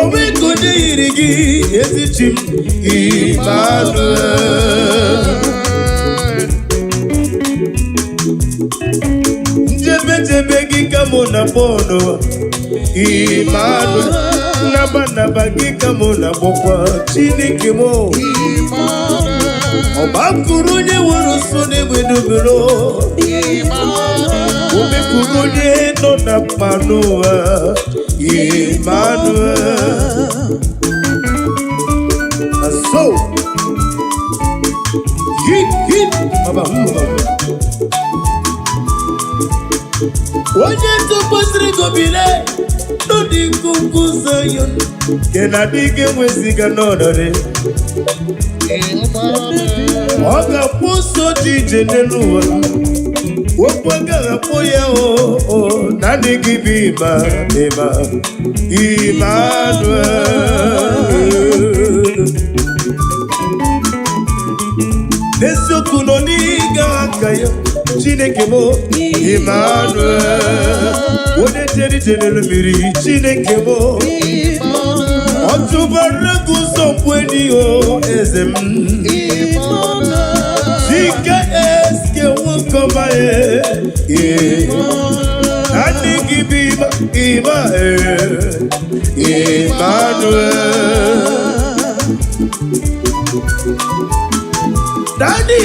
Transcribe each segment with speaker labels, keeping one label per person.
Speaker 1: Owe kode irigi ezichim Emmanuel. Njebe gika mona bono Emmanuel. Naba gika mona bokwa Chineke mo Obakurunye woroso nebedobero Obekurunye no na panoa Emmanuel. So hit baba Onye to posri gobile no di kuku zayon kenadike mwesiga nodore Oga poso jije neluwa Wopwaga poya o nani kibima Emmanuel. Neso kunoniga kaya Chineke mo Emmanuel. Wode teri tenelu miri Chineke mo Otubaragu sompweni o ezem Chike eske wukomae Nani kibima Emmanuel. Daddy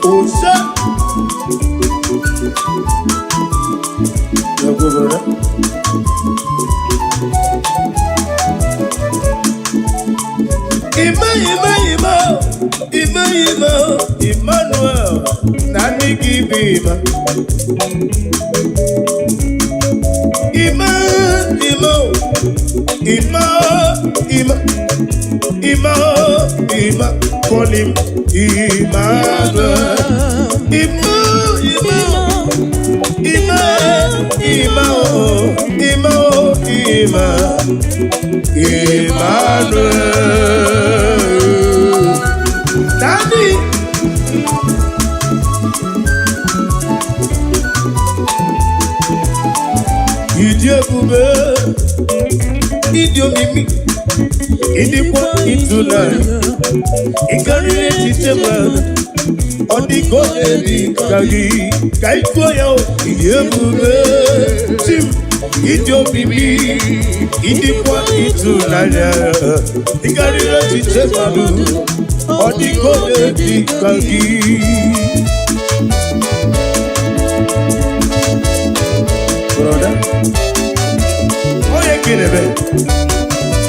Speaker 1: Osha Emmanuel. Nani kibima call him Emmanuel. Emmanuel. Daddy Idiokube Idiomimi Idikwa itulari Ikarire chitema Odikode dikagi Kaikoya Idiokube Tim Idiomimi Idikwa itulari Ikarire chitema Odikode dikagi Brother, oh yeah, get it, baby.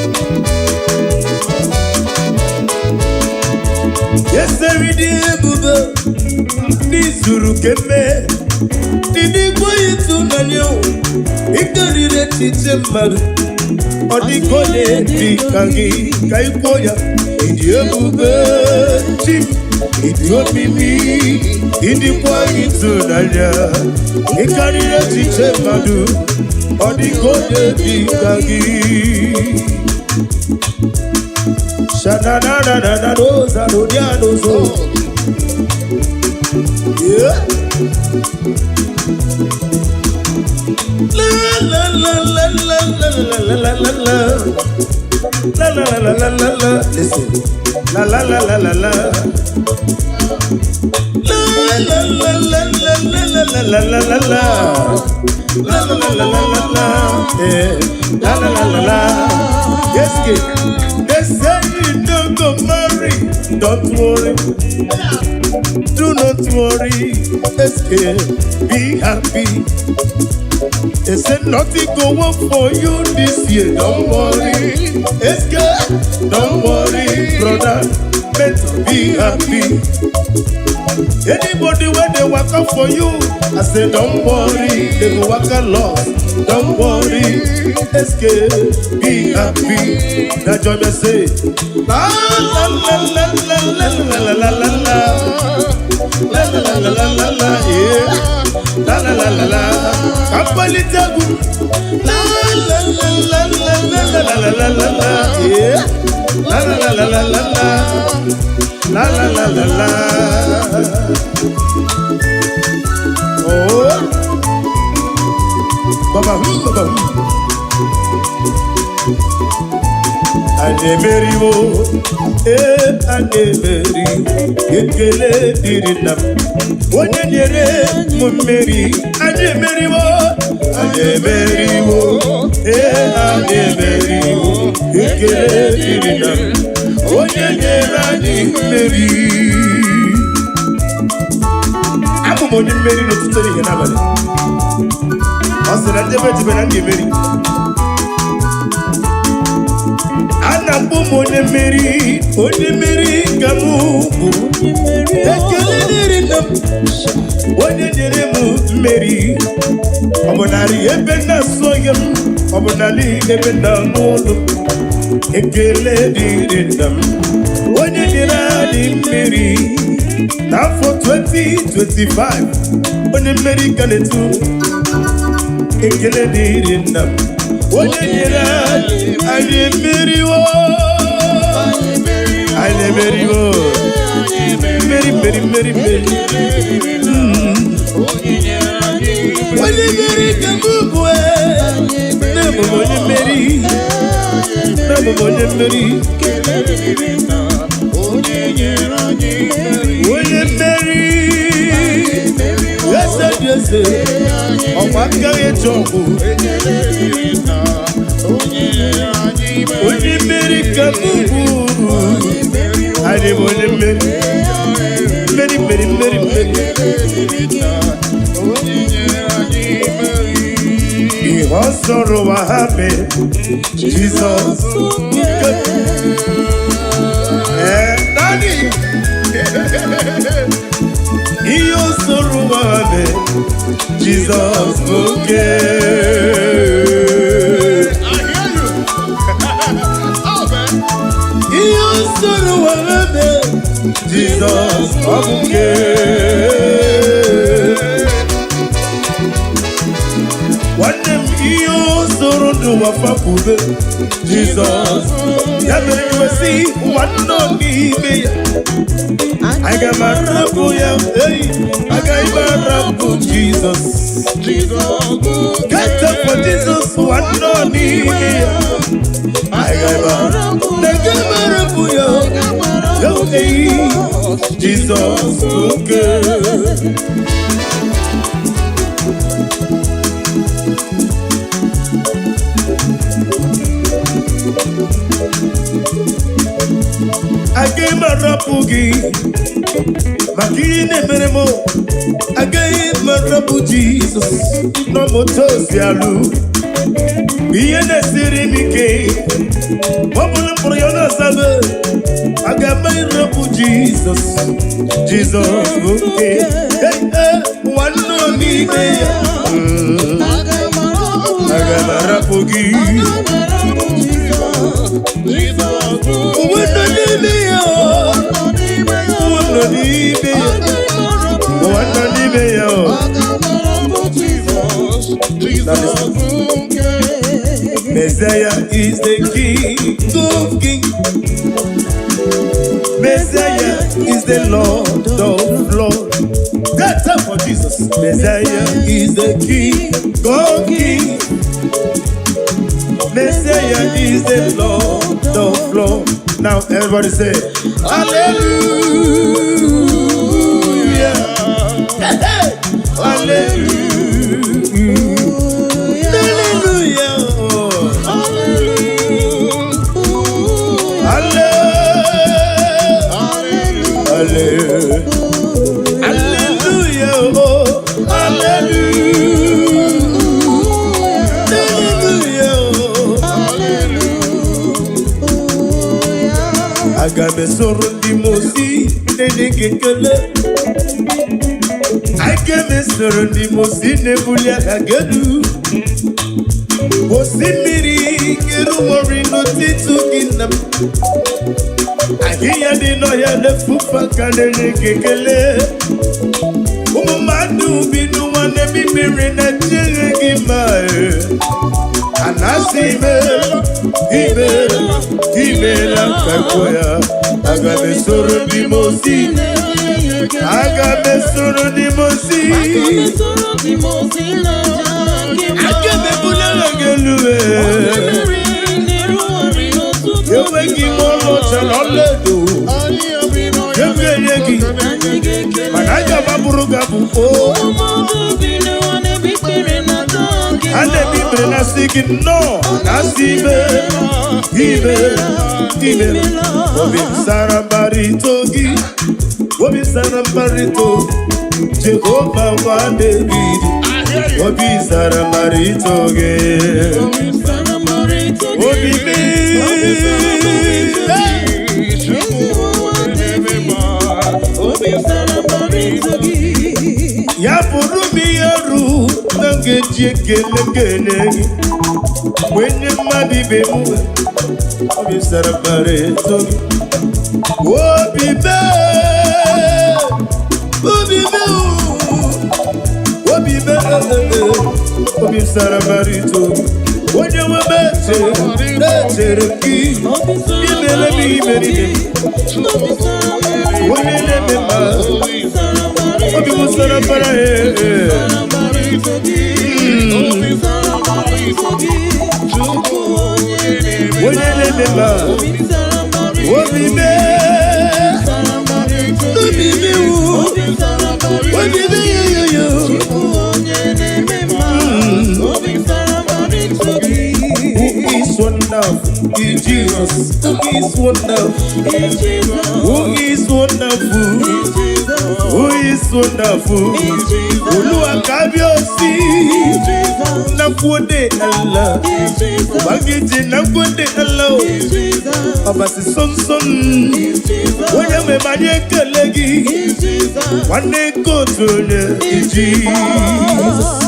Speaker 1: Yes, every day, booba. Nizuru keme, nini boy tu nanyo. Ikari de chiche madu, odi kone di kangi kai koya. Idiye booba, chim. Idio mimi, idi kwa itu nanya. Ikari de chiche madu, odi kone di kangi. Shana na na na na doza dodia dozo. Yeah. La la la la la la la la la la. La la la la la la la. Listen. La la la la la la. La la la la la la la la la la la. La la la la la la la. La la la la la. Yes, kid. They say you don't go marry. Don't worry. Do not worry. Escape. Be happy. They said nothing go up for you this year. Don't worry. Escape. Don't worry, brother. Better be happy. Anybody when they work out for you, I say don't worry, they go work a lot. Don't worry, escape, be happy. Now join me say, la la la la la la la la la la la la la la la la la, yeah, la la la la la. Kampali tagu, la la la la la la la la la la la, yeah, la la la la la la la. La la la la la. Oh, Anemeriwo, anemeri, ekele dirinam. Onye nyere mmeri, anemeriwo, anemeriwo, anemeriwo, ekele dirinam. Onye nyere mmeri. Amu monye mmeri no tutori henabale. Asira jebe na mmeri. Anambu onye mmeri gamu ekele dịrị nna m onye nyere m mmeri ọbụnarị ebe na-asọ ya m ọbụnarị ebe na-anụlụ ekele dịrị nna m onye nyere anyị mmeri n'afọ 2025 onye mmeri ka na-etu ekele dịrị nna m onye nyere anyị mmeriwo anyị mmeriwo mmeri onye nyere ka m bụ na-ebụ onye mmeri onye mmeri ese ọkwa aka eji ọgwụ onye mmeri ka m bụ anyị bụ onye mmeri ihe ọ sọrọ ụwa ha mee Jizọs Daddy ihe ọ sọrọ ụwa ha mee Jizọs oke ihe ọ sọrọ ụwa ha mee Jizọs oke nwanne m ihe o soro n'ụwa fapụbe Jizọs ya mere iwesi nwanne n'ime ya aga m arapụ ya agaghị m arapụ Jizọs gata for Jizọs nwanne n'ime ya agaghị m arapụ ya Jizọs oke agaghị m arapụ gị maka ihe na-emere m agaghị m arapụ Jizọs n'ọmụta ozi alụ ihe na-esiri m ike ọ bụrụ mkpụrụ ya na-asabe aga m arapụ Jizọs oke nwanne n'ime ya aga m arapụ gị Messiah is the King of Kings. Messiah is the Lord of Lords. That's up for Jesus. Messiah is the King of Kings. Messiah is the Lord of Lords. Now everybody say, Hallelujah. Hallelujah. Agabe soro di mosi nene kekele Agabe soro di mosi nebuli agagedu Mosi miri kiru wori no titu kinam Ahiya di no ya lefufa kanene kekele Umumadu binu wane bimiri na chere gimae Anasi imela kakoya agabe soro di mosi agabe soro di mosi agabe Burugabu, and the people are seeking no, Ibe, Obi Sarabaritogi, Obi Sarabarito, Jehovah wa David, Obi Sarabaritogi, Obi Ya Purumi Yaru, Nange when you might be Obi Sarabarito, Obi Obi Sarabarito, when you were better, Jesus, who is wonderful, who is wonderful, who is wonderful, Ulu Akabiosi, Nakwode Allah, Bagiti Nakwode Allah, Abasi Sonson, Wanyame Maniaka Legi, Wane Kotune, Jesus.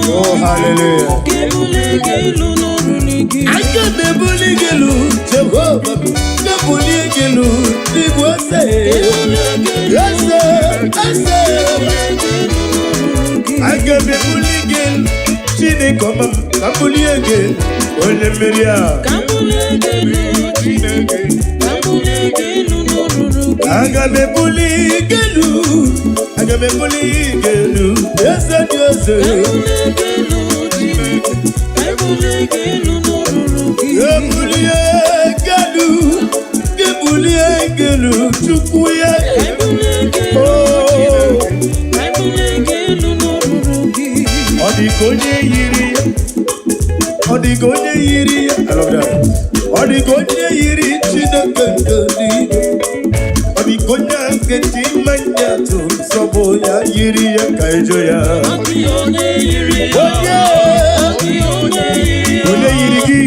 Speaker 1: Oh, hallelujah. I got the buligelu, Jehovah, the buligelu, the boy yes, sir, I got the buligelu, she didn't come up, Capuligan, on the media. I got the buligelu. Yes, Soboya yiri ya kaijoya. Oye yiri gi.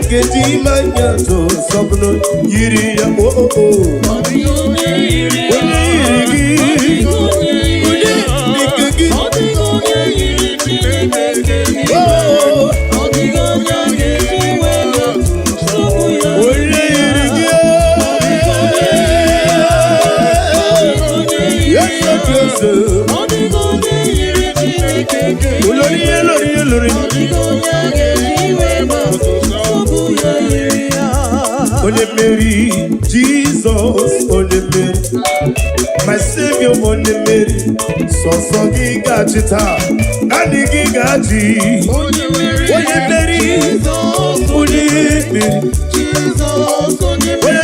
Speaker 1: Keti manya to sobno yiri ya oh oh oh. Only Mary, Jesus, only Mary, my Savior, only Mary. So giga chita, nani giga ji. Only Mary, Jesus, only Mary, Jesus, only Mary.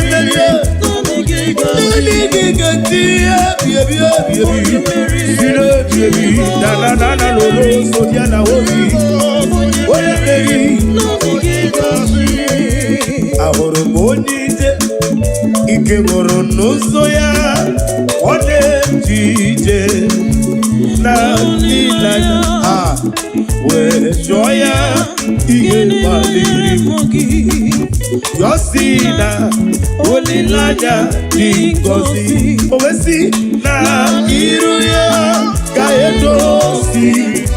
Speaker 1: Nani giga ji, only Mary, na na na lo lo so dia na obi. Only Mary, nani giga ji. Ahoro bonite, ike moro noso ya, ode jije, na nila ya, we joya, ike paliri mogi. Yosina Olilanya di Gozi Owesi na Iruya Kaedosi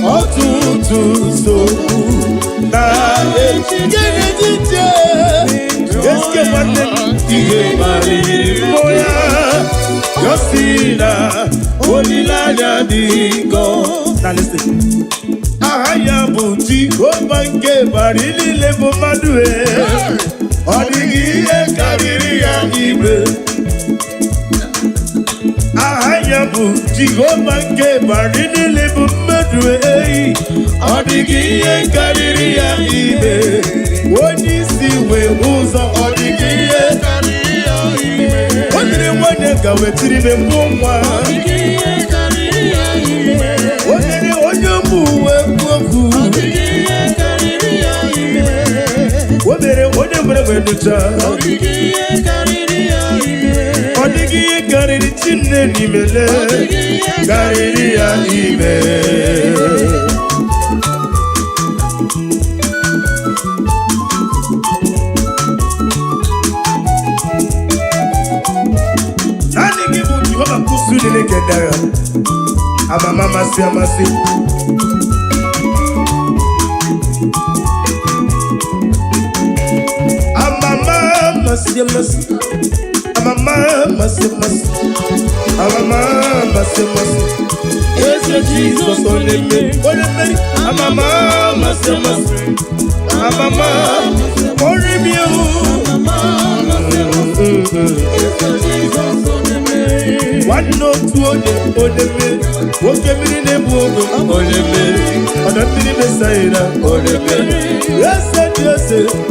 Speaker 1: Otutu Soku na Echigedije Eske Maten Ige Mari Moya Yosina Olilanya di Gozi. Now listen. Ahaya buti obange barili lebo madue Odigi kariri ya ibe Ahaya buti obange barili lebo madue Odigi kariri ya ibe Woni siwe uzo odigi kariri ya ibe Woni wone gawe tiribe mwa Odigi kariri ya ibe Woni onyomuwe Odigi kariri chine nimele kariri ya ime Nani kibu Jehova kusudi nekendaya Amama masi amasi Masi, Amama, masi, Amama, masi. Yes, Jesus, only me. Amama, masi, Amama, only me. One no two only me. What came in the book, only me. On the Messiah, only me. Yes,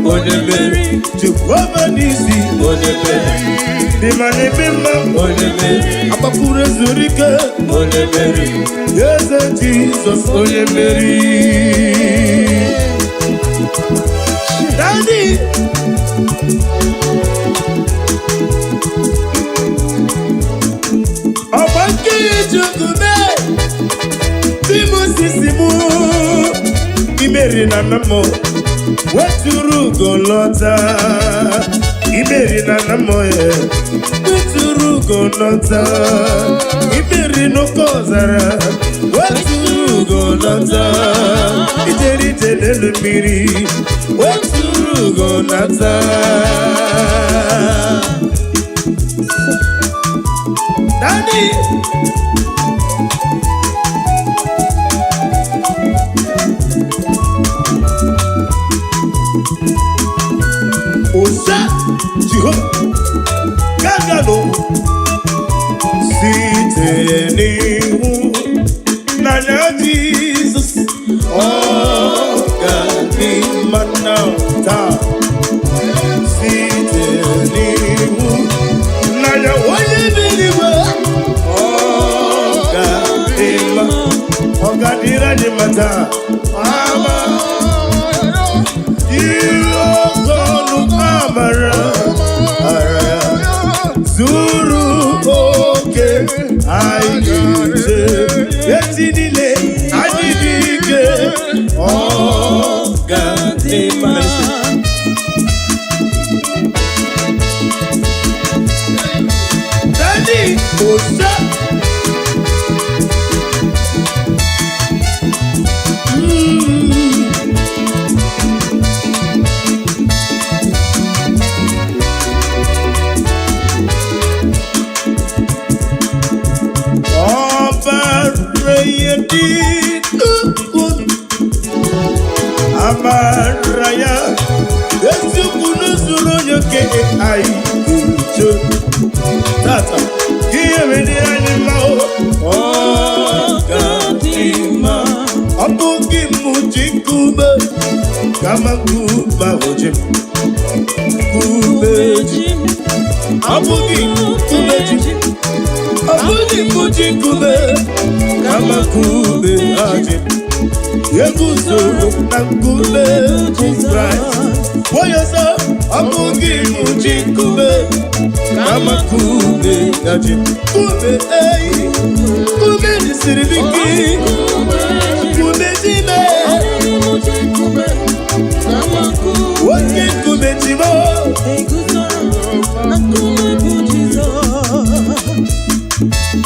Speaker 1: only me. Jehovah Nisi, only me. The man in only me. Apakure Zurika, only me. Yes, Jesus, only me. Daddy. Imeri na namo weturu golota Imeri na namo weturu golota Imeri no kozara weturu golota Ijeri tenelu miri weturu golota Daddy Osa Jehovah Gagalo Sitenihu Nanya Jesus Oh Gadi Manauta Sitenihu Nanya Wanye Biliwa Oh Gadi Oh Gadi Rajimata Mama Zuru oke aigite yetinile adidike ogadima Daddy Osa Amaraya, Yesu kunuzuru nyoke ai kucho. Tata, kiye ni animao. Oh, katima. Abuki mujikube, kama kuba ojim. Kubejim, abuki kubejim. Abuki mujikube, kama kube ajim. Yeguzo nakube Christ. Woyosa abugi mujikube kama kube gaji. Kube kube nisiribiki. Kube jime. Onye kumechimo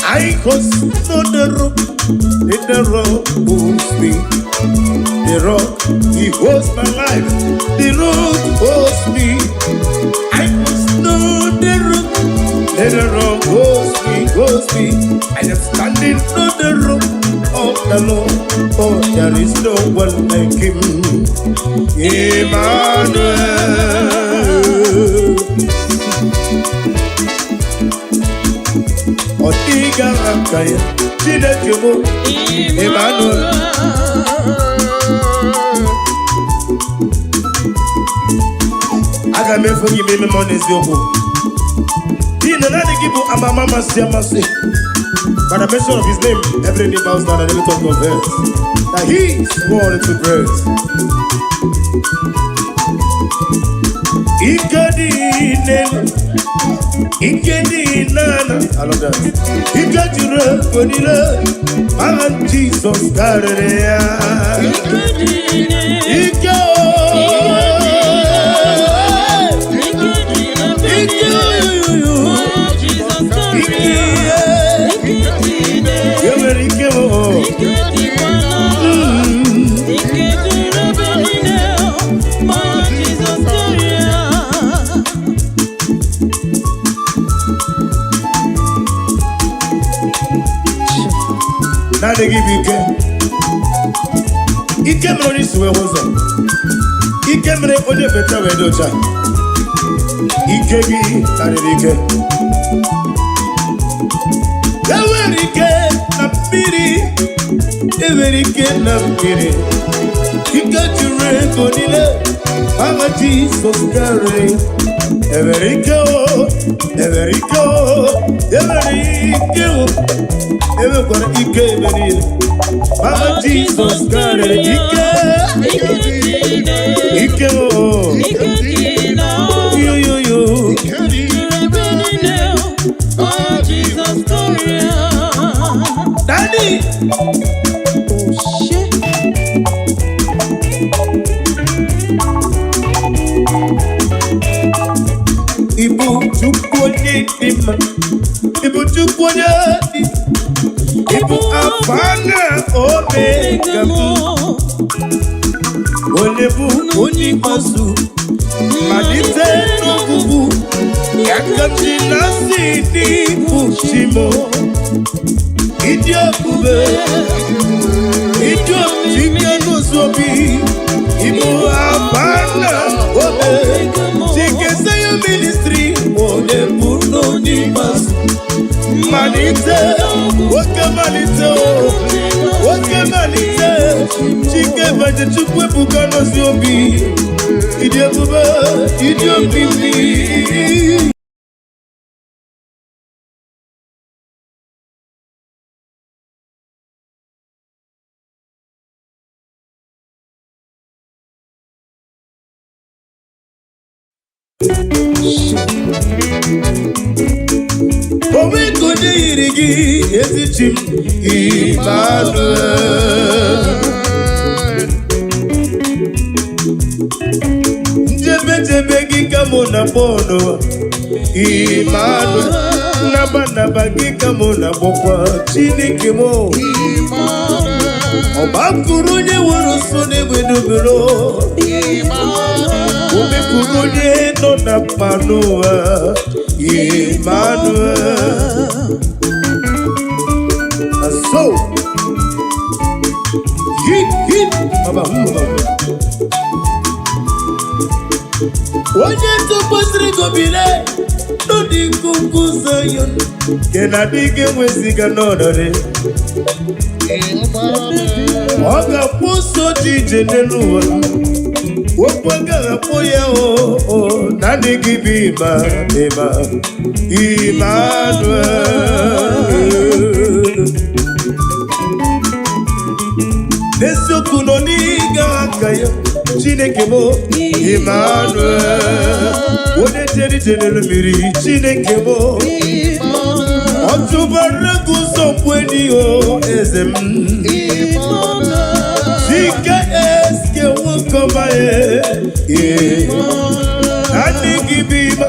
Speaker 1: I cross on the rock, in the rock holds me. The rock, he holds my life. The rock holds me. I cross on the rock, and the rock holds me. I am standing on the rock of the Lord. Oh, there is no one like him. Emmanuel. Otiga akaya, Chinekemo, Emmanuel. Aga me forgive me money ziobo. Dina nani gibu amama masi. By the mention of his name, every knee bows down and every tongue confess that he is worthy to praise. Nana, I love that. And Jesus got it. Now they give you Ike Melodies were was up. Ike Melodies only better when you try. Ike be Ike. Ike na piri. Ike jure konile. Mama Jesus carry. Ike. Everybody Ike venir. Mama Jesus carry. Ike oh. Yo. Oh Jesus carry. Daddy. Oh shit. Ibu chukwonya dima. Ibu afana omega mu. Olebu onimasu. Malite no bubu. Yakati nasi ni bushimo. Idio kube. Idio chike no sobi. Ibu afana omega mu. Chike sayo ministry. Olebu onimasu. Malite, chike vaje chukwe bukano ziobi, idio bibi. Owe kode irigi ezichim Emmanuel. Jebe gika mona bono Emmanuel. Naba gika mona bokwa Chineke mo Obakurunye worosone wedubelo Obekurunye no na panoa Emmanuel. And so Baba Onye to posri gobile no di kuku Zion Kena dige weziga nonore Oga puso jije nenuwa Wopanga poya o nani gibima Emmanuel. Neso kunoniga kaya Chineke mo Emmanuel. Wone teri miri Chineke mo Otubara kusompweni o ezem Chike eske wukoma Daddy give Ima,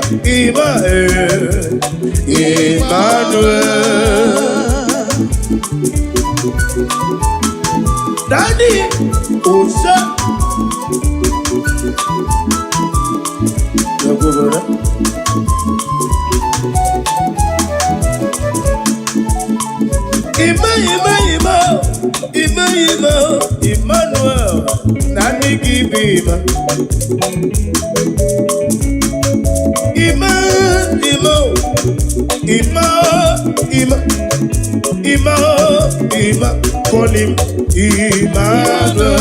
Speaker 1: Emmanuel. Daddy, Osa. Emmanuel. Daddy give Ima, call him Emmanuel.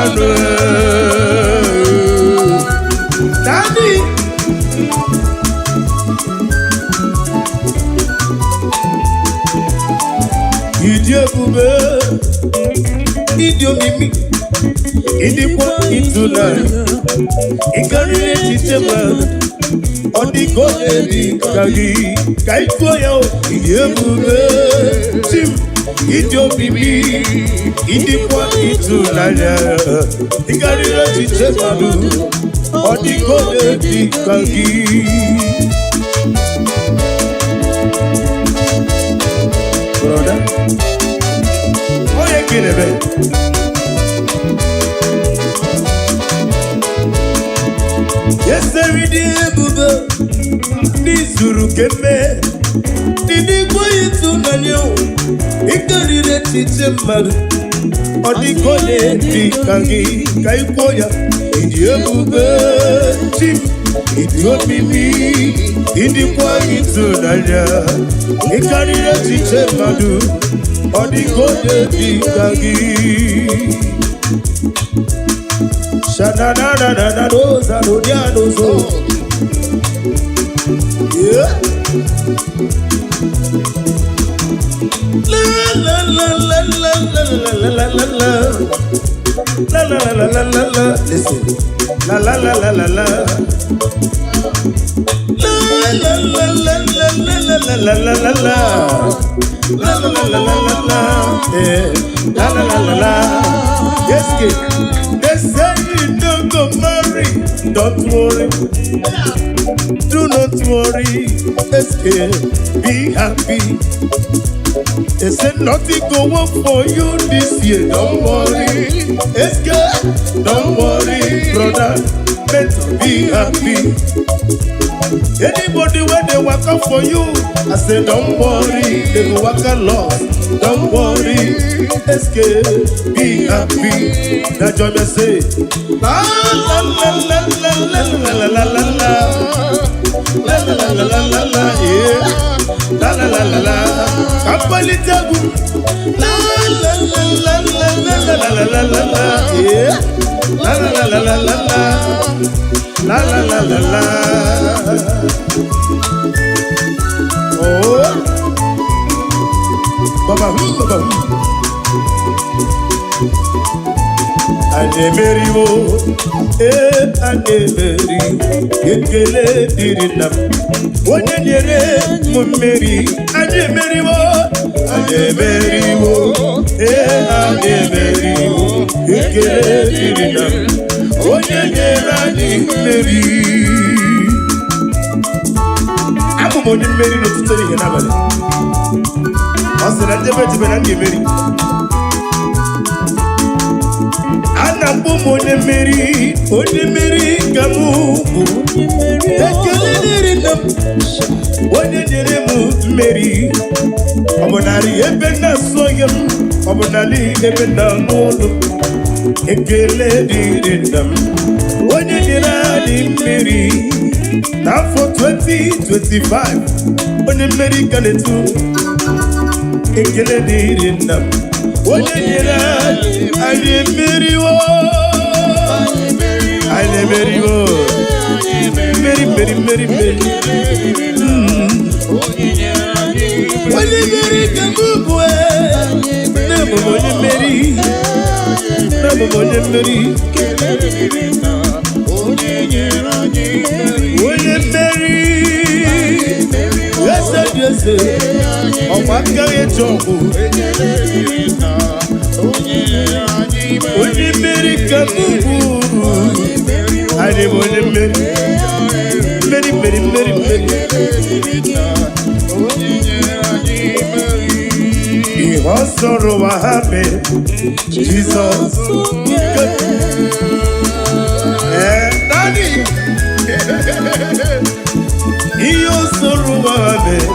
Speaker 1: Emmanuel. Daddy. Idiokube, Idiomimi, Idikwa Itulai, Ikarire Chichema, Odikode Dikagi, Kaikoya, Idiokube, Tim, Idiomimi, Idikwa Itulai, Ikarire Chichema, Odikode Dikagi. Brother, oh yeah, get it, baby. Yes, every day, Buba. This Zuru Keme. Did you go into Nanyo? It can read it, it's a mother. Or the Kone, the Kangi, Kaikoya. Did you Buba? Chip. It got me, in the quiet to Nanya. It carried a teacher, Madu, or the golden Kagi. Shanana, those are Odianos. Yeah. La la la la la la la la la la. La la la la la la la. Listen. La la la la la la. La la la la la la la la la la la. La la la la la la la. La la la la la. Yes, kid. They say you don't go marry. Don't worry. Do not worry. Yes, kid. Be happy. They said nothing go work for you this year. Don't worry. Yes, kid. Don't worry, brother. Better be happy. Anybody where they work out for you, I say don't worry, they will work a lot. Don't worry, escape, be happy. Now join me say, la la la la la la la la la la la la la la la la, yeah, la la la la la. Kampali tabu, la la la la la la la la la la la, yeah, la la la la la la la. La la la la la. Oh, Baba, Baba. Ane meri wo, ane meri, ekele dirinam. Onye nyere mu meri, ane meri wo, ane meri wo, ane meri wo, ekele dirinam. Onye nyere anyị mmeri. Abụ m onye mmeri n'ụtụtụ ihe n'abalị. Ọ sị na njebe na m ga-emeri. Ana m bụ m onye mmeri ka m bụ. Ekele dịrị nna m, onye nyere m mmeri. Ọ bụ narị ebe na-asọ ya m, ọ bụ narị ebe na-anụ ụlọ. Ekele dịrị nna m, onye nyere anyị mmeri. N'afọ 2025, onye mmeri ka na-etu. Ekele dịrị nna m, onye nyere anyị mmeriwo. Anyị emeriwo. Mmeri. Onye mmeri ka m bụ na-ebu onye mmeri. Onye mmeri. Onye mmeri. Yes, yese ọgbakanye chọpụ onye mmeri ka mbụ anyị bụ onye mmeri ihe ọ sọrọ ụwa ha mee Jizọs ihe ọ sọrọ ụwa ha mee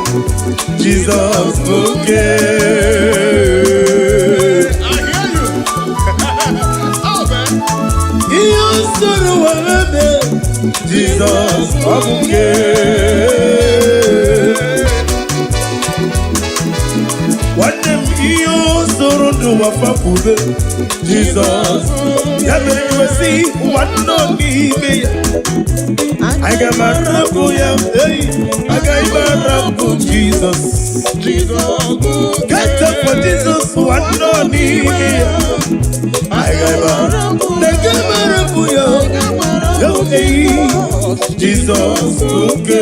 Speaker 1: Jizọs oke ihe ọ sọrọ ụwa ha mee Jizọs oke nwanne m ihe ọ sọrọ n'ụwa fapụbe Jizọs ya mere iwesi nwanne n'ime ya aga m arapụ ya agaghị m arapụ Jizọs get up for Jesus nwanne n'ime ya agaghị m arapụ ya Jizọs oke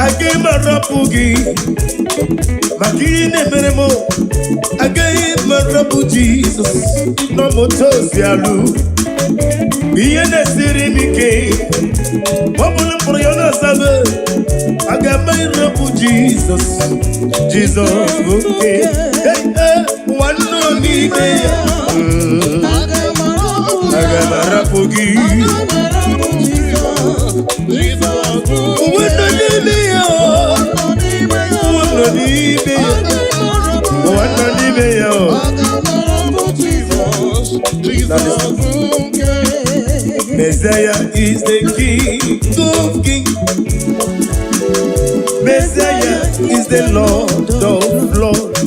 Speaker 1: agaghị m arapụ gị maka ihe na-emere m agaghị m arapụ Jizọs n'ọmụta ozi alụ ihe na-esiri m ike ọ bụrụ mkpụrụ ya na-asabe aga m arapụ Jizọs oke nwanne n'ime ya aga m arapụ gị Messiah is the King of Kings. Messiah is the Lord of Lords.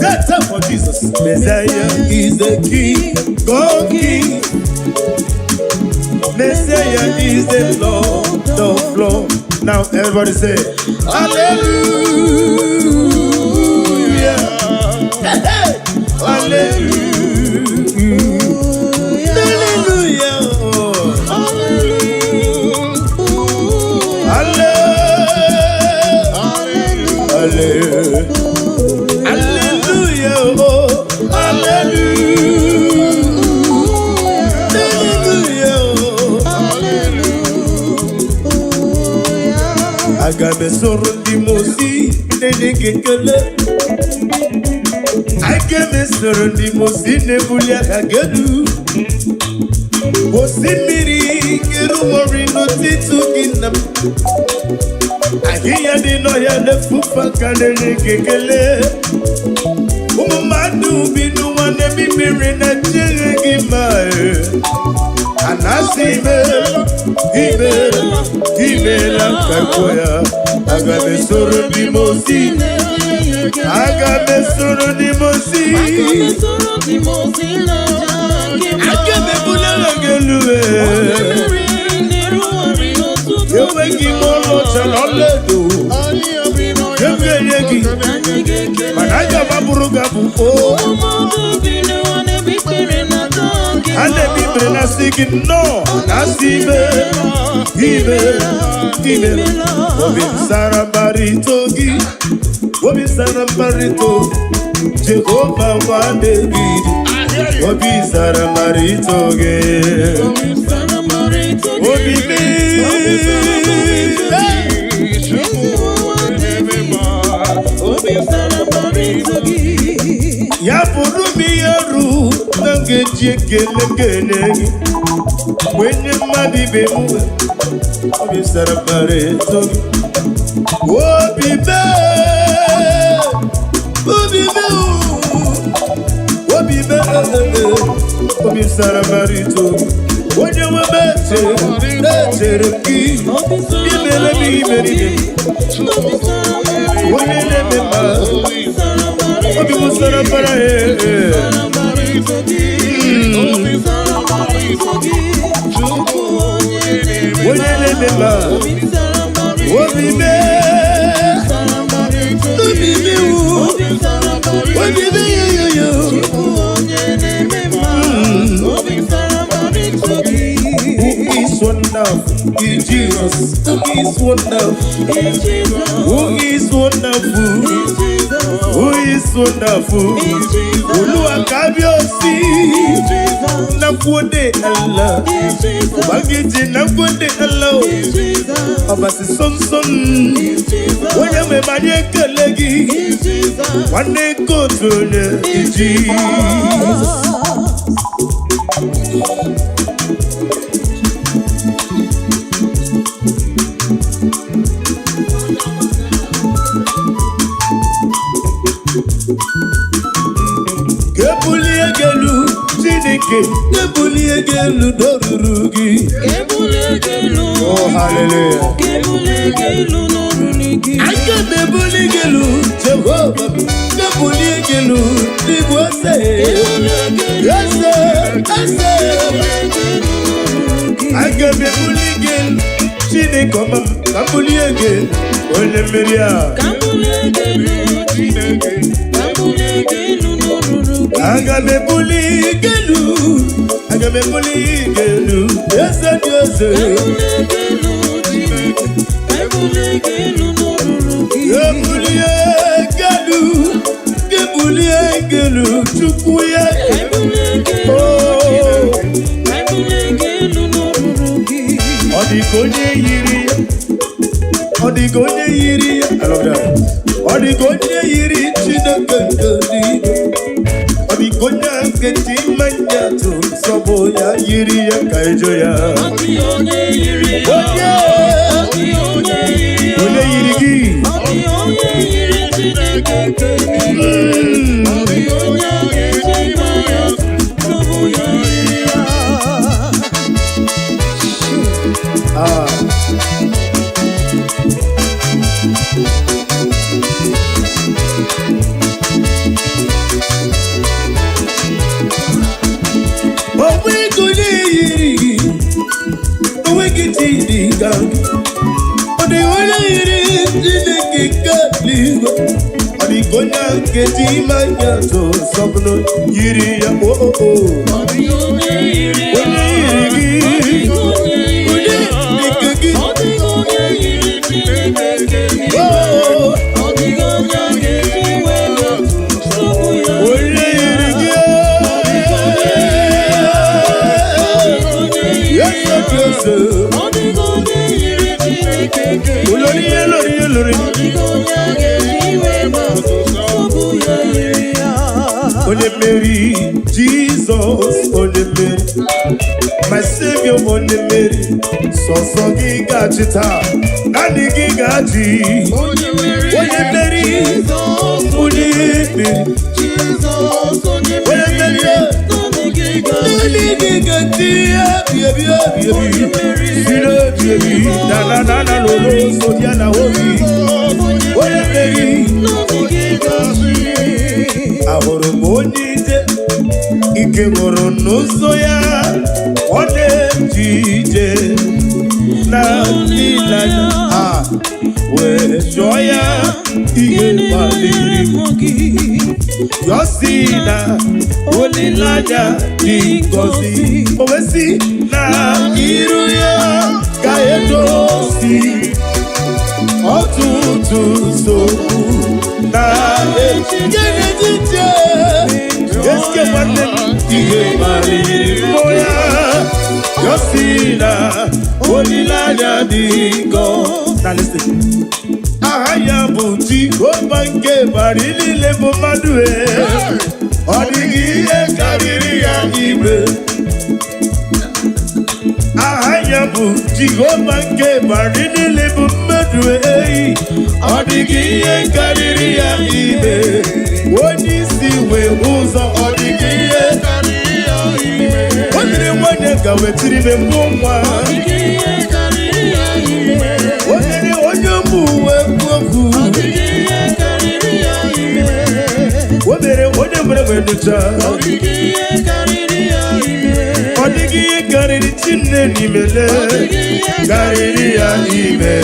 Speaker 1: That's up for Jesus. Messiah is the King of Kings. Messiah is the Lord of Lords. Now everybody say, Hallelujah. Hallelujah. Hallelujah. Aga me soro ndi mosi nene kekele aga me soro ndi mosi ne bulia kagelu mosi miri kiru mori no titu kinam ahiya di no ya le fufa kanene kekele umumadu binu wane mi miri na jere gimae anasime Ibela kakoya aga me soro di mosi aga me soro di mosi aga me bula ngeluwe yewe ki molo chalaledo yewe yegi managa baburu gabuko ane bibre na sigi no nasibe ibe obi sarabaritogi obi sarabarito Jehovah wa David obi sarabaritoge obi me ya buru mi yaru nangeje kelengene wenye madibe muwe obi sarabareto obi me obi sarabarito wenye mabete nechereki imele mi imeride wenye nemema obi musarabara wenye nemema obi me obi me yo wonderful in Jesus. Who is wonderful in Jesus? Who is wonderful? Who is wonderful? Olúwa kábíyèsí. Nakwode Allah. Bagiji nakwode Allah. Abasi sonson. Oye me manye kelegi. Wane kotone in Jesus. Kebuliegelu Chineke Kebuliegelu Dorurugi Kebuliegelu Oh hallelujah Kebuliegelu Dorurugi Aka Kebuliegelu Jehovah Kebuliegelu Nibwase Yase Aka Kebuliegelu Chineke Kebuliegelu Olemeria Kebuliegelu Chineke Kebuliegelu Agame buligelu, yes and yes. Gebuliegelu, chukuya. Oh, Odigonye yiri, I love that. Odigonye yiri, chinakandani. Odigonya keti manyato, soboya yiri ya kaijoya. Odionye yiri, odionye yiri, odionye yiri, chinakandani. Odionye keti manyato, soboya yiri ya. Odigonya keti manyato sobno yiri ya oh oh oh. Odigonya yiri, odigonya yiri, oh. Odigonya keti manyato sobno yiri ya. Yes yes. Odigonya yiri, olori. Only Mary, Jesus, only Mary, my Savior, only Mary. So gigachita, nani gigaji. Only Mary, only Mary, Jesus, only Mary, nani gigaji. Only Mary, na lolo, so diana holy. Only Mary, nani gigaji. Ahoro monide ike moro n'ụzọ ya ọ na-ejije na ịlanya wee jụọ ya ihe kpaliri yọsi na olileanya dị ngọzi o wesi na iru ya ka edosi ọtụtụ nsogbu na ejije eske nwanne m ihe maliri moya yosi na olileanya dị ngọ na listen aha ya bụ Jehova nke bara niile bụ mmadụ ọ dịghị ihe karịrị ya igbe aha ya bụ Jehova nke bara niile bụ mmadụ ọ dịghị ihe karịrị ya igbe onye isi wee ụzọ ọ dịghị ihe karịrị ya igbe o nyere nwanyị ga wetiri m mbụ nwa o nyere onye mbụ uwe okwu o mere onye mere wee nụcha ọ dịghị ihe karịrị Chineke n'imele karịrị ya ime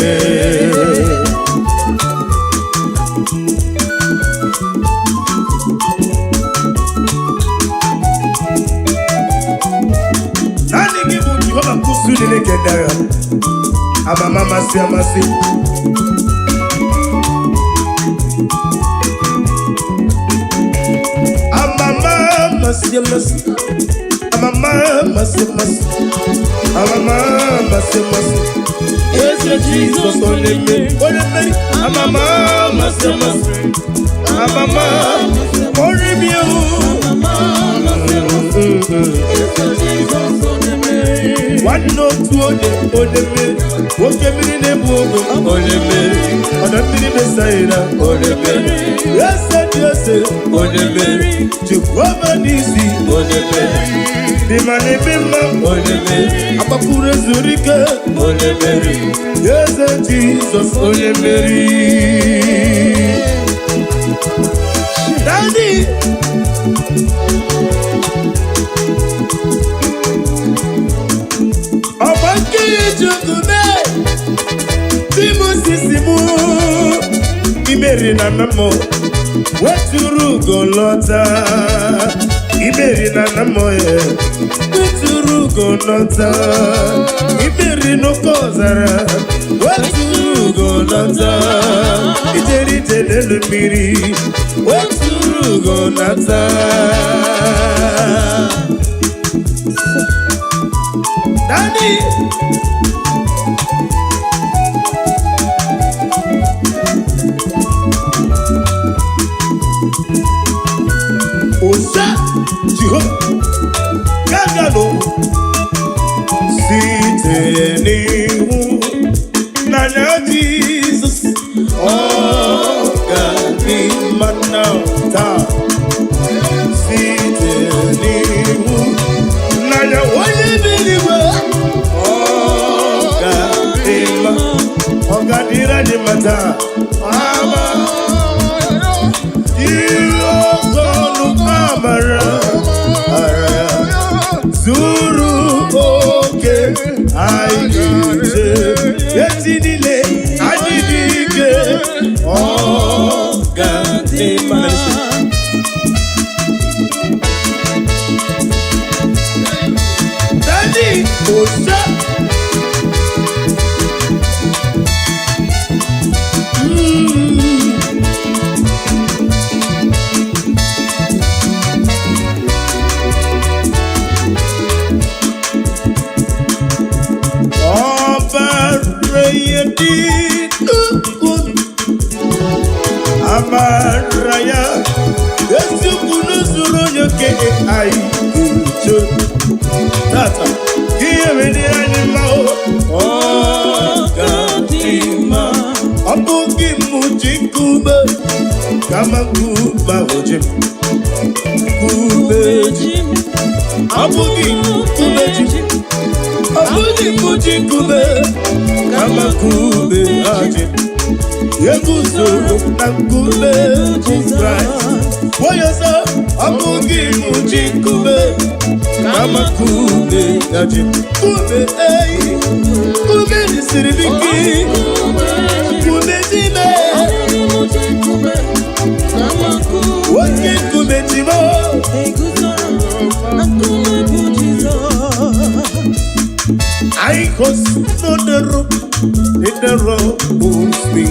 Speaker 1: naanị gị bụ Jehova kwụsịrị Chineke dara amama masị amasị amama masị amasị amama masị amasị amama masị amasị eze Jizọs onye mmeri amama masị amasị amama onye mmeri one no two only okay me nebu only me other three beside only me yes only me Jehovah Nisi only me the man bimba only me apakure zurika only me yes Jesus only me Daddy Iberi na namo weturu golota Iberi na namo weturu golota Iberi no kozara weturu golota Ijeri telele miri weturu golota Daddy Osa Jiho Gagano Sitenihu Nanya Jesus Ogani Manauta Sitenihu Nanya Waye Biliwe Ogani Rajimata Ama Zuru oke aije yetinile adidike ogadima Daddy Osa Amaraya, Yesu kunuzuru nyoke ai kucho. Tata, kiemeni animao, gatima. Abugi mujikube, kama kuba ojim. Kubejim, abugi kubejim. Abugi mujikube, kama kube ajim. Yeguzo nakube Christ Woyosa amugi mujikube kama kube gaji kube kube nisiribiki kube jime woke kube jimo I was on the rope in the rope holds me.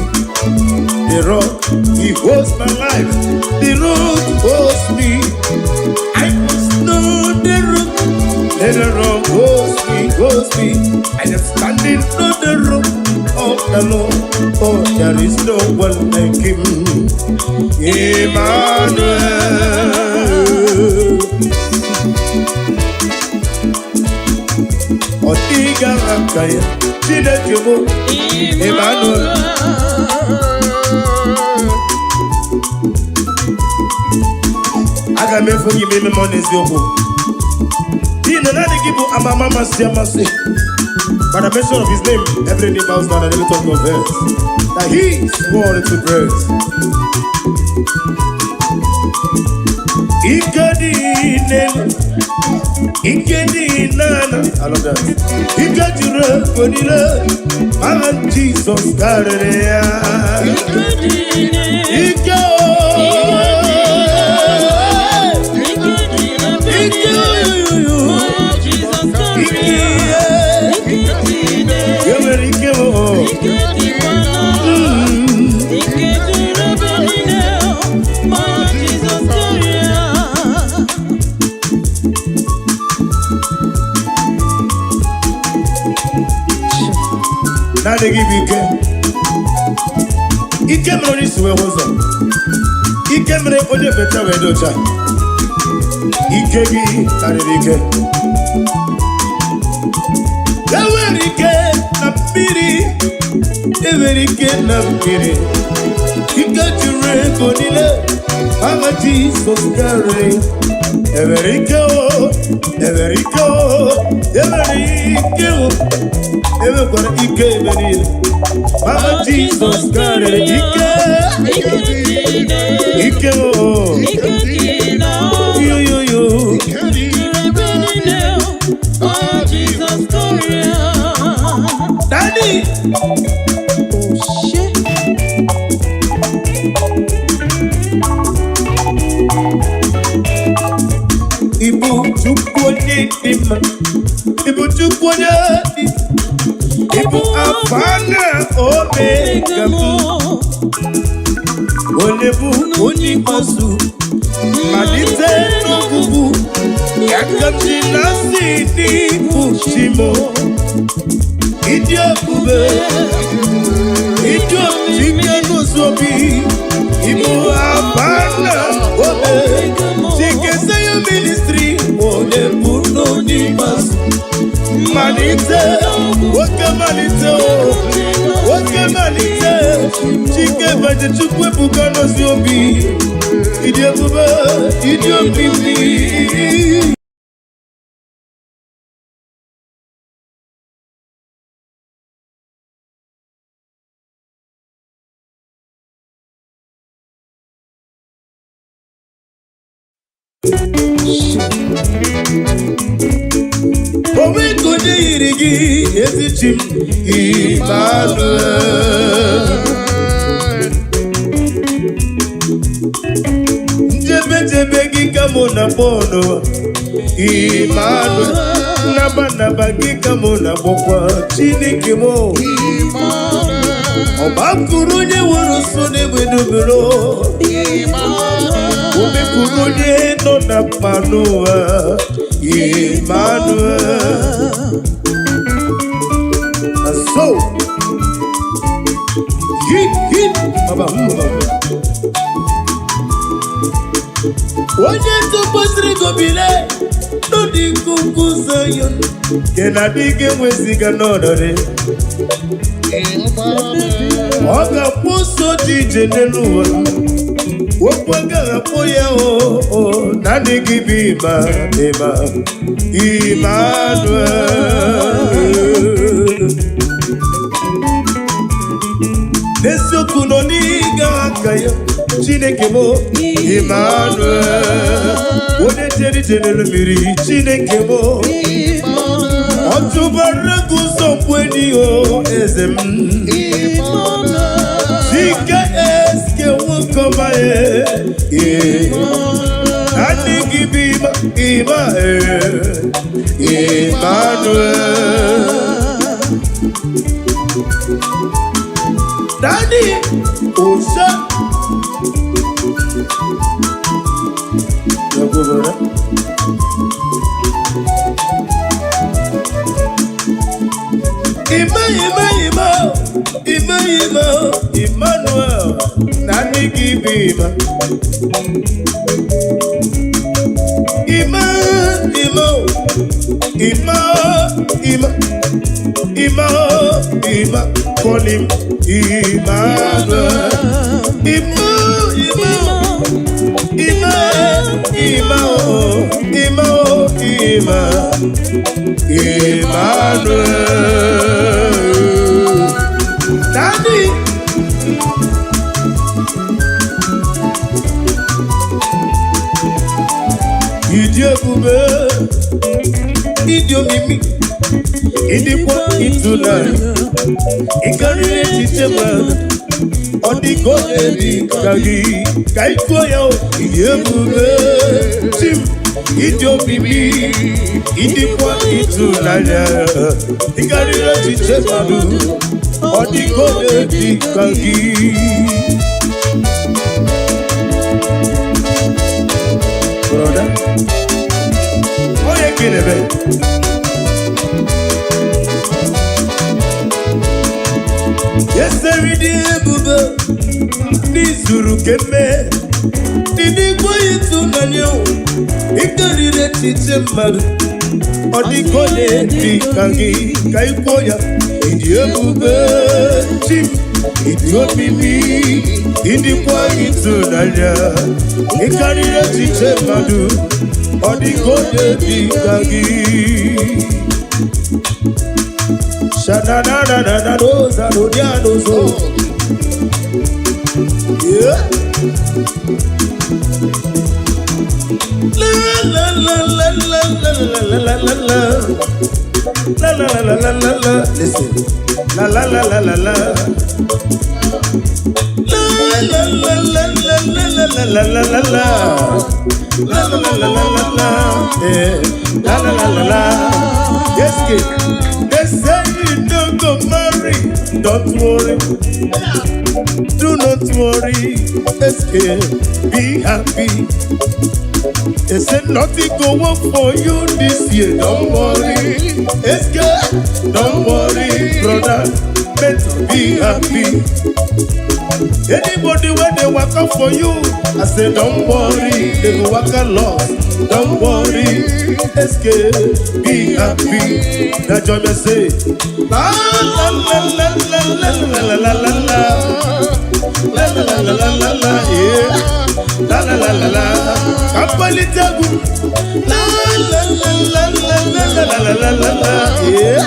Speaker 1: The rock, he holds my life. The rock holds me. I must know the rock. The rock holds me. I am standing on the rock of the Lord. Oh, there is no one like him. Emmanuel. Otiga Akaya, Chidekimo, Emmanuel. I may forgive me money zero. Dino na give amama masi. By the mention of his name, every knee bows down and every tongue confess that he is worthy to praise. Ikedinana, I love that. Ikejure konile, and Jesus carrier. Nani give Ike mere onye isi wee ụzọ. Ike mere onye beta wee dị ọcha. Ike gị karịrị ike. Enwere ike na mmiri. Enwere ike na mmiri. Ike juru ego niile. Mama Jesus karịrị. Enwere ike o. Enwere ike o. Enwere ike o. Enwekwara ike ebe niile. Mama Jesus karịrị ike. Ike o. Yo yo yo. Daddy. Ibu chukwu onye dị mma. Ibu chukwu onye dị. Ibu afana omega bụ. Onye bụ onye ikpeazụ. Malite n'ọgwụgwụ. Ya ka m ji na-asị n'ibu Chimo. Ịdị ebube. Ịdị omimi n'ụzọ obi. Ibu afana omega. Chike your ministry. Onye bụ n'onye ikpeazụ. Malite, oke malite, oke malite. Chike baje chukwu ebuka n'ozi obi. Ịdị ebube, ịdị omimi. Owe konye yiri gị ezi chi m Emmanuel. Njebe gị ka mụ na-akpọ n'ụwa Emmanuel. Naba gị ka mụ na-akpọkwa Chineke m. Ọgbakụrụ onye nwere nsọ n'egbe n'obere. Omekụrụ onye nọ na mma n'ụwa Emmanuel. And so, Baba. Onye tụkwasịrị gobile n'ụdị nkuku Zion. Kenadi ga-enweziga n'ọnọdụ. Ọ ga-akpụ ụzọ dị ije n'elu ụwa. Okwu agaghị akpụ ya na adịghị bụ Emmanuel. N'eziokwu nọ n'ịga aka ya Chineke m Emmanuel. Onye jere ije n'elu mmiri Chineke m. Ọ tụbara gị ụzọ mgbe enyi eze m. Chike eske nwoke ọma ya. Adịghị bụ Emmanuel. Daddy, Osha. Emmanuel. Daddy, give him. Call him Emmanuel. Emmanuel. Daddy. Idi ebube, idi omimi, idikwa ịtụnanya, ịkarịrị echiche mmadụ, ọ dịka ọ na-ebi ka gị, ka ịkụọ ya idi ebube, chim, idi omimi, idikwa ịtụnanya, ịkarịrị echiche mmadụ, ọ dịka ọ na-ebi ka gị. Brother, oye kelebe. Yesterday ebube n'izuru keme Didi kwa ịtụnanya Ikarịrị echiche mmadụ Ọ dịka onye dịka gị ka ikwo ya Ịdị ebube chi Ịdị omimi Ịdị kwa ịtụnanya Ikarịrị echiche mmadụ Ọ dịka onye dịka gị Sha-na-na-na-na-na-doza, no-dia-dozo. Yeah. La-la-la-la-la-la-la-la-la-la-la. La-la-la-la-la-la-la. Listen. La-la-la-la-la-la. La-la-la-la-la-la-la-la-la-la. La-la-la-la-la-la-la. Yeah. La-la-la-la-la. Yes, kid. They say you don't go marry. Don't worry. Do not worry. Escape. Be happy. They say nothing go work for you this year. Don't worry. Escape. Don't worry, brother. Better be happy. Anybody when they work out for you, I say don't worry, they go work a lot. Don't worry, escape, be happy. Now join me say, la la la la la la la la la la la la la la la la, yeah, la la la la la. Kampali tagu, la la la la la la la la la la la, yeah,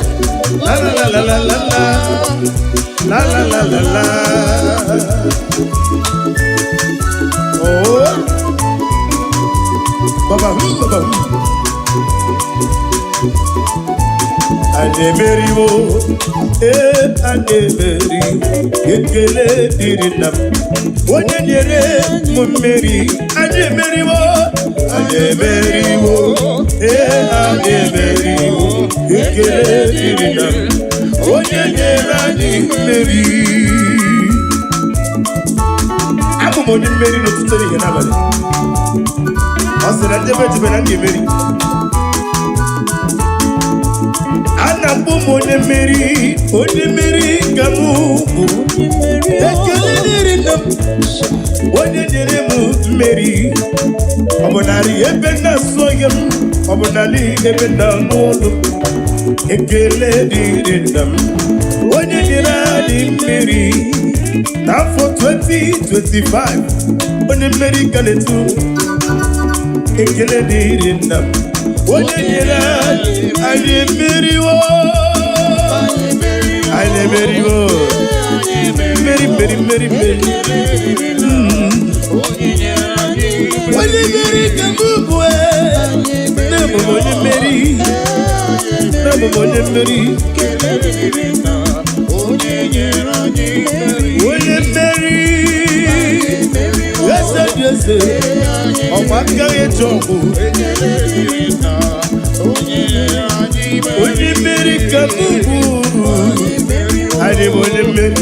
Speaker 1: la la la la la la la. La la la la la. Oh, Baba, Baba. Anemeriwo, anemeri, ekele dirinam. Onyenyere mumeri, anemeriwo, anemeriwo, anemeriwo, ekele dirinam. Onyenyere anemeri. Abu monyemeri no tutori henabale. Asera jebe na anemeri. Anabu monyemeri gamu. Ekele dirinam. Onyenyere mumeri. Obonari ebe na soyem. Obonali ebe na nolo. Ekele dirinam. Onyenyere anemeri. Now for 2025, Onyenyere kanetu. Ekele dirinam. Onyenyere anemeriwo. Anemeriwo. Meri. Onyenyere kamubwe. Nemo Onyenyere. Yes. Ọmọ akẹ́yẹ jọ̀kú. Onyenyere kamubu. Onyenyere. Meri.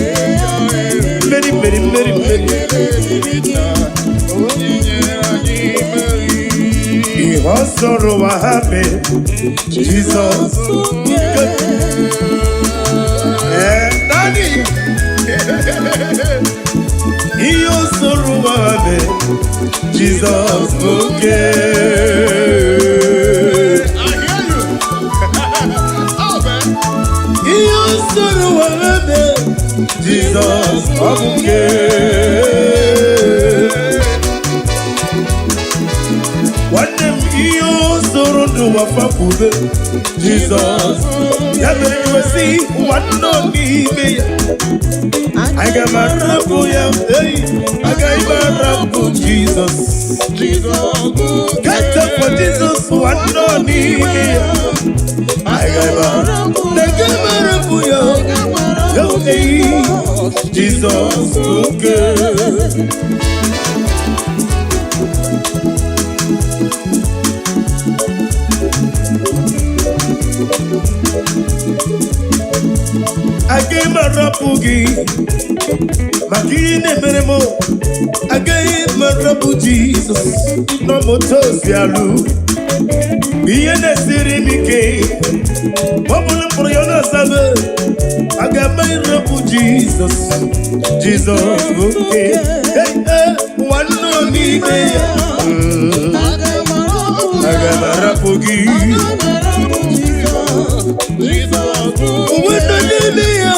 Speaker 1: Ihe sọrọ wa hape. Jesus. Daddy. Iyo sọ̀rọ̀ wa be Jesus okay. I hear you. Oh man. Iyo sọ̀rọ̀ wa be Jesus okay. Wadem iyo sọ̀rọ̀ do wa fakube Jesus. Ya bere we see what no be me. I got my rapu, yeah, hey. I got my rapu, Jesus. Get up for Jesus, one no need me. I got my rapu, yeah, hey. Jesus, okay. I gave my rapugi, Makine Meremo. I gave my rapu Jesus, no more toast yalu. Bien esiri mike. Bubble for your nasabe. I got my rap for Jesus. Jesus, okay. Hey, one no me. I got my rap for Jesus. When the name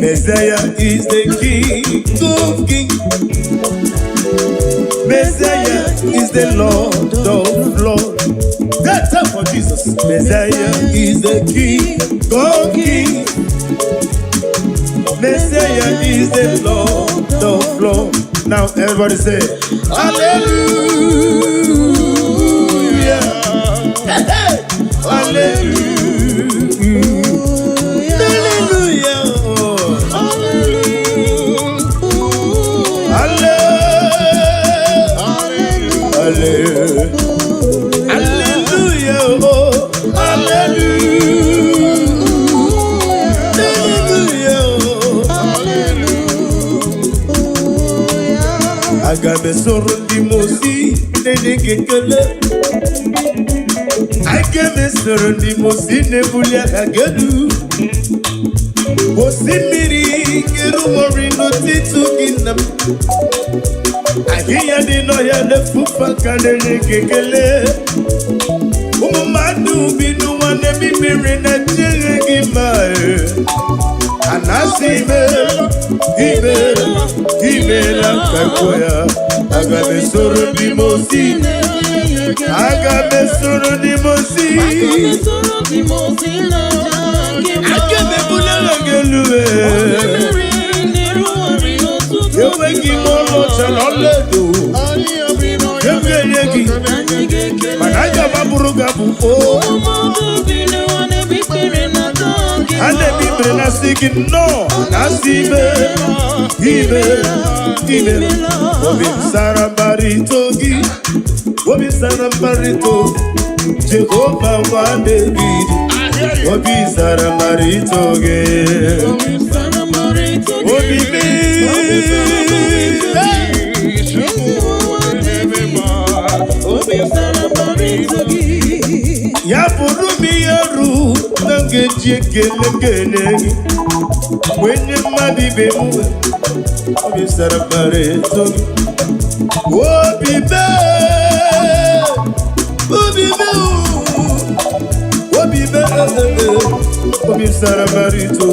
Speaker 1: Messiah is the King of Kings. Messiah is the Lord of Lords. That's time for Jesus. Messiah is the King of Kings. Messiah is the Lord of Lords. Now everybody say, Hallelujah. Hallelujah. Hallelujah. Agabe soro di mosi nene gekele. Agabe soro di mosi ne bulia kagelu. Mosi miri keru mori no titu kinam. Ahiya di no ya le fufa kanene gekele. Umadu binu wane mi miri na chere gimae. Anasime, Ibera, Kakoya, Agabe Soro di Mosi, Agabe Soro di Mosi, Agabe Bula Gelue, you make him more Chaloledo, you get Manaja Baburuga Buko. And the people are singing, no, Nasibe, Ibe, Obi Sarabaritogi, Obi Sarabarito, Jehovah one David, Obi Sarabaritogi, Obi Yapurumi Yaru, Nangejekele, when you madi be moved, Obi Sarabarito, Obi Obi Sarabarito,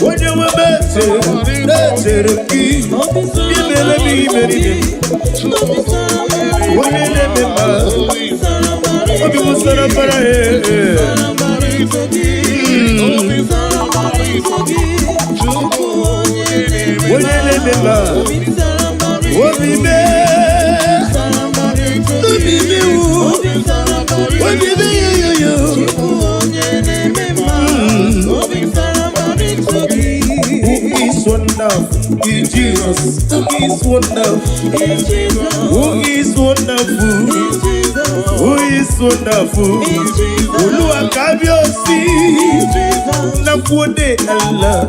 Speaker 1: when you were better, Cherokee, Obi wonderful in Jesus. Who is wonderful? Who is wonderful? Who is wonderful? Olúwa kábíyèsí. Nakwode Allah.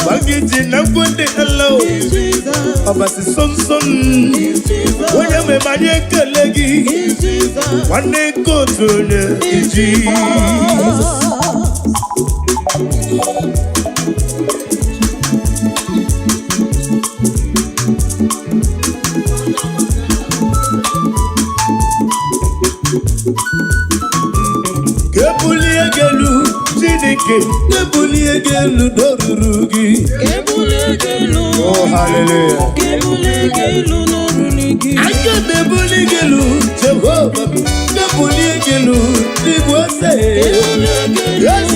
Speaker 1: Bagiji nakwode Allah. Abasi sonson. Oye me manye kelegi. Wane kotone in Jesus. Kebuliegelu dorurugi. Oh hallelujah. Kebuliegelu dorurugi. Kebuliegelu Jehovah. Kebuliegelu Dibose. Yes.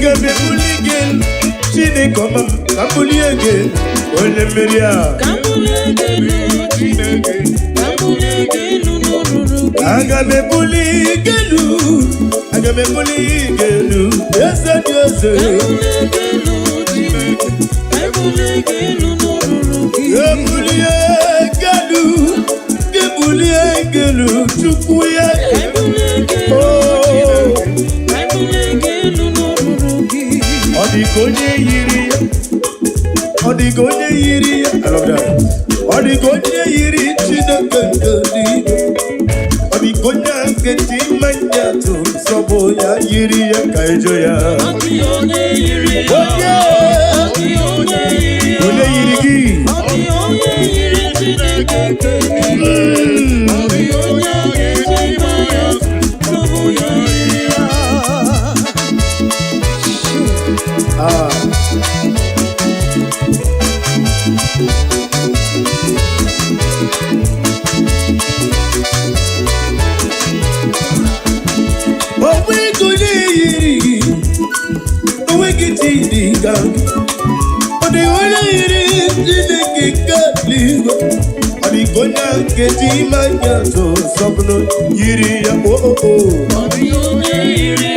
Speaker 1: Kebuliegelu Chine koma. Kebuliegelu Olemeria. Kebuliegelu Agabe buligelu, yes, Gebuliegelu, chukuye, oh, onye yiri ya. Ọ dịghị onye yiri ya. I love that. Ọ dịghị onye yiri Chineke nke eluigwe. Ọ dịghị onye nkịtị mmanya tụ nsọgbụ ya yiri ya ka ejo ya. Onye yiri gị. Gonya keti manya to sobno yiri ya oh oh oh. Onye yiri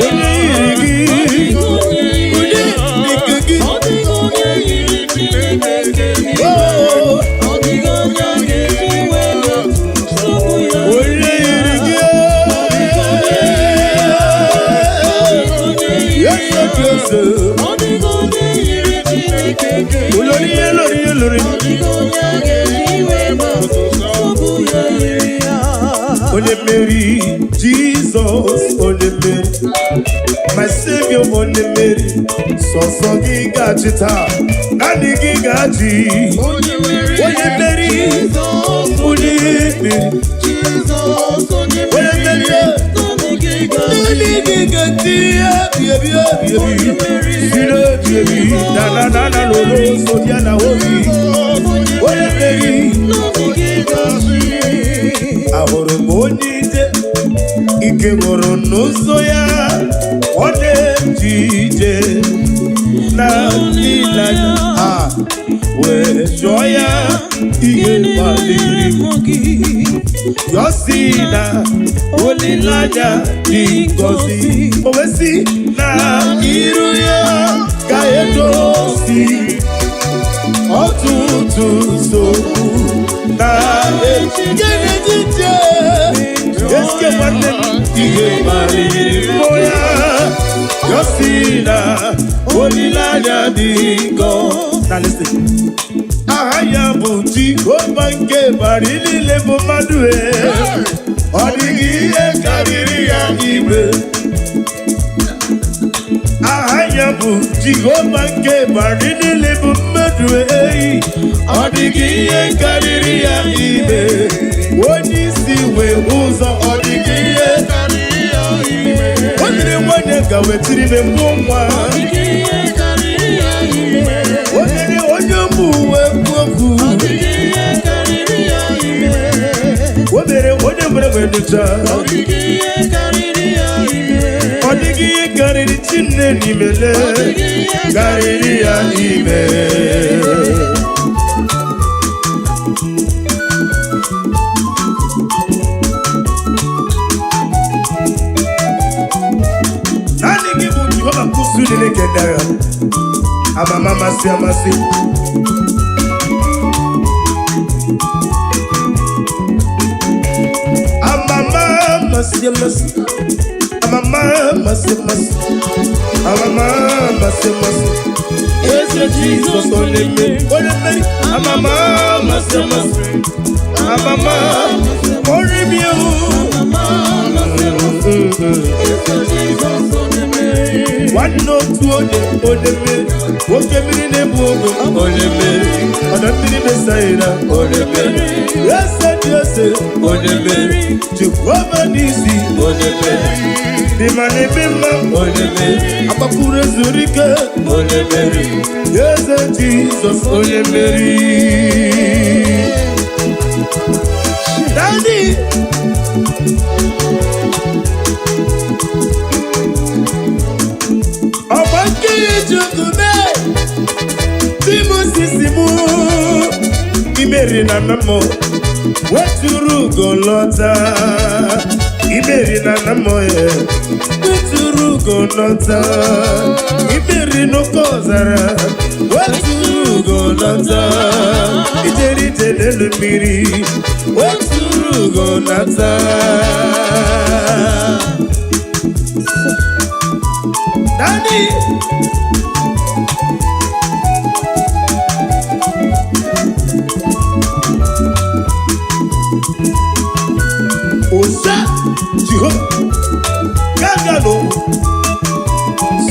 Speaker 1: Onye Mary, Jesus, Onye Mary, my Savior, Onye Mary, so giga chita, nani giga ji. Onye Mary, Onye Mary, Onye Mary, Jesus, Onye Mary, nani giga tia, Onye Mary, na lolo, so diana hobi. Onye Mary, nani giga ji. Ahoro bonite ike goro n'ụzọ ya ọ na-ejije na n'ilanya wee chọọ ya ihe kpaliri yosi na olileanya dị ngọzi o wee si na iru ya ka edozi ọtụtụ nsogbu na ejije eske nwanne ihe kpaliri ya yosi na olileanya dị ngọzi. Now listen. Aha ya bụ Jehova nke bara niile bụ mmadụ ọ dịghị ihe karịrị ya igbe. Aha ya bụ Jehova nke bara niile bụ mmadụ ọ dịghị ihe karịrị ya igbe. Onye isi wee ụzọ ọ dịghị ihe karịrị ya igbe. O nyere nwanyị ka wetiri me mmụọ nwa. O nyere onye ụmụ uwe okwu. O mere onye nwere nyocha. Ọ dịghị ihe karịrị Chineke n'imele karịrị ya ime. Naanị gị bụ Jehova kwụsị Chineke dara. Amama masị amasị. Amama masị amasị. Amama masị amasị. Amama masị amasị. Eze Jizọs onye mmeri. Amama masị amasị. Amama onye mmeri. One or two on the bed, what can be the book on the bed? On the bed, on the bed. Yes, yes, on the bed. To woman easy on the bed. The money bimba on the bed. Apapura Zurika on the bed. Yes, Jesus on the bed. Daddy. Imeri na namo weturu golota. Imeri na namo weturu golota. Imeri no kozara weturu golota. Ijeri tenelu miri weturu golota. Daddy Osa Jehovah Gagano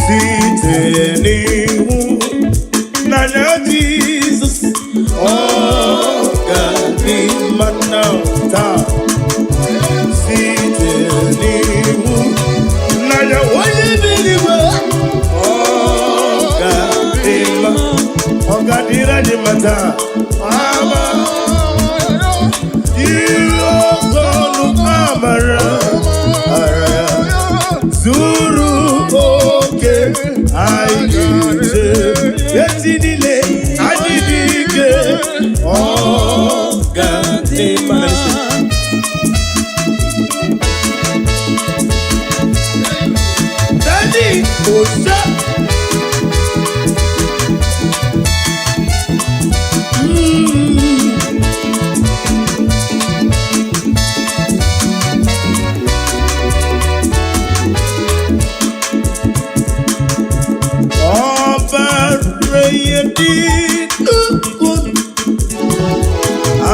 Speaker 1: Site n'ihu n'anya Jesus ọ̀gàdìmà náà taa site n'ihu n'anya onye n'eluigwe ọ̀gàdìrà anyị mata ama amara ara zuru oke anyị ezi niile anyị dị ike ọ ga-adị mma. Daddy Osa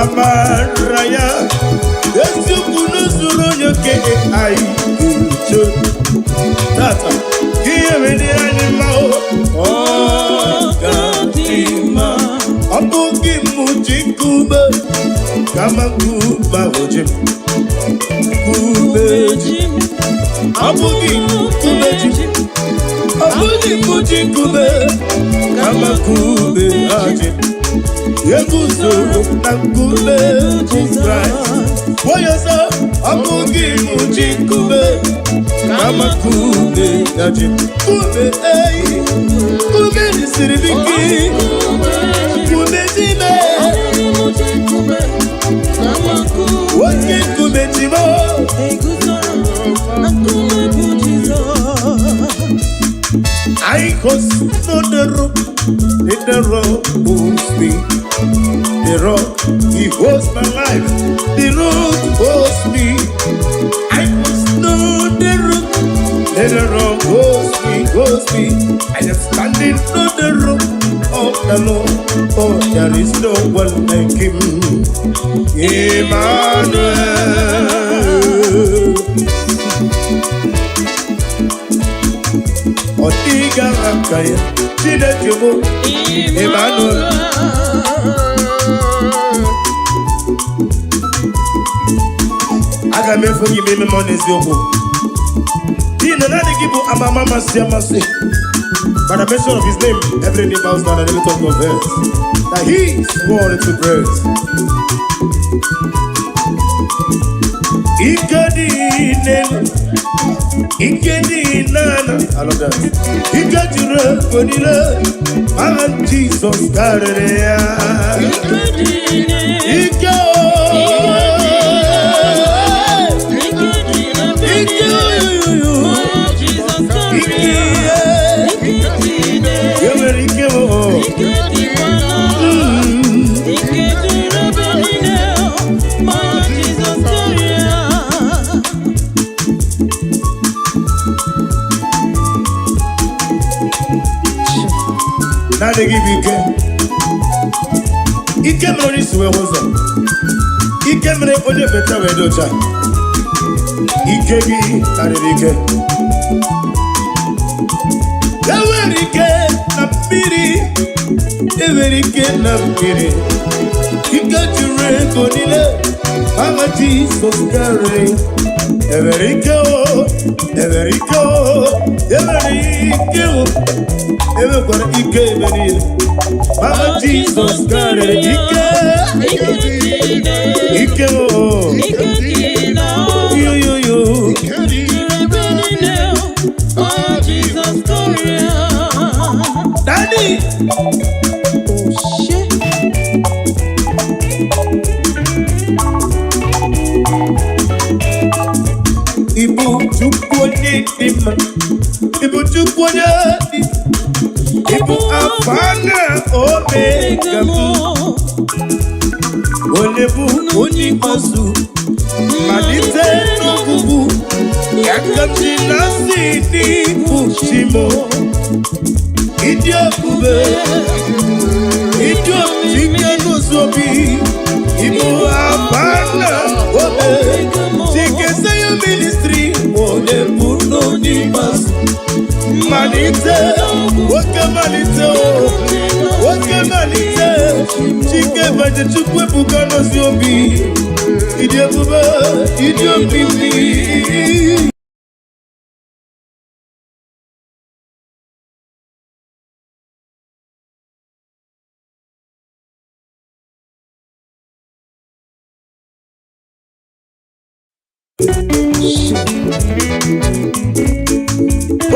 Speaker 1: Amaraya, Yesu kunuzuru nyoke ai kucho. Tata, kiye ni animao. Gatima, abugi mujikube, kama kuba ojim. Kubejim, abugi kubejim, abugi mujikube, kama kube ajim. Yeguzoro na kube Christ. Woyosa abugi mujikube kama kube ajim. Kube kube nisiribiki kube jime woke kube jimo I cross the road, in the road holds me. The rock, he holds my life. The road holds me. I cross the road, and the rock holds me. I am standing on the rock of the Lord. Oh, there is no one like him. Emmanuel. Otiga akaya, Chinekemo, Emmanuel. Aga me forgive me money ziobo. Dina nani gibu amama masi. By the mention of his name, every knee bows down and every tongue confess that he is worthy to praise. Nana, I love that. And Jesus got it. Now they give you Ike Melodies to a hoza. Ike Mene Oje Beta Wedocha. Ike Gi Ike. Ewerike na mbiri. Ike Jure Konile. Mama Jesus Gare. Ewerike Everybody Ike Benil. Mama Jesus got it. Ike yo. Oh Jesus story. Daddy. Oh shit. Ibu chukwane tima. Ibu chukwane. Ibu afana omega mu. Olebu onimazu. Malite no bubu. Yakamji nasi ni bushimo. Idiokube, Idiok Chikenu Zobi, Ibu Abana, Obe, Chikesayo Ministry, Ode Puno Dimas, Manite, Wakamanite, Wakamanite, Chikevaje Chukwe Bukano Zobi, Idiokube, Idiokibi.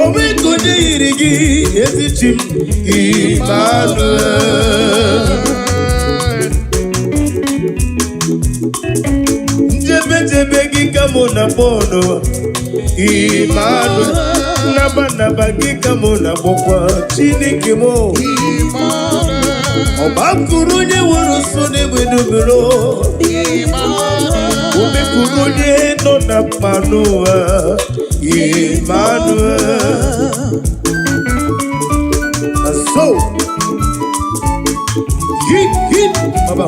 Speaker 1: Owe konye irigi ezichim Emmanuel. Njebe gika mona bono Emmanuel. Naba gika mona bokwa Chineke mo Obakurunye worosone wedubero Obekurunye no na panoa Emmanuel. So hit Baba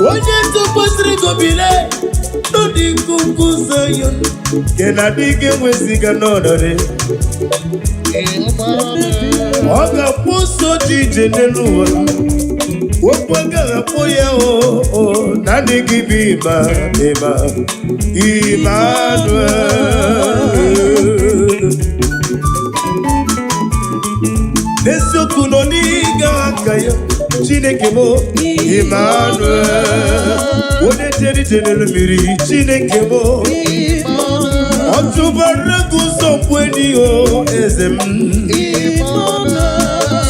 Speaker 1: Onye to pasri gobile no di kuku zayon Kenadige weziga nonore Oga puso jije neluwa Wopwaga poya o Nani gibiba eba Emmanuel. Neso kunoniga kaya Chineke mo Emmanuel. Wone teri tenelu miri Chineke mo Otubaragu sompweni o ezem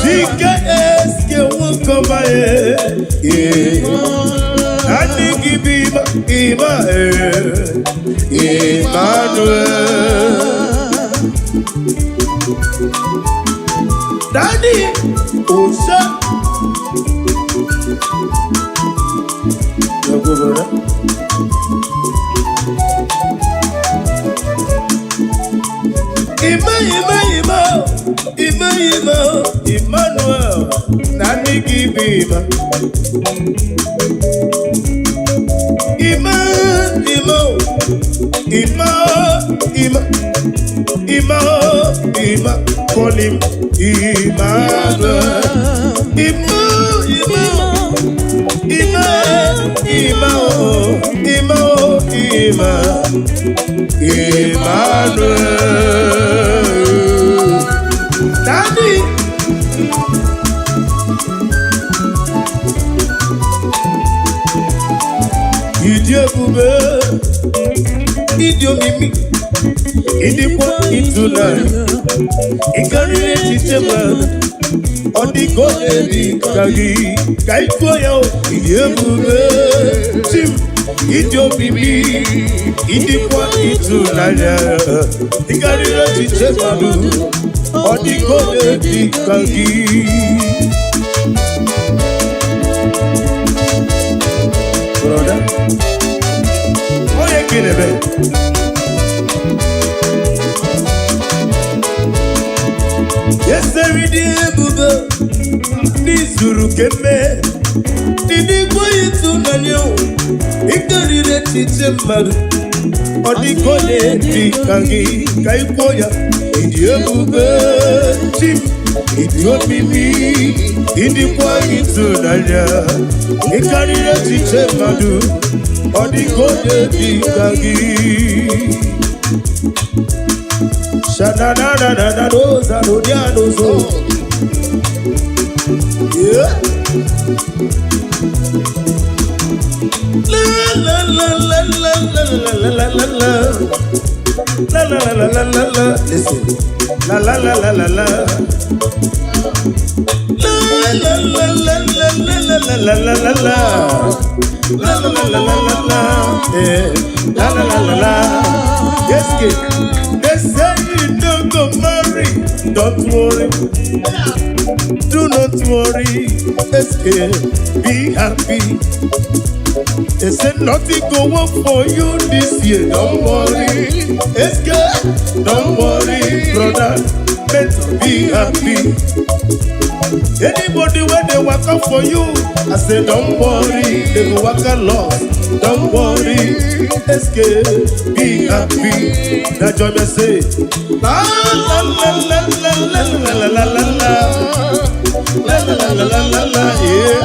Speaker 1: Chike eske wukomae Nani gibiba Emmanuel. Daddy Osha Emmanuel. Nani gibiba Ima call him Emmanuel. Emmanuel. Daddy Idiokube, Idiomimi, Idikwa Ituna, Ikarire Tichema, Odikode Kagi, Kaikoyo, Idiokube, Tim, Idiomimi, Idikwa Ituna, Ikarire Tichema, Odikode Kagi. Brother, oh yeah, get it, baby. Yes, sir, we did, Buba. This Zuru came back. Did he go into Nanyo? He got it at Tichemad. Or the Gode, the Kangi, Kaikoya, Idiabuba, Chip. Idiomimi, Idikwa Ituna, Ikarire Tichemadu, Odikode Kagi. Shanana doza Rodiano so. Yeah. La la la la la la la la la la. La la la la la la la. Listen. La la la la la la. La la la la la la la la la la la. La la la la la la la. La la la la la. Yes, kid. They say you don't go marry. Don't worry. Do not worry. Yes, kid. Be happy. They said nothing go work for you this year. Don't worry, it's good. Don't worry, brother. Better be happy. Anybody where they work out for you, I say don't worry, they go work out lost. Don't worry, it's good. Be happy. That's what I say. La la la la la la la la la la. La la la la la la la, yeah.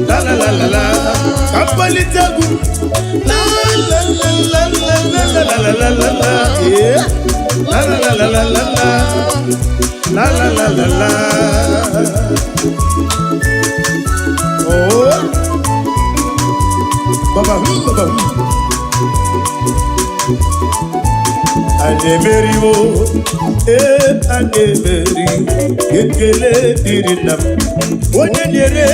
Speaker 1: La la la la la. Kampali tagu. La la la la la la la la la la la, yeah. La la la la la la la. La la la la la. Oh. Baba, baba. Anemeriwo, anemeri, ekele dirinam. Onyenere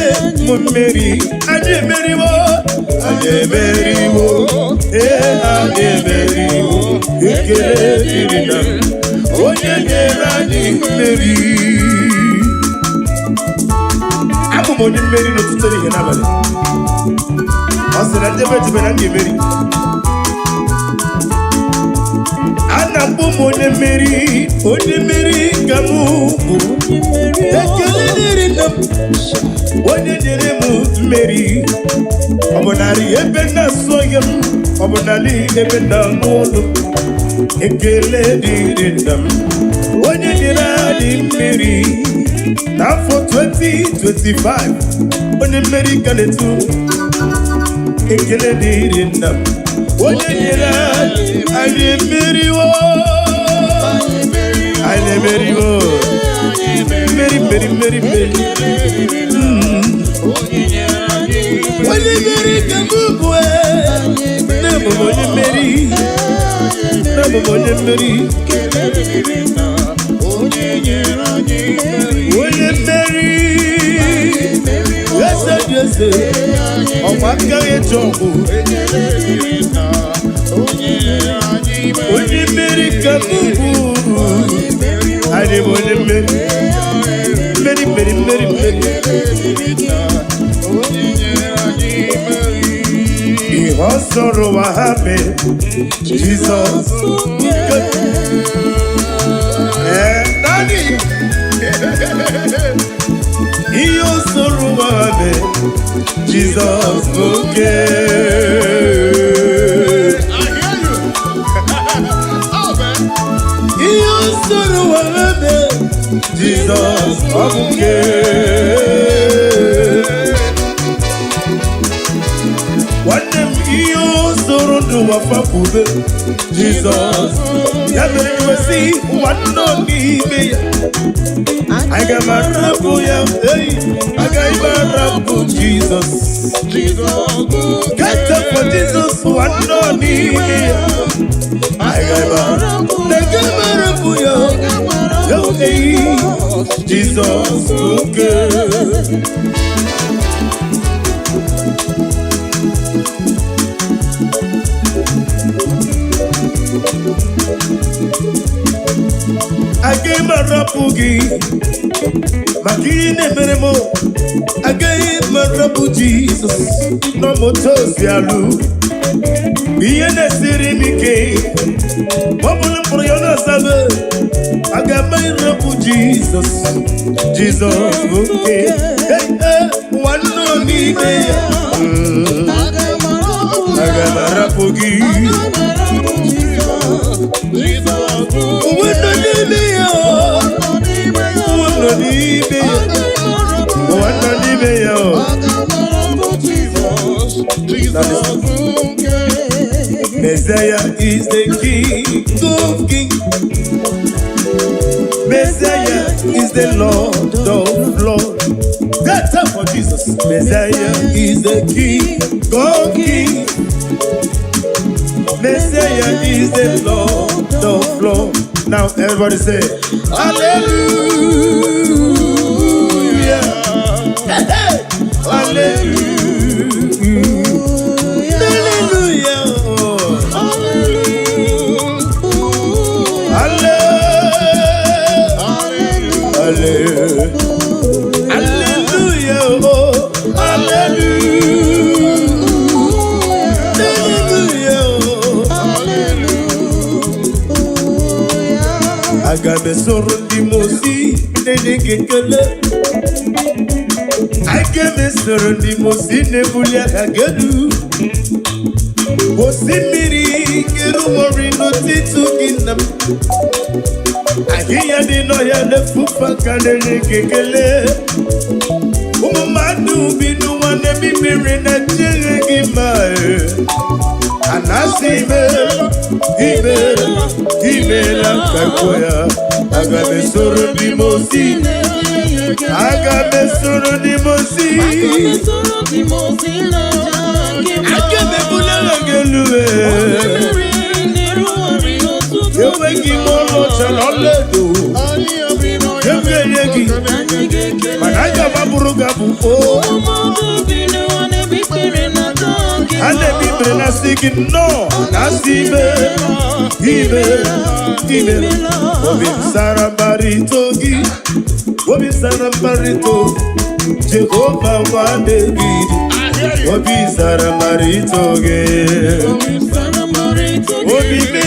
Speaker 1: mumeri, anemeriwo, anemeriwo, anemeriwo, ekele dirinam. Onyenere mumeri. Ako mumeri no tutori henabale. Asana jebe nangemeri. Anambu onemeri kamubu. Ekele dirinam. Onyenere mumeri. Obonari ebena soyam, obonari ebena mulu. Ekele dirinam. Onyenere mumeri. Now for 2025, onemeri kanetu. Ekele dirinam. Onyenere anemeriwo. Anemeriwo. Meri. Onyenere kamubwe. Namo onyenere. Yes. Omakaye jongo. Onyenere kamubu. Meri. Ihosoro wahame. Jesus. Daddy. Ihosoro wahame. Jesus. Okay. Jesus, okay. What them you so do a fabude? Jesus, never you see what no me. I got my rabu, hey, I got my rabu, Jesus. Get up for Jesus, what no me. I got my rabu, hey, Jesus, okay. I gave my rapugi, Makine Meremo. I gave my rapu Jesus, no motos yalu. Be in a city, Mickey. Bubble for your Save. I got my rapu Jesus, okay. Hey, one no me. I got my rapugi. Messiah is the King of Kings. Messiah is the Lord of Lords. That's up for Jesus. Messiah is the King of Kings. Messiah is the Lord of Lords. Now everybody say, Hallelujah. Hallelujah. Hallelujah, oh, hallelujah. aga m esoro ndị mosi na-enye ekele aga m esoro ndị mosi na-ebuli aka gelu osimiri ga-erumori n'otiti gị nna m ahịhịa dị n'ọhịa na-efufe aka na-enye ekele ụmụ mmadụ bi n'ụwa na-emi mmiri na-echere gị ma anasị imeela ka kwuo ya aga m esoro ndị mosi aga m esoro ndị mosi aga m ebuli agha gị elu enweghị m ọlaọcha na ọlaedo enye gị mana aga m abụrụ gị abụkpo a na-eme ikpere na-asị gị nnọọ na-asị ime obi m sara mbara ito gị obi sara mbara ito Jehova nwa David obi sara mbara ito gị obi me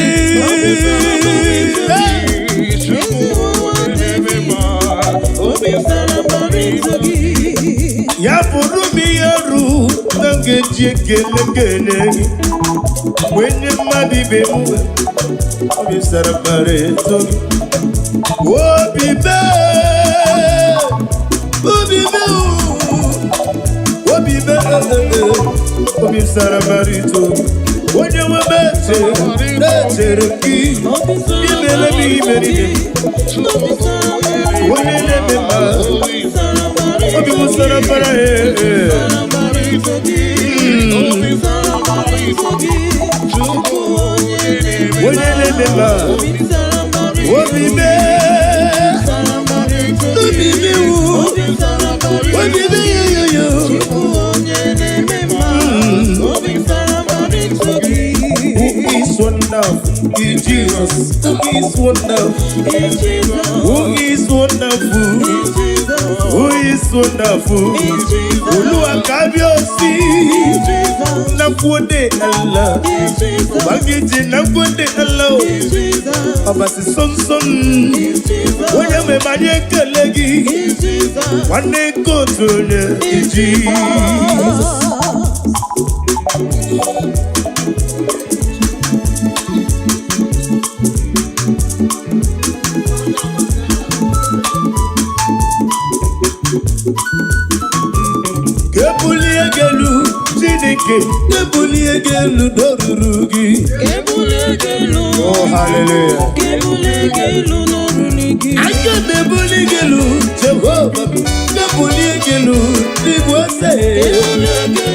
Speaker 1: ya bụrụ m ihe ru na ngeji ekele gị wenye mmadụ ibe m obi sara mbara ito gị obi me obi sara mbara ito gị onye nwe na-echere gị imere m imeri onye na-eme mma obi m sara mbara onye na-eme mma obi wonderful in Jesus. Who is wonderful in Jesus? Who is wonderful in Jesus? Who is wonderful in Jesus? Olúwa kábíyèsí nakwode Allah. Bagiji nakwode Allah. Ọba si sonson. Onye me manye kelegi. Wane kotonye in Jesus. Kebulie gelu dorurugi. Oh hallelujah. Kebulie gelu dorurugi. Ake kebulie gelu Jehovah. Kebulie gelu libose.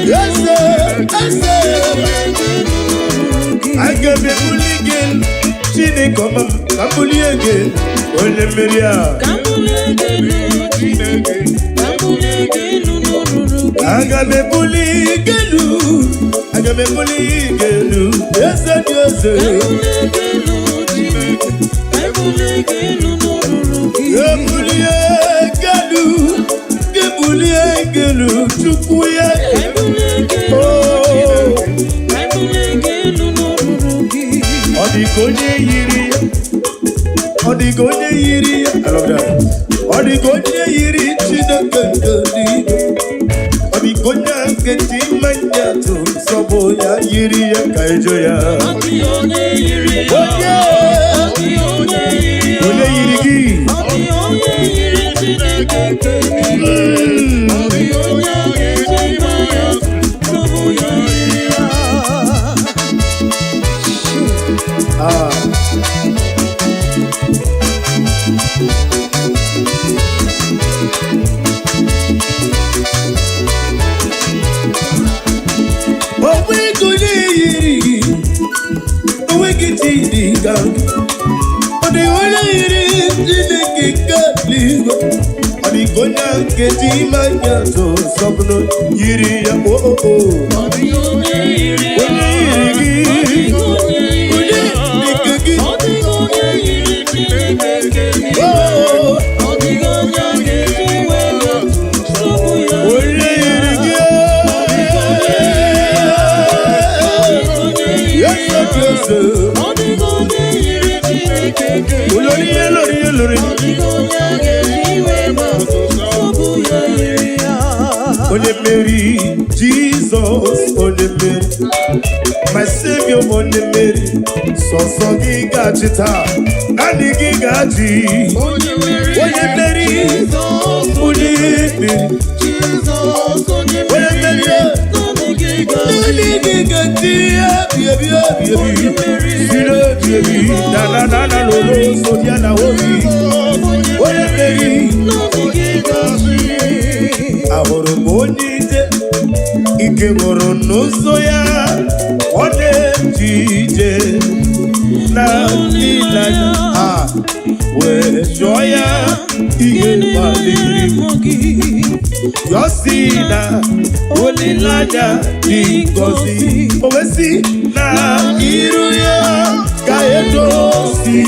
Speaker 1: Yes. Ake kebulie gelu chini koma. Kebulie gelu ole meria. Kebulie gelu chini. Kebulie gelu dorurugi. Ake kebulie gelu. Aga me buli gelu, yes. Kebuli gelu, chukuya. Oh, Odigonye yiri, I love that. Odigonye yiri, chidakandadi. Odigonya keti manyato, soboya yiri ya kaijoya. Odigonye yiri, Odigonye yiri, Odigonye yiri, chidakandadi. Odigonya keti manyato, soboya yiri ya. Odigonya keti manyato sobno yiri ya oh. Odigonya yiri, Odigonya yiri, Odigonya keti manyato soboya yiri. Yes. Olori luri. Onye Mary, Jesus, Onye Mary, my Savior, Onye Mary, so giga chita, nani giga ji. Onye Mary, Onye Mary, Onye Mary, nani giga ji, na lolo, so diana hobi. Onye Mary, ahoro monide ike ngoro n'ụzọ ya ọ na-ejije na ịlanya wee jụọ ya ihe kpaliri yosi na olileanya dị ngọzi o wesi na iru ya ka edozi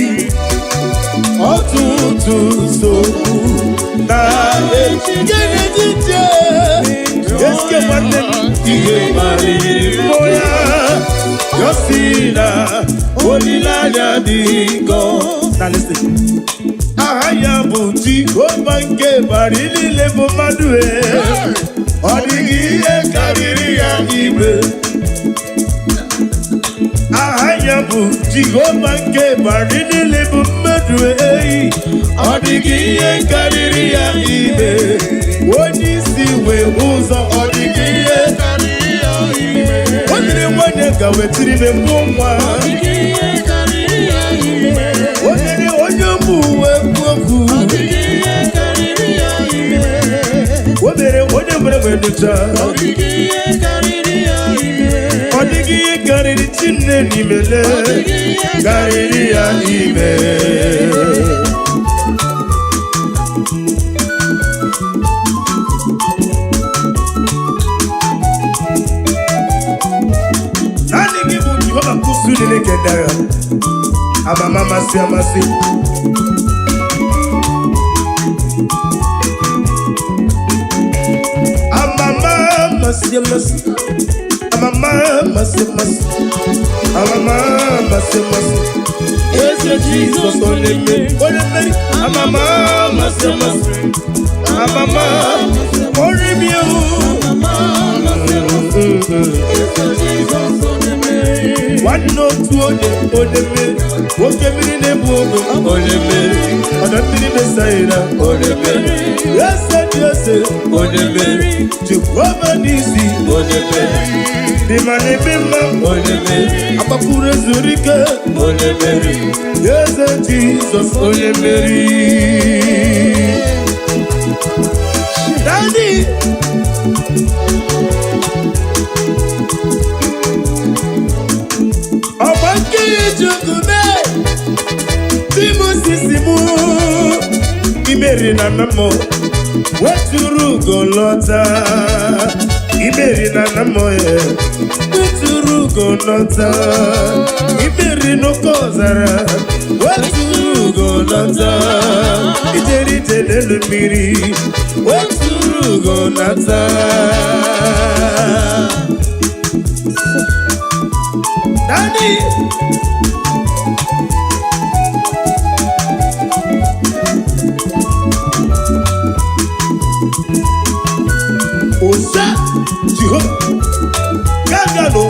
Speaker 1: ọtụtụ nsogbu na ejije eske nwanne ihe kpaliri mmụọ ya yosi na olileanya dị ngọzi. Aha ya bụ Jehova nke bara niile bụ mmadụ ọ dịghị ihe karịrị ya igbe. Aha ya bụ Jehova nke bara niile bụ mmadụ ọ dịghị ihe karịrị ya igbe. Onye isi wee ụzọ ọ dịghị ihe karịrị ya igbe. O nyere nwanyị ka wetiri m mbụ nwa. Onye mbụ uwe okwu o mere onye mere nyocha. Ọ dịghị ihe karịrị Chineke n'imele karịrị ya ime. Naanị gị bụ Jehova kwụsụ niile kedara amama amasị amasị. Amama amasị amasị. Amama amasị amasị. Amama amasị amasị. Eze Jizọs Onye Mary, Onye Mary. Amama amasị amasị. Amama ori mi o. One no two Onye Mary. Oke mmiri na-ebu ogo Onye Mary. Ọdọ mmiri Mesaịra Onye Mary. Eze dị eze Onye Mary. Jehova n'isi Onye Mary. Dị ma n'ebe mma Onye Mary. Agbapụrụ ezuru ike Onye Mary. Eze Jizọs Onye Mary. Daddy. Ọgbake Jukume Timosisimu Imeri na namo weturu golota. Imeri na namo weturu golota. Imeri no kozara weturu golota. Ijeri telelu miri weturu golota. Daddy. Osa Jehova Gagalo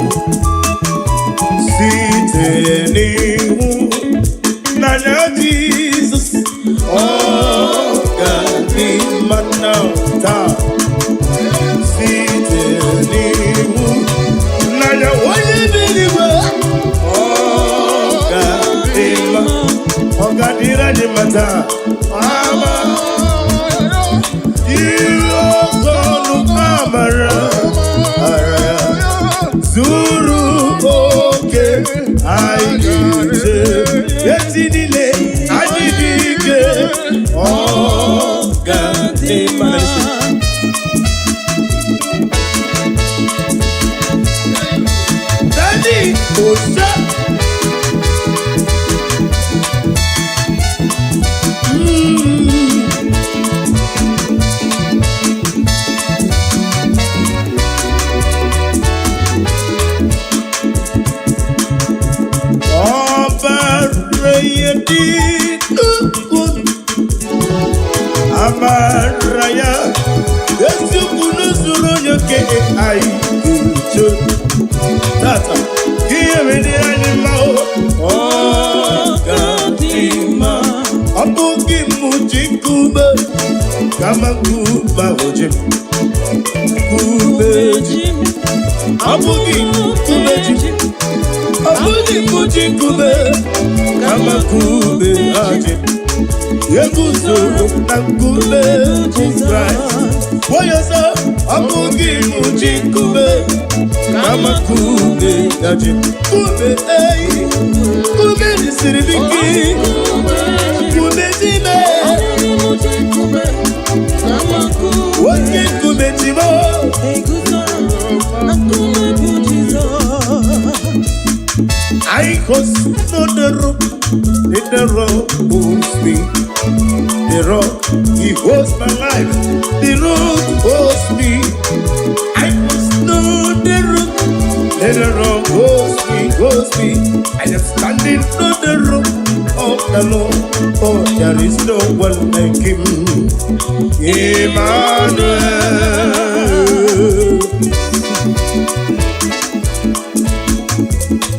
Speaker 1: site n'ihu n'anya Jesus ọ ga-adị mma taa. Site n'ihu n'anya onye n'eluigwe ọ ga-adị mma. Ọ ga-adịrị anyị mma taa. Ama amara ara zuru oke anyị ga-eje eti niile anyị dị ike ọ ga-adị mma. Daddy Osa okay, I do. Tata, here in the animal. Oh, Gatima. Abugi Mujikuba. Kamakuba Ojim. Kubeji. Abugi Kubeji. Abugi Mujikube. Kamakube Ajim. Yeguzo Nakube Christ. Woyosa Abugi Mujikube. Kamakube Ajim. Kube Kube Nisiribiki. Kube Jime. Woke Kube Jimo. I was on the rock, in the rock holds me. The rock, he holds my life. The rock holds me. I was on the rock, and the rock holds me. I am standing on the rock of the Lord. Oh, there is no one like him. Emmanuel.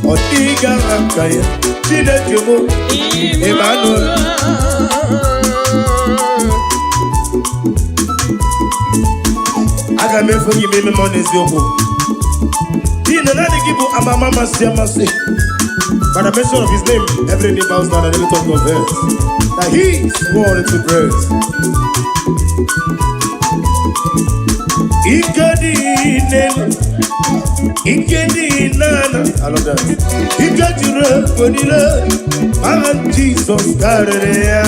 Speaker 1: Otiga Akaya, Chidekimo, Emmanuel. I can make for you, baby, money, Zobo. Dino, not give you a mama, Siamasi. By the mention of his name, every knee bows down and every tongue confess that he is worthy to praise. Ikedi nana, I love that. Ikedi Bonilla, and Jesus Caria.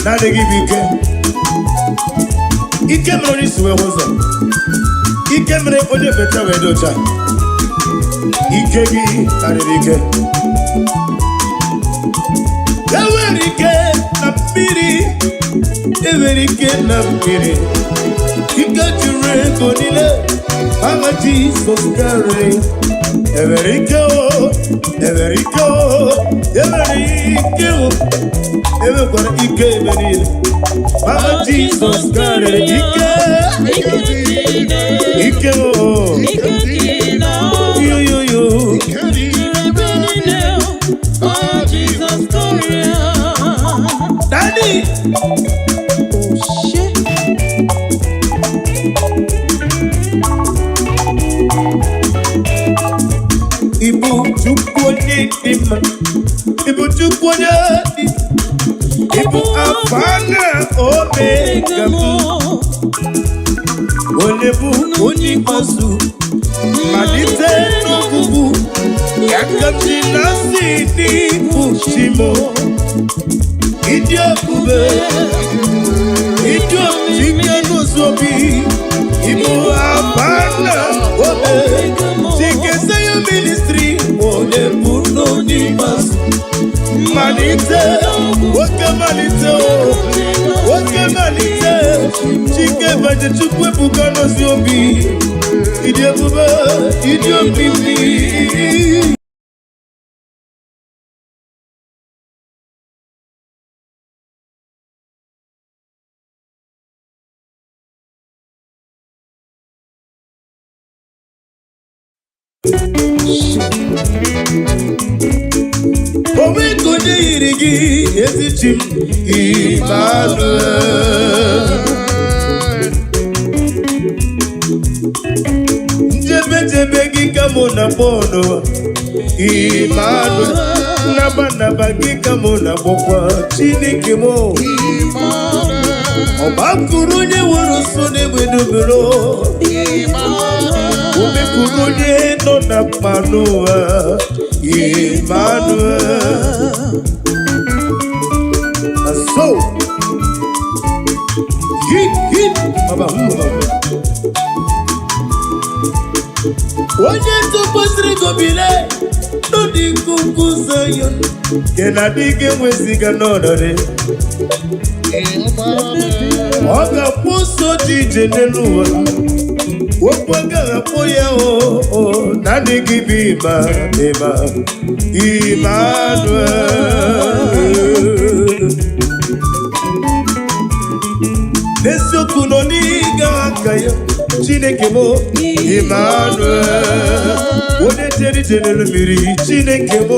Speaker 1: Now they give you care. It came on this way, was up. It came on the better way, Doja. It came in, and it came. The very came, not pity. The very came, not pity. He got you red, Bonilla. I'm a Jesus carrying. Every go, every go, every go. Everybody came in. Mama Jesus got it. You. Daddy. Oh shit. Ibu chukwane dima. Ibu chukwane. Ibu afana omega mu. Olebu onipasu. Malite no kubu. Yakati nasi ni pushimo. Idio kube. Idio chike no sobi. Ibu afana omega mu. Chike sayo ministry. Olebu no nipasu. Malite, woke malite, chike vaje chukwe bukano siobi, idio bube, idio bibi. Owe kode irigi ezichim Emmanuel. Jebe gika mona bono Emmanuel. Naba gika mona bokwa Chineke mo Emmanuel. Oba kurunye woroso nebedobero Emmanuel. Obe kurunye nona panoa Emmanuel. So hit Baba. onye tụkwasịrị gobile n'ụdị nkuku Zion nke na-adịghị enweziga n'ọnọdụ ọ ga-akpọ ụsọ dị ije n'elu ụwa okwu agaghị akpọ ya na adịghị bụ Emmanuel n'eziokwu nọ n'ịga aka ya Chineke m Emmanuel onye jere ije n'elu mmiri Chineke m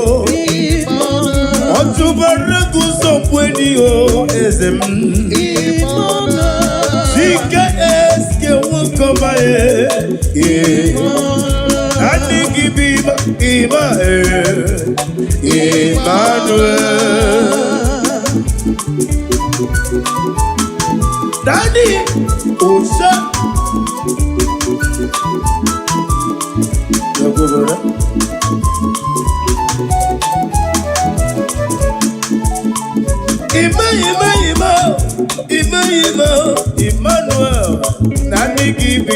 Speaker 1: ọ tụbara gị ụzọ mgbe enyi eze m Chike eske nwoke ọma adịghị bụ Emmanuel Daddy Osa Emmanuel Nani give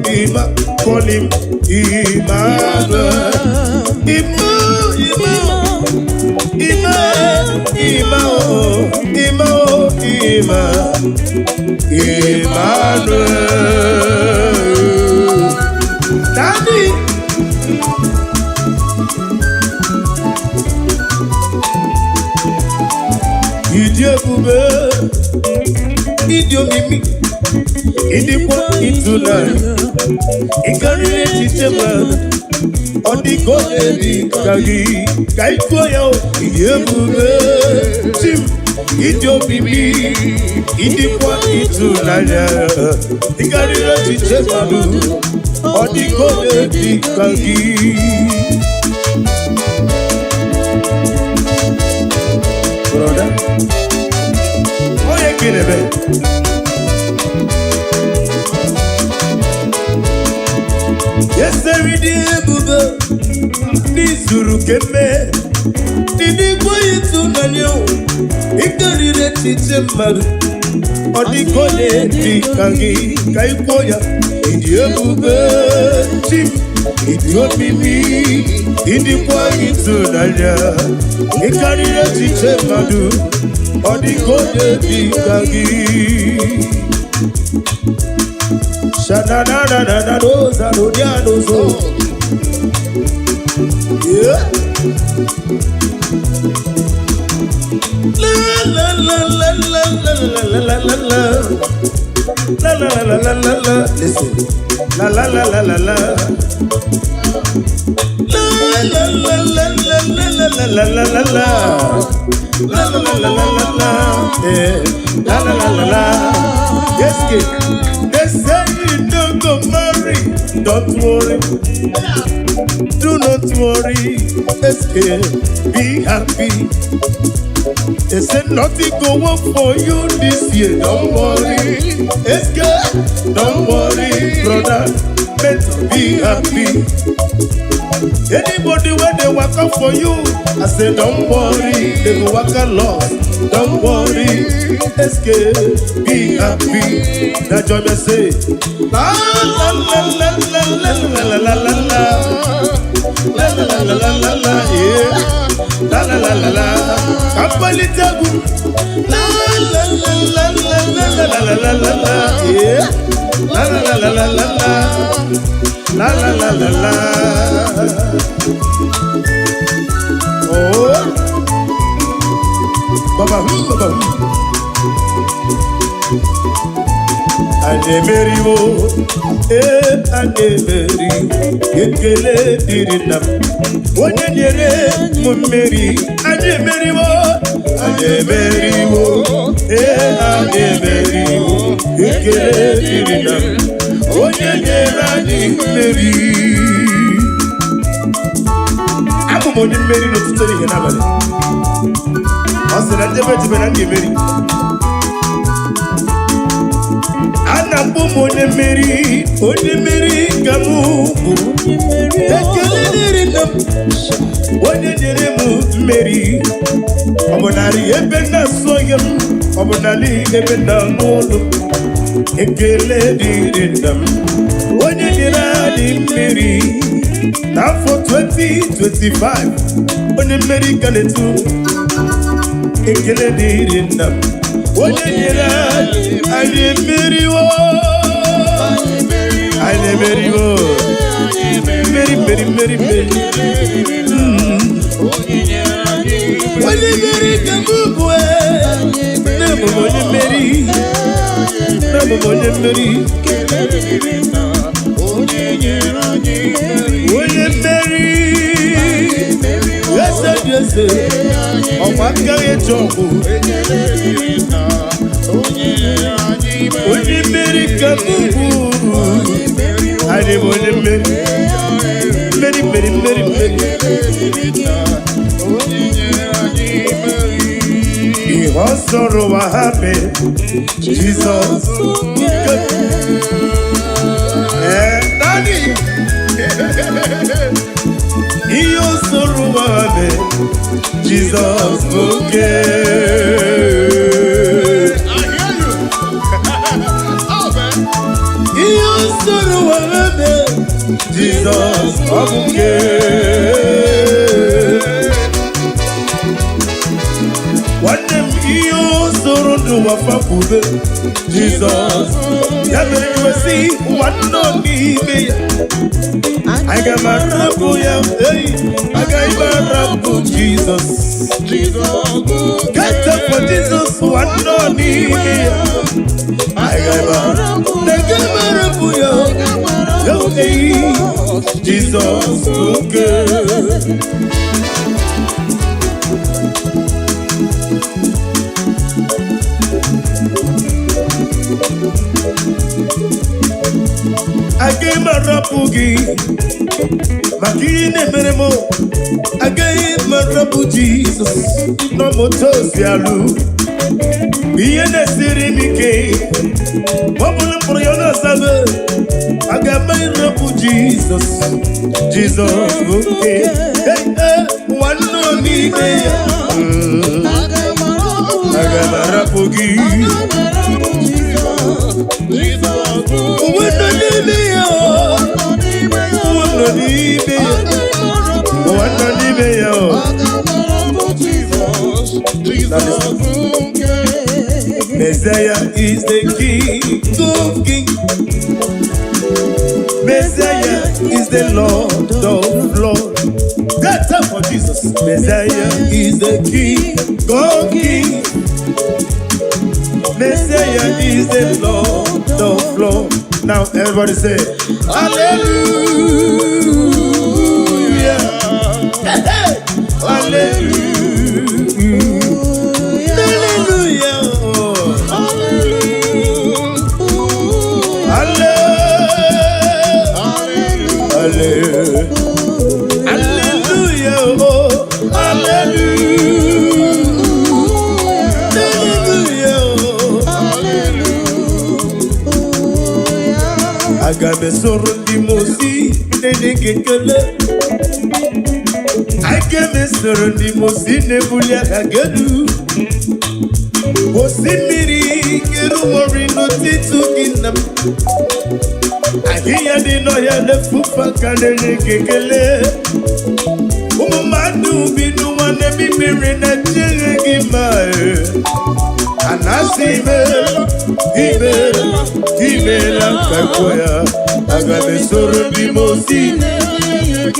Speaker 1: Ima call him Emmanuel Emmanuel Daddy Idi ebube Idi omimi Idi kwa ịtụnanya Ịkarịrị echiche mmadụ Ọ dịka ọ na-eri ka gị Ka ịkụọ ya Idi ebube Chim Idi omimi Idi kwa ịtụnanya Ịkarịrị echiche mmadụ Ọ dịka ọ na-eri ka gị Brother Oye kinebe Yeseri di ebube Di zuru keme Di kwa ịtụnanya Ịkarịrị echiche mmadụ Ọ dịka ọ na-eri ka gị Ka ịkwọ ya Idi ebube Chim Idi omimi Idi kwa ịtụnanya Ịkarịrị echiche mmadụ Ọ dịka ọ na-eri ka gị Sha-na-na-na-na-na Doza Rodianozo Yeah La la la la la la la la la la La la la la la la la Listen La la la la la la La la la la la la la la la la la La la la la la la la La la la la la Yes kid They say you don't go marry Don't worry Do not worry Escape Be happy They say nothing go work for you this year Don't worry Escape Don't worry brother Better be happy Anybody when they work out for you I say don't worry They go work a lot Don't worry Escape Be happy Now join me say La la la la la la la la la la la La la la la la la la yeah La la la la la Kampali tagu La la la la la la la la la la la yeah La la la la la la la La la la la la Oh Baba Baba Anemeriwo Anemeri Ekele dirinam Onye nyere mmeri Anemeriwo Anemeriwo Anemeriwo Ekele dirinam Onye nyere anyị mmeri Abụ m onye mmeri n'ụtụtụ ihe n'abalị Ọ sị na ndebe jebe na ndị mmeri Ana abụ m onye mmeri ka m bụ ekele dịrị nna m onye nyere m mmeri ọ bụ narị ebe na-asọghị m ọ bụ narị ebe na n'ụlọ ekele dịrị nna m onye nyere anyị mmeri n'afọ 2025 onye mmeri ka na-etu ekele dịrị nna m onye nyere anyị mmeriwo anyị emeriwo mmeri onye mmeri ka m bụ na-abụ onye mmeri onye mmeri ese ọkwa agaghị eji ọgwụ onye mmeri ka m bụ anyị bụ onye mmeri ihe ọ sọrọ ụwa ha mee Jizọs Daddy ihe o soro ụwa ha mee Jizọs oke ihe o soro ụwa ha mee Jizọs oke nwanne m ihe o soro n'ụwa fapụbe Jizọs ya mere kwesị nwanne n'ime ya aga m arapụ ya agaghị m arapụ Jizọs gata for Jizọs nwanne n'ime ya agaghị m arapụ ya Jizọs oke agaghị m arapụ gị maka ihe na-emere m agaghị m arapụ Jizọs n'ọmụta ozi alụ ihe na-esiri m ike ọ bụrụ mkpụrụ ya na-asabe aga m arapụ Jizọs oke nwanne n'ime ya aga m arapụ gị Messiah is the King of Kings. Messiah is the Lord of Lords. That's up for Jesus. Messiah is the King of Kings. Messiah is the Lord of Lords. Now everybody say, Hallelujah. Hallelujah. Aga me soro di mosi nene kekele Aga me soro di mosi ne bulia kagelu Mosi miri kiru mori no titu ginam Ahiya di no ya le fufa kanene kekele Umumadu binu wane mi miri na jere gimae Anasime Ime la kakoya Aga me soro di mosi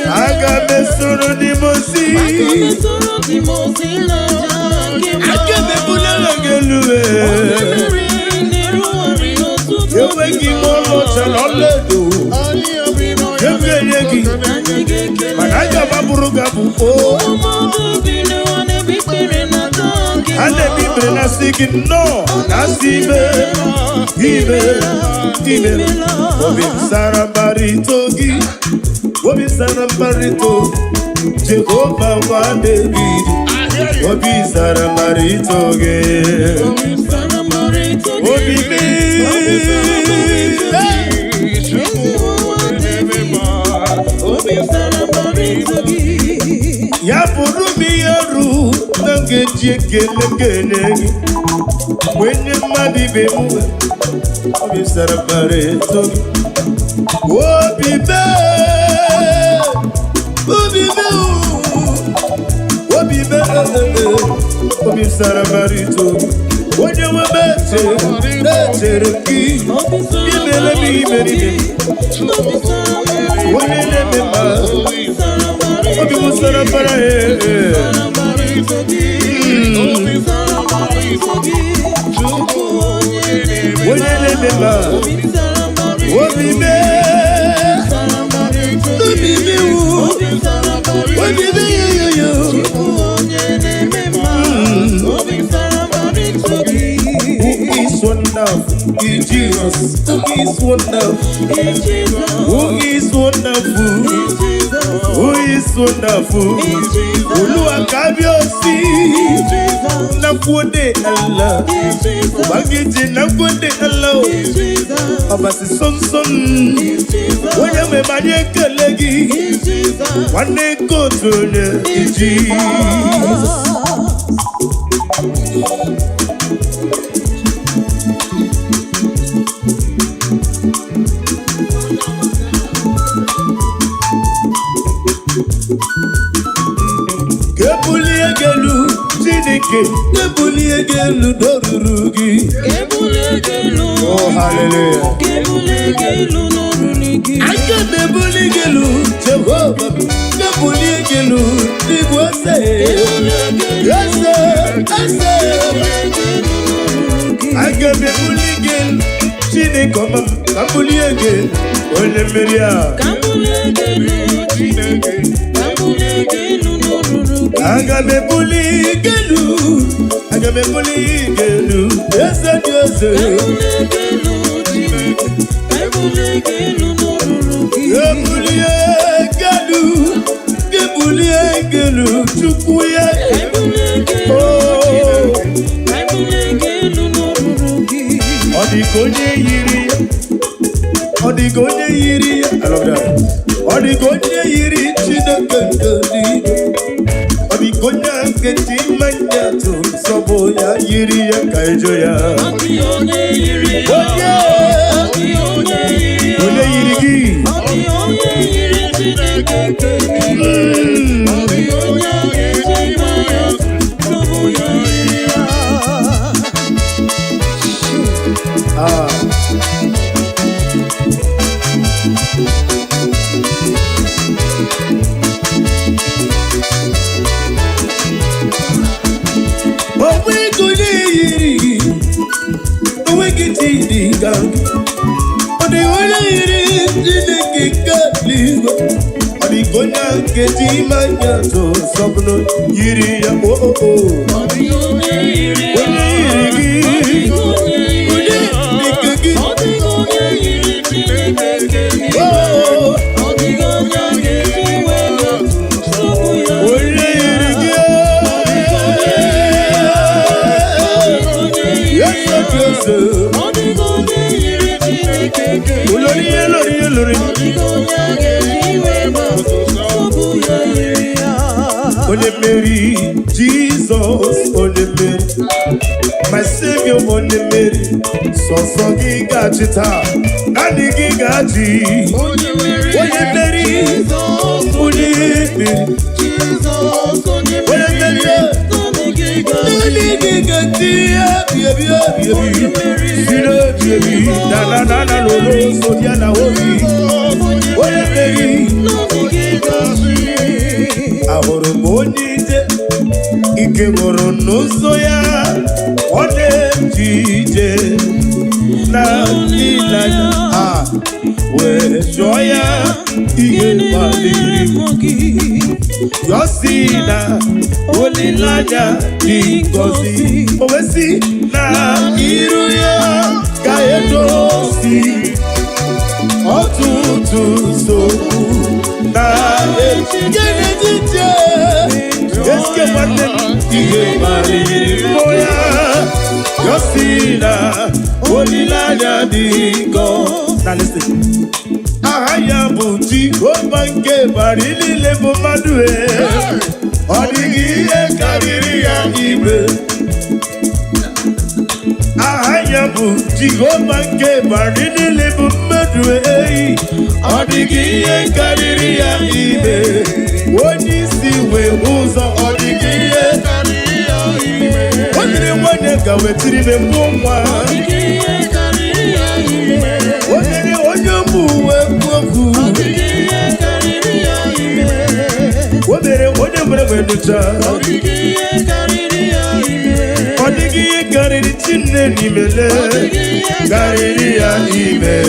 Speaker 1: Aga me soro di mosi Aga me bula la gelue Yewe ki molo chalole do Yewe yegi Manaja baburuga buko Ane bibre na siki no Nasime Ime Obi Sarabaritogi Obi Sarabarito Jehovah wa David Obi Sarabaritoge Obi me ya bụrụ m ihe ru na m ga-eji ekele gị onye mmadụ ibe m obi sara mbara eto gị obi sara mbara eto gị onye nwe m echere gị imere m imeri onye na-eme mma obi m sara mbara onye na-eme mma obi wonderful in Jesus. Who is wonderful in Jesus? Who is wonderful? Who is wonderful? Olúwa kábíyèsí nakwode Allah. Bagiji nakwode Allah. Abasi sonson. Oye me manye kelegi. Wane kotone in Jesus. Kebuli egelu dorurugi. Oh hallelujah. Kebuli egelu dorurugi. Kebuli egelu Jehovah. Kebuli egelu dibose. Yes. Kebuli egelu chini koma. Kebuli egelu ole meria. Kebuli egelu chini. Kebuli egelu dorurugi. Kebuli egelu. Yes, Odigonye yiri, I love that. Odigonye yiri, Odigonya keti manyato, soboya yiri ya kaijoya. Odigonye yiri, Odigonye yiri, Odigonye yiri, soboya yiri. Odigonya keti manyato sobno yiri ya oh. Odigonya yiri, Odigonya yiri, Odigonya keti manyato soboya yiri. Only Mary, Jesus, only Mary, my Savior, only Mary. So gigachita, nani gigaji. Only Mary, Jesus, only Mary, Jesus, only Mary, nani gigaji, baby, na lolo, so diana holy. Only Mary, nani gigaji. Ahoro bonite, ike moro noso ya, ode jije, na nilaya, we joya, ike maliri, yosina, onilaya, ikosi, owesi, na iruya, kaedosi, otutu so, na Eske wate iye mari moya Yosina Olilaya digo. Now listen. Ahaya buti Obange bari lile bomadue Odigiye kariria ibe. Ahayabu Jehova ke barini lebu medwe. Odigiye kariria ibe. Woni siwe uzo odigiye kariria ibe. Woni wone gawe tiribe mbwa. Odigiye kariria ibe. Woni onyomuwe kwoku. Odigiye kariria ibe. Woni mbre ducha. Odigiye kariria ibe. Odigiye kariri chinne nimele. Kariria ibe.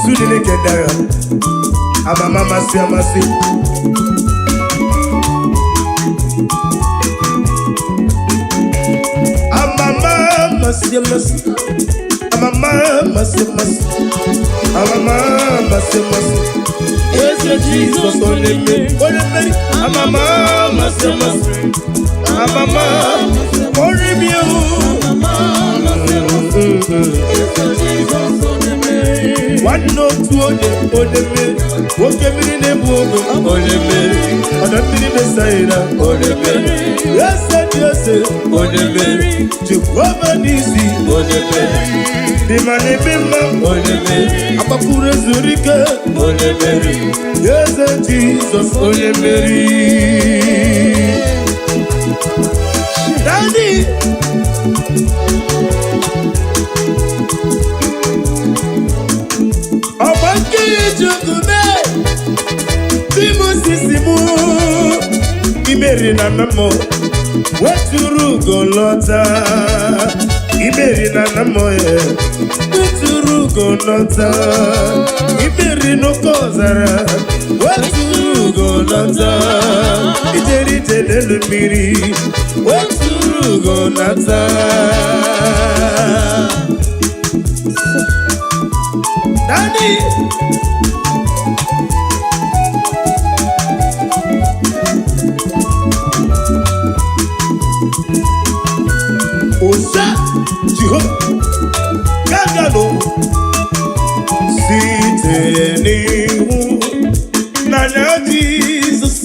Speaker 1: Sudile kedara, amama masi amasi. Amama masi amasi, amama masi amasi, amama masi amasi. Yes, Jesus, only me. Amama masi amasi, amama only me. One no two on the me. What came in the book on the me. On the mini Messiah on the me. Yes, yes, on the me. Jehovah Nisi on the me. The man on the me. Apapura Zurika on the me. Yes, Jesus on the me. Daddy. Imeri na namo, weturu golota. Imeri na namo ye, weturu golota. Imeri no kozara, weturu golota. Ijeri telelu miri, weturu golota. Daddy. Osa Jehovah Gagalo Sitenihu Nana Jesus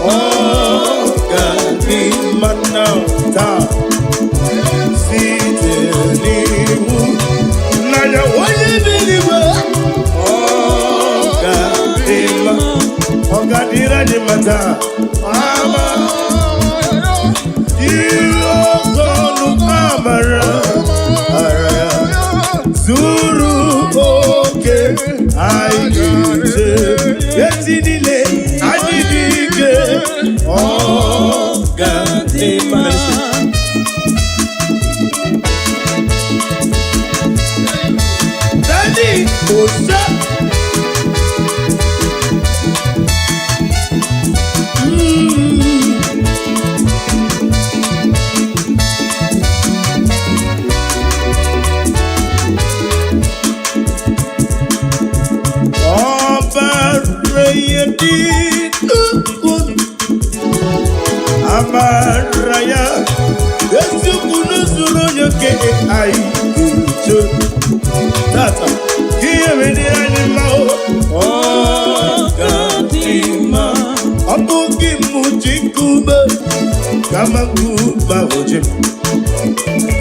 Speaker 1: Oh Gadi Manauta Sitenihu Nana Wayabiliwa Oh Gadi Oh Gadi Ranimata Mama Zuru oke aigije yetinile adidike ogadima Daddy Osa Amaraya, Yesu kunuzuru nyoke ai kucho. Tata, kiye ni animao. Oh, Gatima, abuki mujikuba, kama kuba ojim,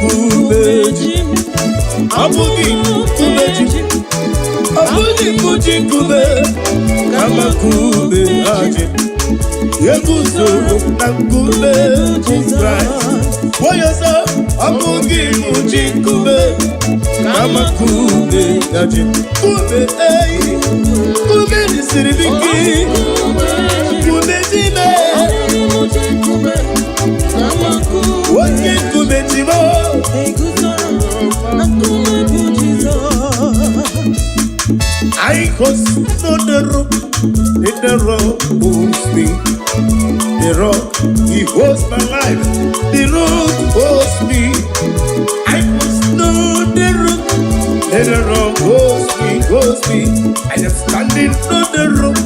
Speaker 1: kubejim, abuki kubejim, abuki mujikuba, kama kube ajim. Yeguzo nakube Christ. Woyosa amugi mujikube kama kube yaji kube kube nisiribiki kube jime kama kube kube jimo Yeguzo nakube bujizo. I host on the rope, in the rock holds me. The rock, he holds my life. The rock holds me. I host on the rope, in the room, goes me. I am standing on the room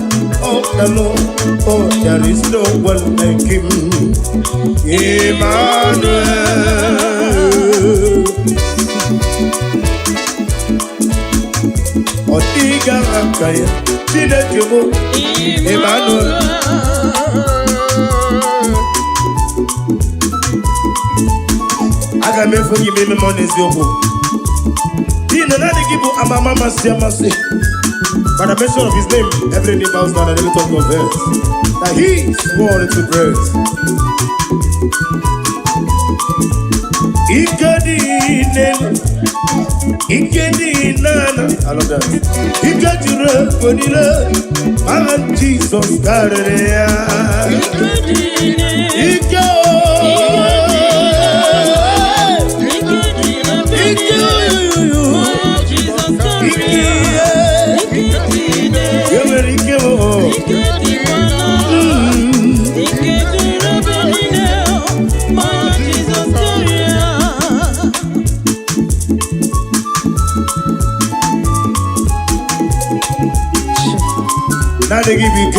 Speaker 1: of the Lord. Oh, there is no one like him. Emmanuel. Otiga Rakaya, Chinekimo, Emmanuel. I can make for you, baby, money is your book. Dina nani give you a mama siamasi. By the mention of his name, every knee bows down and every tongue confess that he is worthy to praise. Ikedi nana, I love that. Ikejure kodile, man Jesus kareya. Now they give you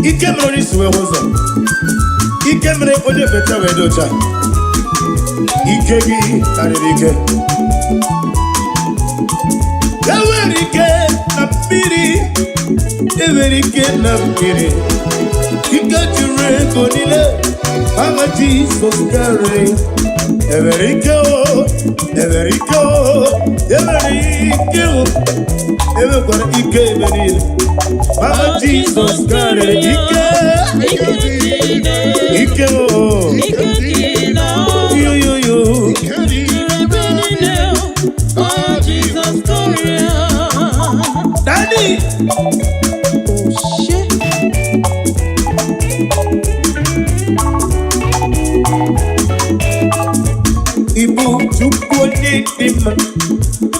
Speaker 1: Ike mroni suwe hozo. Ike mre oje beta wedocha. Ike gi taririke. Ewerike na miri. Ewerike na miri. Ike jure konile. Mama Jesus carry. Ewerike o. Ewerike o. Ewerike o. Everybody, Ike, Mama Jesus, God, Ike, oh, you, oh, Jesus, Daddy, oh shit. Ibu chukwane dima,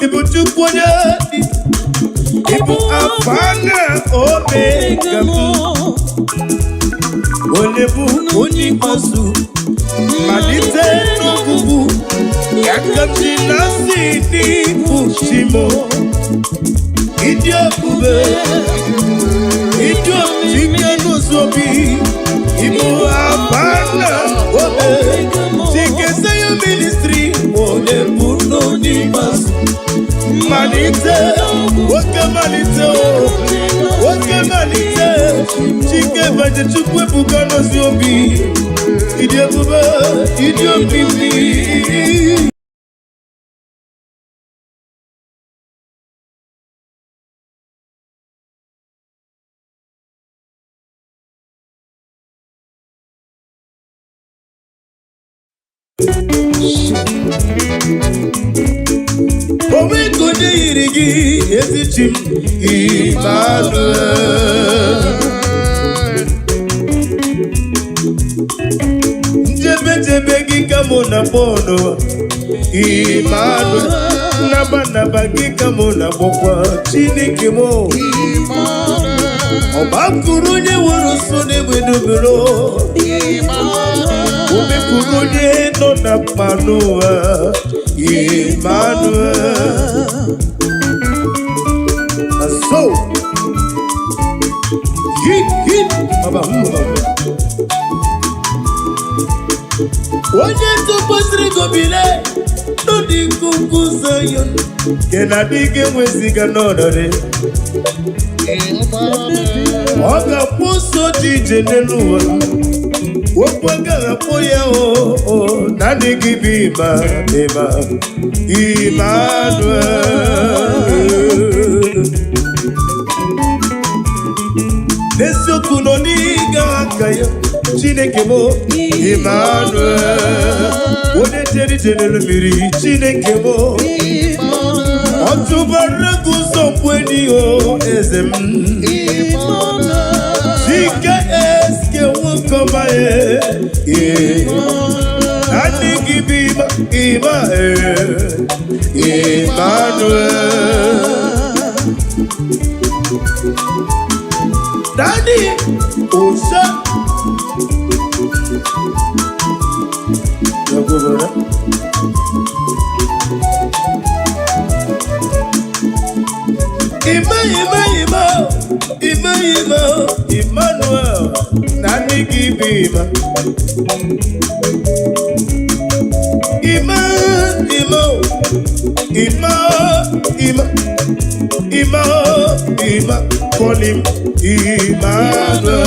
Speaker 1: Ibu chukwane dima. Ibu afana omega mu Olebu onipasu Malite nogubu Yakamji nasi ni pushimo Idio kube Idio chike nusobi Ibu afana omega mu Chike sayo ministry Olebu onipasu Malite, woke malite, chike vaje chukwe bukano ziobi, idio bube, idio bibi. Owe kode irigi ezichim Emmanuel. Njebe gika mona bono Emmanuel. Naba gika mona bokwa Chineke mo Emmanuel. Oba kurunye woroso ne wedubero Emmanuel. Obe kurunye no na panoa Emmanuel. And so, Onye to pasri gobile, no di kuku zayon. Kena dige mwesiga nonore. Oga puso jije nenuwa. Wopanga poya o nani gibima ema Emmanuel. Neso kunoniga kaya Chineke mo Emmanuel. Wone teri tenelu miri Chineke mo Otubara kusompweni o ezem Chike eske wukomaye Nani gibima Emmanuel. Daddy, Osha. Emmanuel, Nani Gibima. Ima, call him Emmanuel.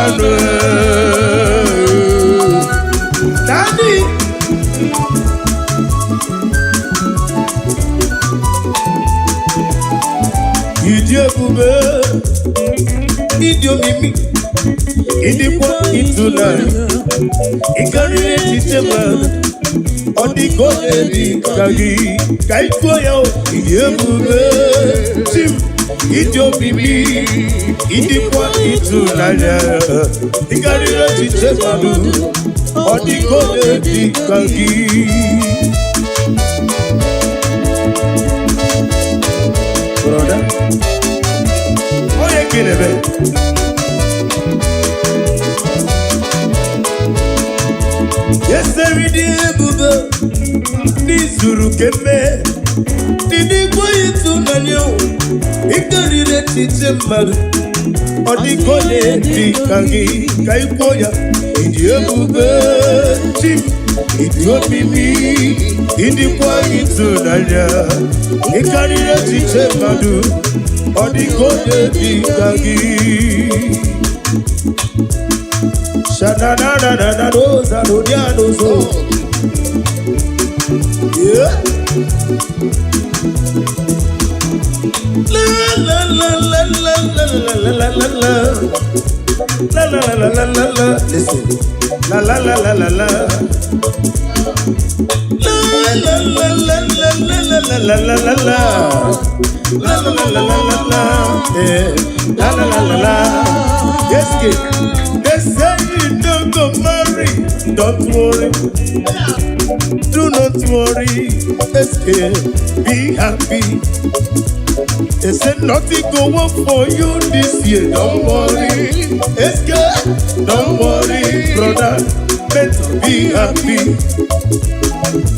Speaker 1: Emmanuel. Daddy. Idiobube, Idiomimi, Idikwa Ituna, Ikarire Titema, Odikode Kagi, Kaikoyo, Idiobube, Tim, Idiomimi, Idikwa Ituna, Ikarire Titema, Odikode Kagi. Brother, oh yeah, get it, yes, every day, Buba. Nizuru keme, didi boy to nanyo. Ikari de titemar, odikole dikagi, kaikoya. Idi Buba, chim, idiomimi, idi boy to nanya. Ikari de titemadu, odikole dikagi. Shana doza rodiano zo. Yeah. La la la la la la la la la la. La la la la la la la. Listen. La la la la la la. La la la la la la la la la la la. La la la la la la la. La la la la la. Yes, kid. They say you don't go marry. Don't worry. Do not worry. Escape. Be happy. They say nothing go work for you this year. Don't worry. Escape. Don't worry, brother. Better be happy.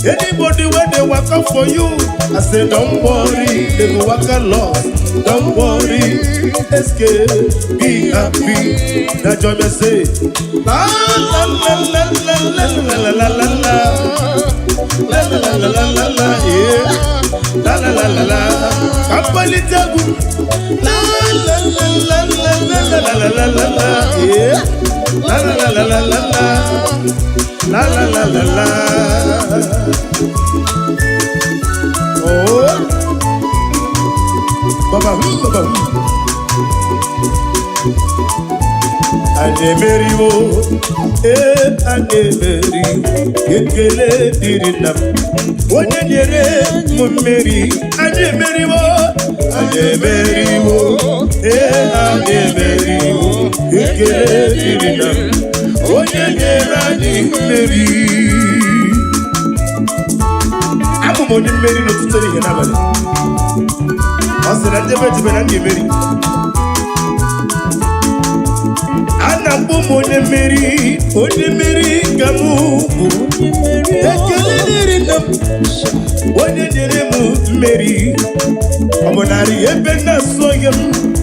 Speaker 1: Anybody when they work out for you, I say don't worry, they will work a lot. Don't worry, escape, be happy. That's what I say. La la la la la la la la la la. La la la la la la la, yeah. La la la la la. Kampali tabu. La la la la la la la la la la, yeah. La la la la la la la. La la la la la. Oh, Baba, Baba. Ane meriwo, ane meri, ekele dirinam. Onye nyere mumeri, ane meriwo, ane meriwo, ekele dirinam. Onye nyere ane meri. Abu moni meri no tutori henabale. Asira jebe na meri. Anambu moni meri kamu. Ekele dirinam. Onye nyere mu meri. Obonari ebe na soyem.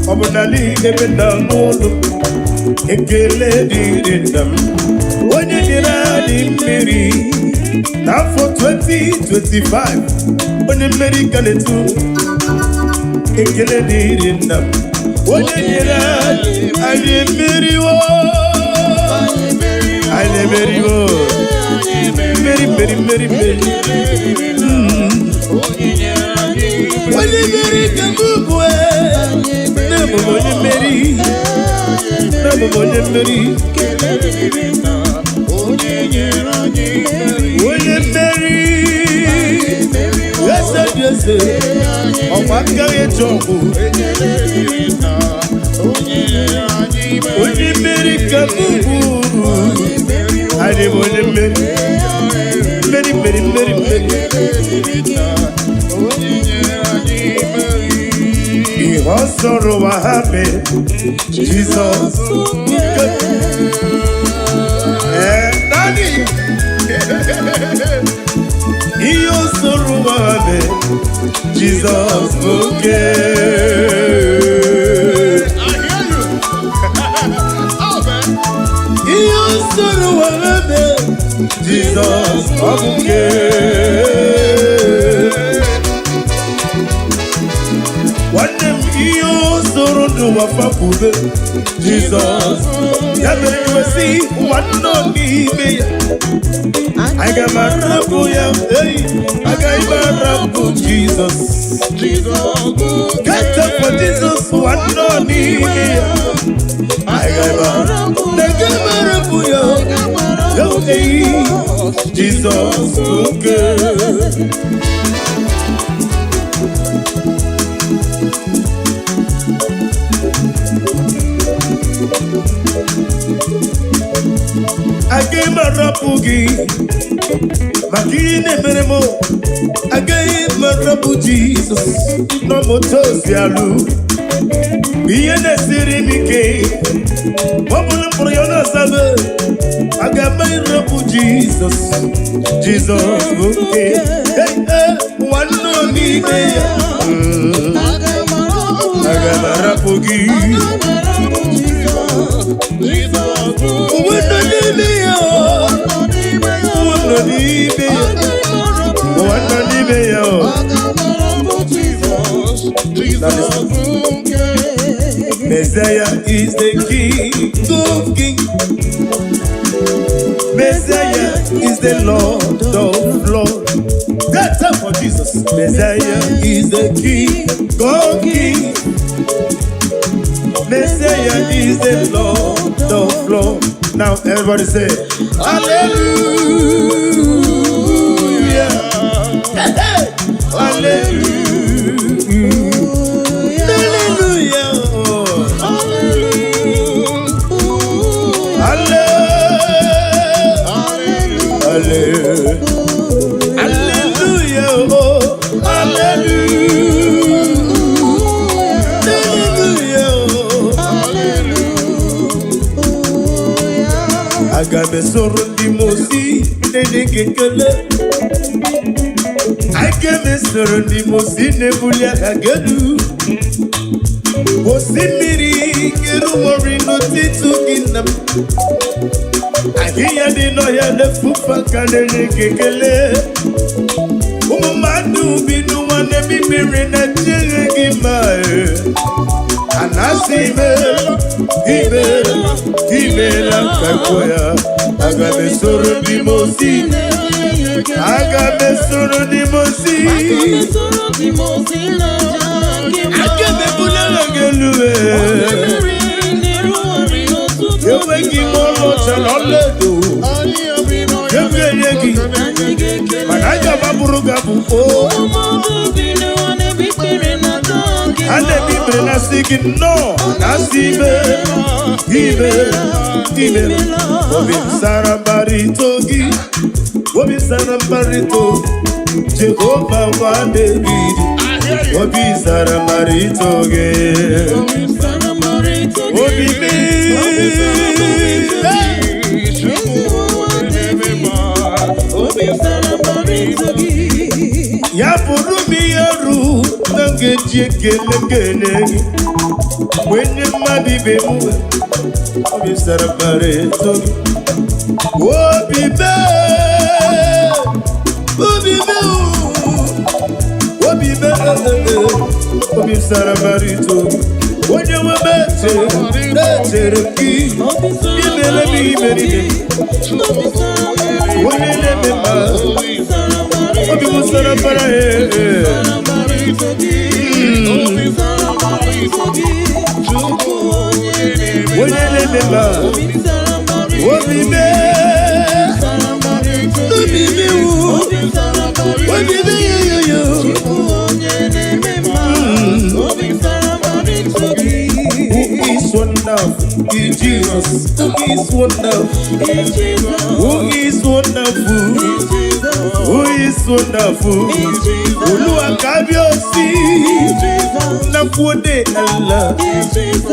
Speaker 1: Obonali ebe na molo. Ekele dirinam. Onye nyere ane meri. Now for 2025, when America is too, ekele dirinam. When you I marry When you marry, come yes, oh my God, it's all when you marry, come I didn't want to marry. He was sorrow, what happened? Jesus. Jesus, what them you so do a fabude, Jesus, you see what no me. I got my rabu, I got my rabu, Jesus, get up for Jesus, what no me. I got my rabu, Jesus, okay. I gave my rapugi, Makine Meremo. I gave my rapu Jesus, no motos yalu. Be in a city, Mickey. Woman for your summer. I got my rapu Jesus, Jesus, okay. Hey, one no need. I got my rapugi. Messiah is the King of Kings. Messiah is the Lord of Lords. That's up for Jesus. Messiah is the King of Kings. Messiah is the Lord of Lords. Now everybody say, Hallelujah. Hey, Hallelujah. Agame sorundi mosi nene kekele. Agame sorundi mosi ne bulia kagelu. Mosi miri keru mori no titu kinam. Ahiya di no ya le fufa kanene kekele. Umumadu binu wane mi miri na jere gimae. Anasime, Ibela kakoya. Agame soro di mosi, Agame soro di mosi, Agame bula gelue. Yewe ki molo chalole do. Yewe yegi, manaja baburu gabu. And the people are singing, no, Nasibe, Ibe, Obi Sarabarito, Obi Sarabarito, Jehovah one David, Obi Sarabarito, Obi Yapurumi Yaru, Nangeji Gelege, when your money be moved, Mr. Barreto, Obi Bell, Mr. Barreto. When you were better, that's a key. You better be very. When you let me pass, what you was on a parade. When you let me pass, what we made, what we made, you. Wonderful is Jesus. Who is wonderful? Who is wonderful? Who is wonderful? Ulu akabiosi. Nakwode Allah.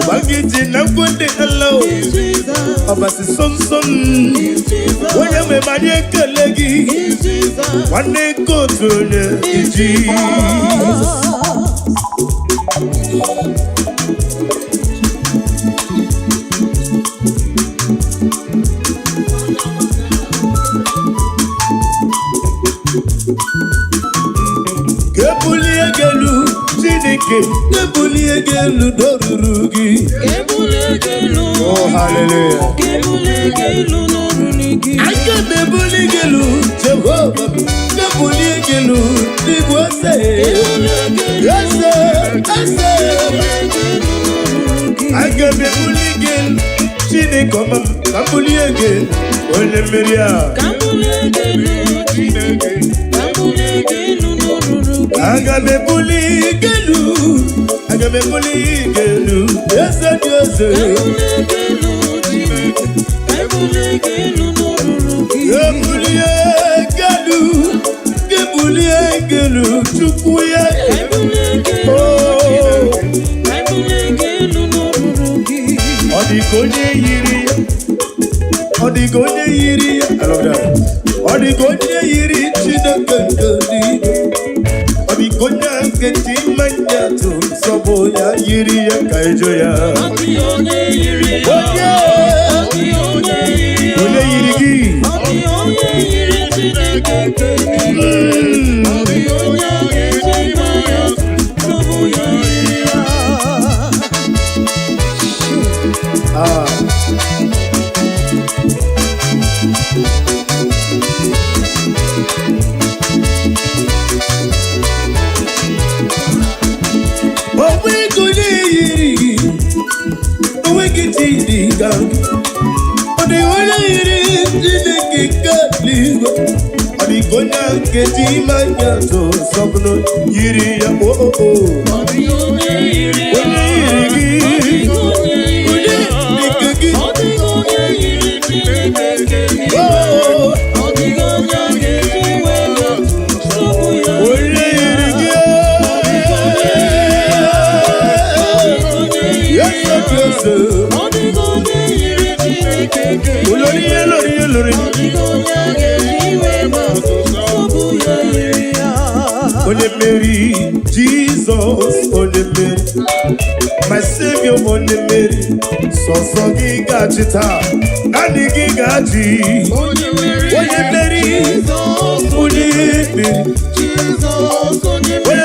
Speaker 1: Bagiji nakwode Allah. Abasi son. Oye me manye kelegi. Wane kotone Jesus. Kebulie gelu Chineke kebulie gelu dorurugi kebulie gelu oh hallelujah kebulie gelu dorurugi aka kebulie gelu Jehovah kebulie gelu digwase yase aka kebulie gelu Chineke kebulie gelu onye meria kebulie gelu Chineke kebulie gelu Agamebuli gelu, yes, yes, gelu, chukuya, oh, Odigonye yiri, I love that. Odigonye yiri, chidakandi. Gonya keti manya tu soboya yiri ya kaijoya. Onye yiri gi. Gonya keti manya to sobno yiri ya oh oh oh. Only Mary, Jesus, only Mary, my Savior, only Mary. So gigachita, nani gigachi. Only Mary, only Mary, Jesus, only Mary,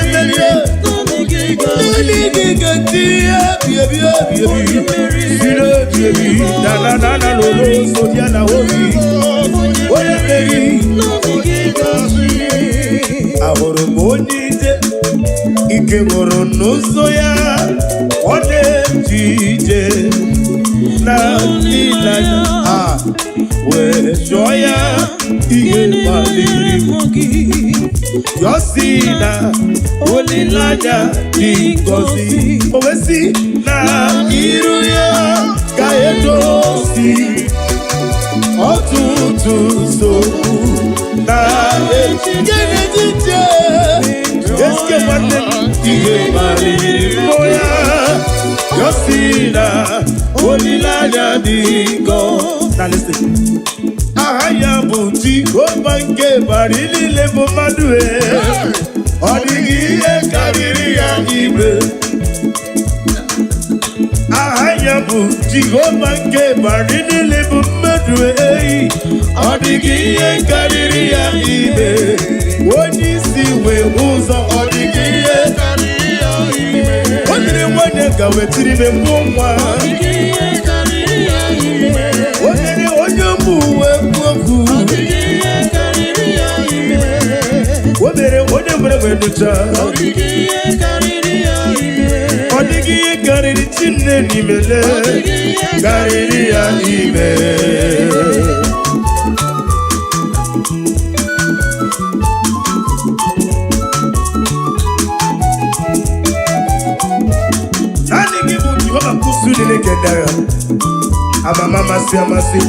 Speaker 1: nani gigachi. Na na lo so diana hobi. Only Mary, ahoro bonite ike moro n'ụzọ ya ọ na-ejije na ịlanya wee chọọ ya ihe kpaliri yọsi na olileanya dị ngọzi o wesi na iru ya ka edozi ọtụtụ nsogbu na ejije eske nwanne ihe kpaliri ya yọsi na olileanya dị ngọzi. Aha ya bụ Jehova nke bara niile bụ mmadụ ọ dịghị ihe karịrị ya igbe. Aha ya bụ Jehova nke bara niile bụ mmadụ ọ dịghị ihe karịrị ya igbe. Onye isi wee ụzọ ọ dịghị ihe karịrị ya igbe. O nyere nwanyị ka wetiri m mbụ nwa. Onye mbụ uwe okwu o mere onye nwere nyocha ọ dịghị ihe karịrị Chineke n'imele karịrị ya ime. Naanị gị bụ Jehova kwụsụ Chineke dara amama masị amasị.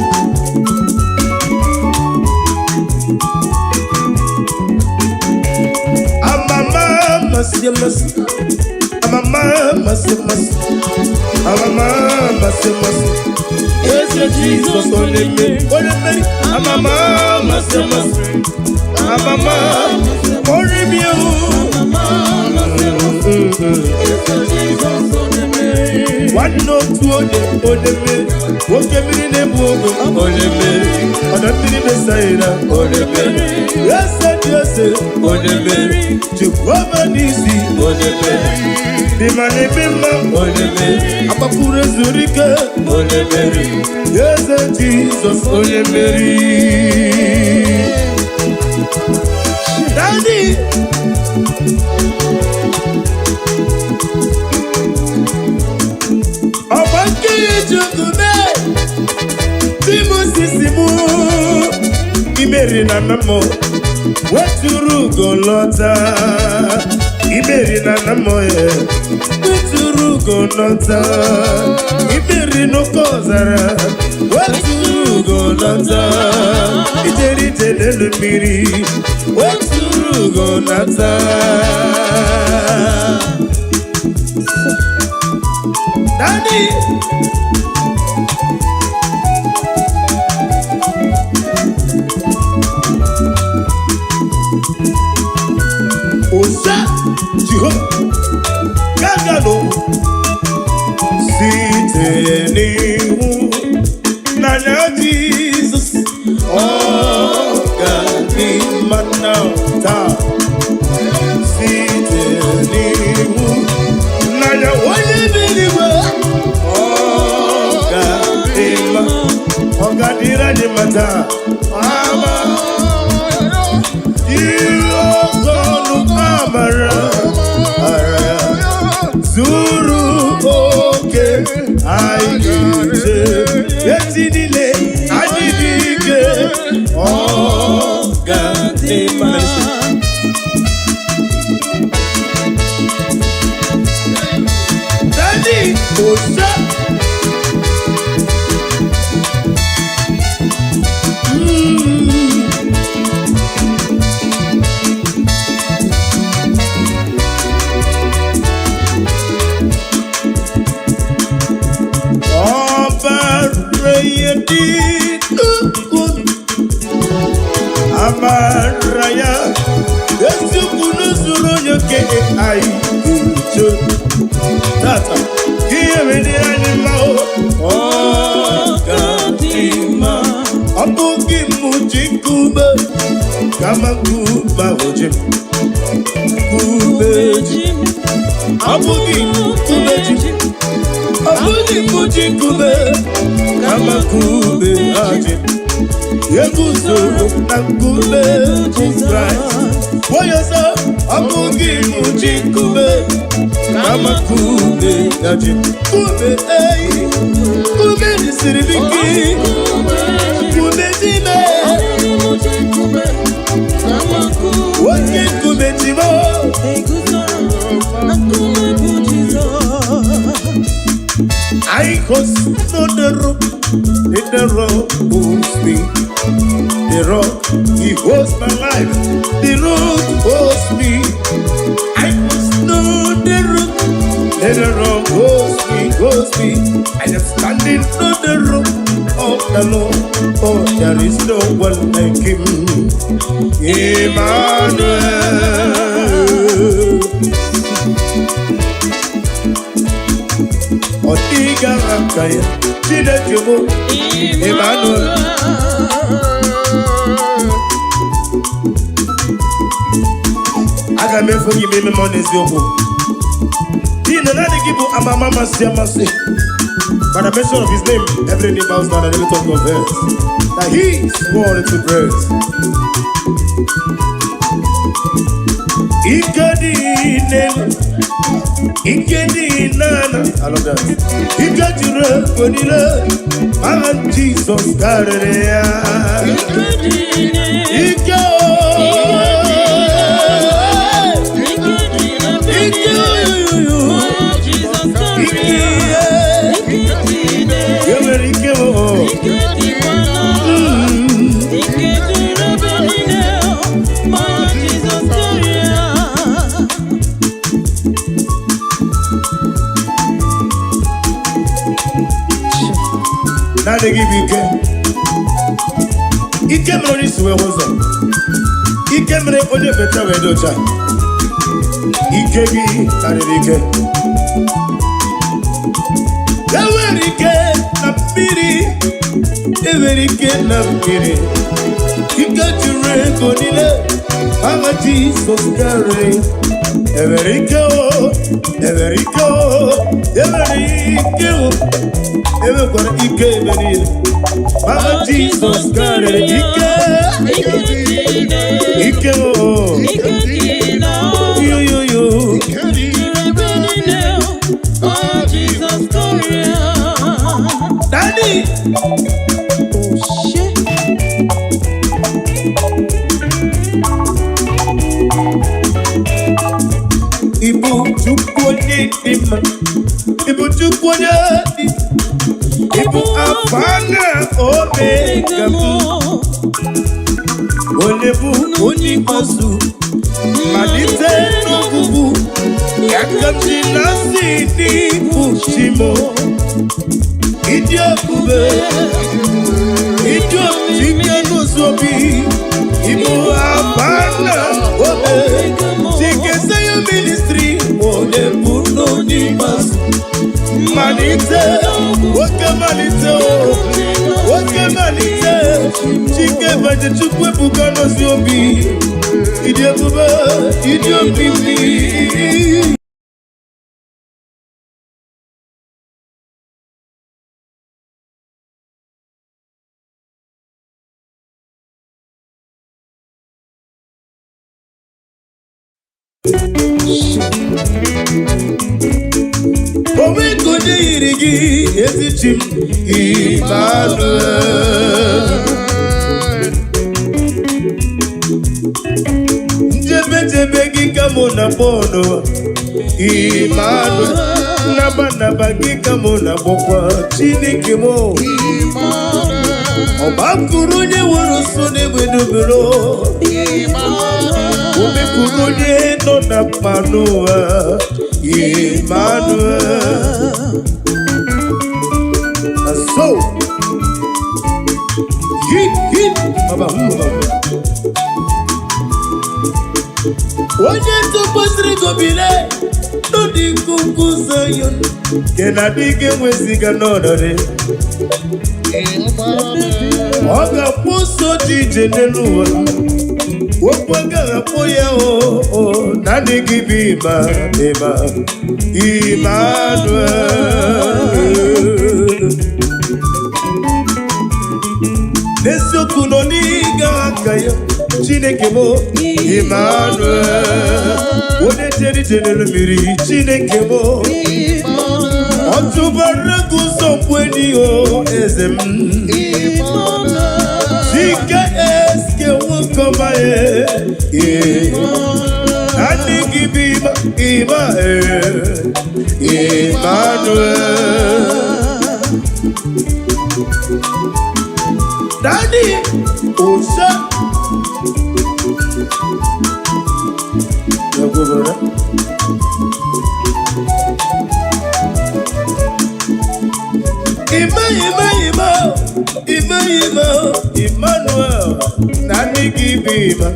Speaker 1: Amama masị amasị. Amama masị amasị. Amama masị amasị. Eze Jizọs onye mmeri. Amama masị amasị. Amama ọrịa m One no two on the me. What can be the book on the me? On the mini Messiah on the me. Yes, on the me. To woman easy on the me. The money bimba on the me. Apapura Zurika on the me. Yes, Jesus on the me. Daddy. Imeri na namo weturu golota Imeri na namo weturu golota Imeri no kozara weturu golota Ijeri tenelu miri weturu golota Daddy Osa Jiho Gagano Sitenihu Nana Jesus Oh Gani Manauta Sitenihu Nana Wanye Biliwa Oh Gani Ma Oh Gani Rani Mata Mama Zuru oke aigete Yetinile adidike Ogadema Daddy Osa Amaraya, Yesu kunuzuru nyoke ai kucho. Tata, kiye ni animao. Oh, katima. Abugi mujikube, kama kuba ojim. Kubejim, abugi kubejim. Abugi mujikube, kama kube ajim. Yeguzuru nakube Christ. Woyosa abugi mujikube kama kube yaji. Kube ei kube nisiribiki kube jime woke kube jimo I cross on the rope. In the rock holds me. The rock, he holds my life. The rock holds me. I must know the rock. And the rock holds me. I am standing on the rock of the Lord. Oh, there is no one like him. Emmanuel. Otiga akaya. Emmanuel. I can forgive me money zero. He no nani give a mama siamase. By the mention of his name, every knee bows down and every tongue confess that he is worthy to praise. Ikedi nana, I love that. Ikedi Kodila, and Jesus Kareya. Now they give you Ike Melodies were was up. Ike Melodies only better with Doja. ike gị karịrị ike. Enwere ike na mmiri, enwere ike na mmiri, ike juru ego niile, aha Jizọs karịrị. Enwere ike o, enwere ike o, enwere ike o, enwekwara ike ebe niile, aha Jizọs karịrị ike. Ike o, yo yo yo, Daddy. Ibu Chukwu onye dị mma, Ibu Chukwu onye dị, Ibu Alfa na Omega m, onye bụ onye ikpeazụ, malite n'ọgwụgwụ, ya ka m ji na-asị n'ịbụ chi m. Ịdị ebube, ịdị ike n'ụzọ obi, Ibu Alfa na Omega, Chike ministry, onye bụ n'onye ikpeazụ, malite, oke malite, oke malite, Chike baje Chukwu ebuka n'ozi obi, ịdị ebube, ịdị obibi. Owe konye yiri gị ezi chi m, Emmanuel. Njebe gị ka mụ na-akpọ n'ụwa, Emmanuel. Naba gị ka mụ na-akpọkwa Chineke m. Ọgbakụrụ onye nwere so n'egbe n'obere, omekụrụ onye nọ na mma n'ụwa, Emmanuel. And so, Baba, onye tụkwasịrị gobile n'ụdị nkuku Zion, nke na-adịghị enweziga n'ọnọdụ, ọ ga-akpụ ụzọ dị ije n'elu ụwa, okwu agaghị akpụ ya naanị gị bụ Emmanuel. N'eziokwu nọ n'ịga aka ya, Chineke m, Emmanuel. Onye jere ije n'elu mmiri, Chineke m, ọ tụbara gị ụzọ mgbe enyi eze m, Chike eske nwoke ọma ya, naanị gị bụ Emmanuel. Daddy, Osha. Emmanuel, Nani Gibiba.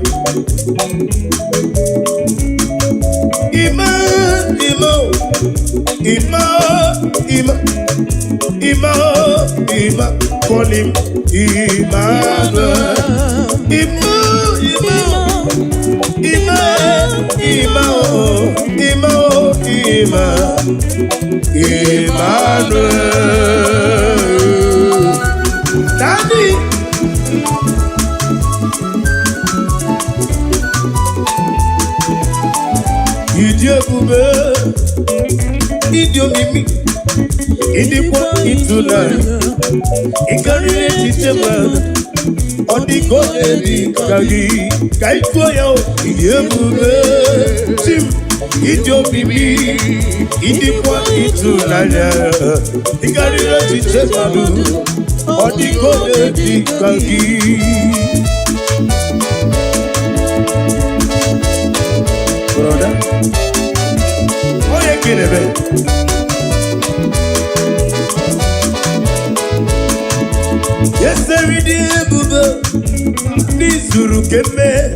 Speaker 1: Ima, call him Emmanuel. Emmanuel. Daddy. Idi ebube, idi omimi, idi kwa itụnanya, ịkarịrị echiche mmadụ, ọ dị ka ọ na-eri ka gị, ka ịkụọ ya idi ebube, chim, idi omimi, idi kwa itụnanya, ịkarịrị echiche mmadụ, ọ dị ka ọ na-eri ka gị. Brother, oye kinebe. Yes, every day, bube, ni zuru keme,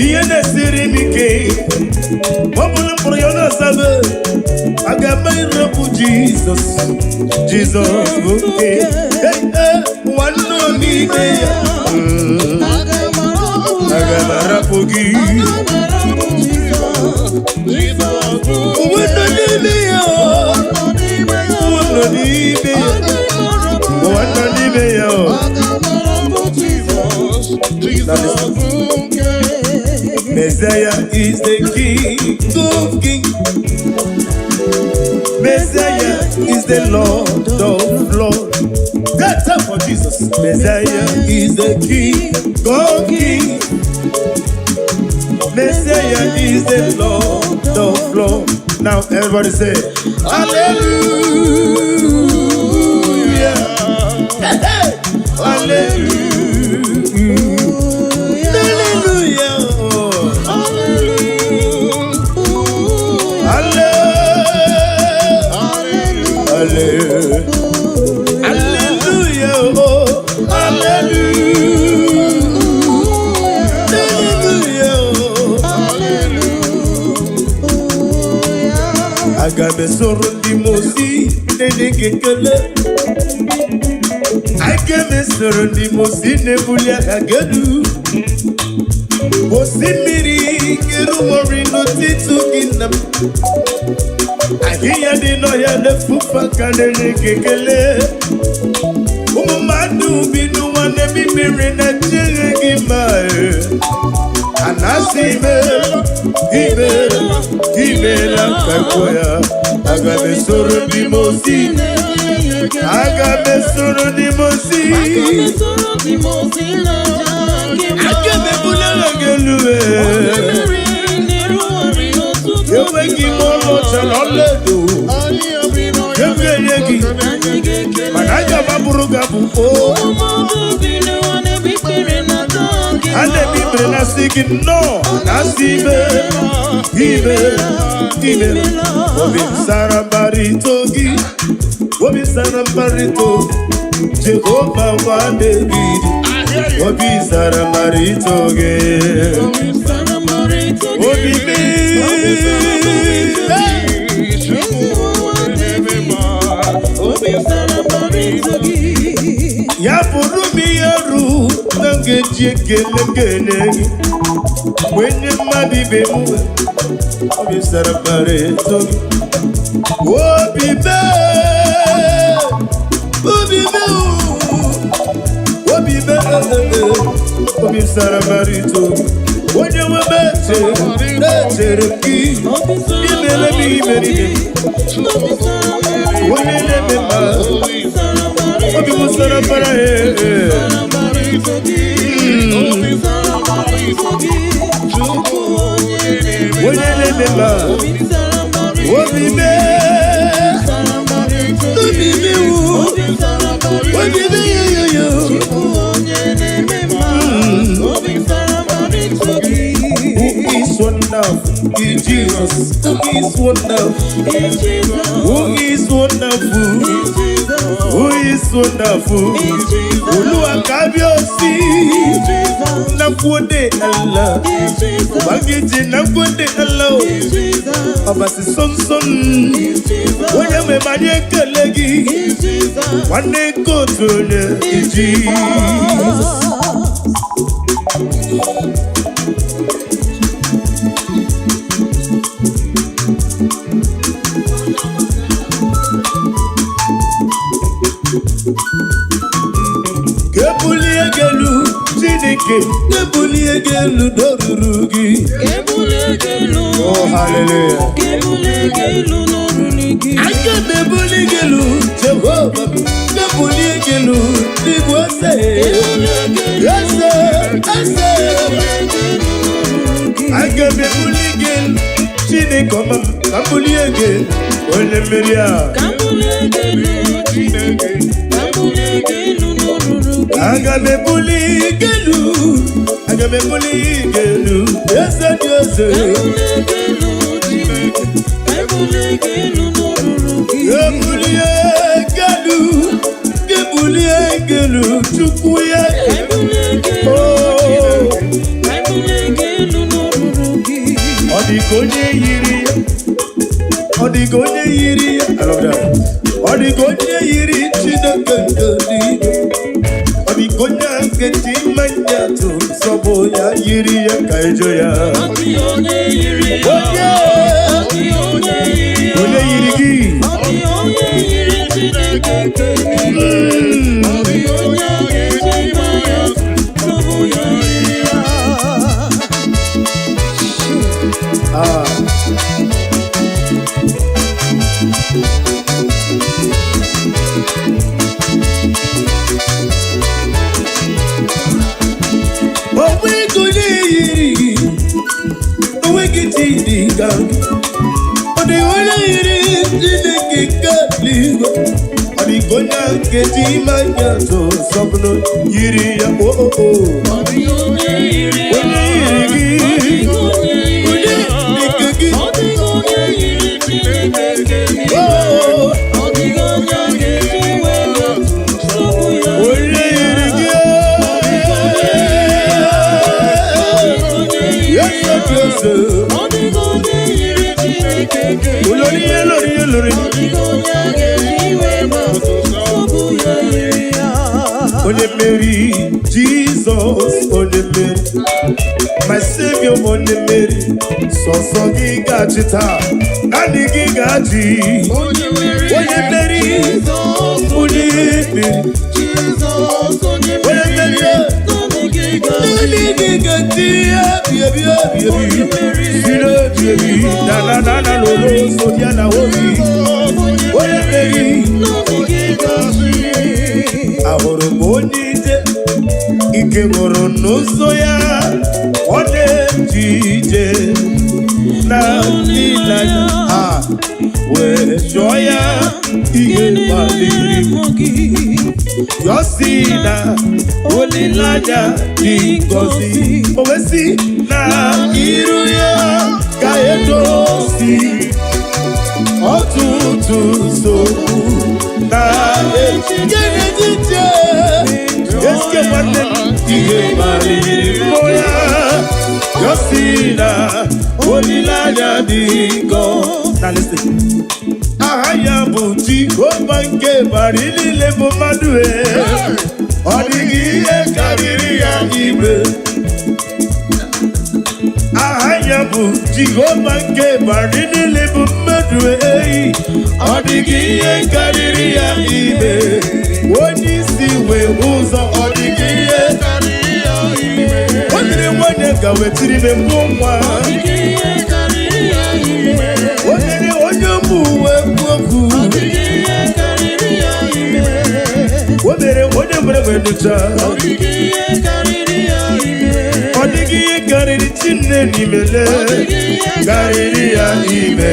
Speaker 1: Ihe na-esiri m ike ọ bụrụ mkpụrụ ya na-asabe aga m ịrapụ Jizọs bụ oke nwanne n'ime ya aga m arapụ gị nwanne n'ime ya Messiah is the King of Kings. Messiah is the Lord of Lords. That's up for Jesus. Messiah is the King of Kings. Messiah is the Lord of Lords. Now everybody say, Hallelujah. Hallelujah. Agabe soro ndi mosi nene kekele Agabe soro ndi mosi nebuli agagedu Mosi miri kiru mori no titu ginam Agiya di no ya nefufa kanene kekele Umumadu binu wane mimiri na chere gimae Anasime Imela kakoya Agabe soro di mosi Agabe soro di mosi Agabe bula lagelue Yewe ki molo chaloledo Yewe yegi Manaja maburuga buko Ane bibre na sigi no Nasibe Ibe Obi Sarabaritogi Obi Sarabarito Jehovah wa David Obi Sarabaritogi Obi me Obi Sarabaritogi Ya purumi yaru Nangeje kelengene Wenye mabibe muwe Obi Sarabaritogi Obi me Obi Sarabaritogi Wenye wabete Nechereki Imele bimeri Wenye nemema Obi Sarabaritogi Wenye nemema Obi me Obi me yo Who is wonderful in Jesus? Who is wonderful in Jesus? Who is wonderful? Who is wonderful? Olúwa kábíyèsí nakwode Allah Ubangiji nakwode Allah Obasi sonson Onye memanye kelegi Wane kotone in Jesus Kebuli egelu dorurugi Kebuli egelu Oh hallelujah Kebuli egelu dorurugi Kebuli egelu Jehovah Kebuli egelu Dibwase Yase Kebuli egelu Chine koma Kebuli egelu Ole meria Kebuli egelu Chine Kebuli egelu Agabe buli gelu Yes Kebuli gelu Chukuye Oh Odigonye yiri, I love that. Odigonye yiri, Chinakandi. Odigonya keti manyato, Soboya yiri ya kaijoya. Odigonye yiri, Odigonye yiri, Odigonye yiri, Chinakandi. Odigonya keti manyato, Soboya yiri ya. Odigonya keti manyato sopno yiri ya oh oh oh. Odigonya yiri, Odigonya yiri, Odigonya yiri, oh. Odigonya keti manyato sopno yiri ya. Yes, yes. Odigonya yiri, Olori, Olori, Olori. Odigonya Mary, Jesus, Holy Mary, my Savior, Holy Mary, so giga chita, nani giga ji, Holy Mary, Jesus, Holy Mary, Jesus, Holy Mary, nani giga tia, baby, na lolo, so diana Holy Mary, nani giga ji. Ahoro bonite ike moro n'ụzọ ya ọ na-ejije na n'ịlanya wee chọọ ya ihe kpaliri gị yọsi na olileanya dị ngọzi o wee si na iru ya ka edozi ọtụtụ nsogbu na ejije eske nwanne ihe kpaliri ya yọsi na olileanya dị ngọzi. Now listen. Aha ya bụ Jehova nke bara niile bụ mmadụ ọ dịghị ihe karịrị ya igbe. Aha ya bụ Jehova nke bara niile bụ mmadụ ọ dịghị ihe karịrị ya igbe. Onye isi wee ụzọ ọ dịghị ihe karịrị ya igbe. O nyere nwanyị ka wetiri m mbụ nwa. O nyere onye ụmụ uwe okwu. O mere onye nwere nyocha. Ọ dịghị ihe karịrị Chineke n'imele karịrị ya ime.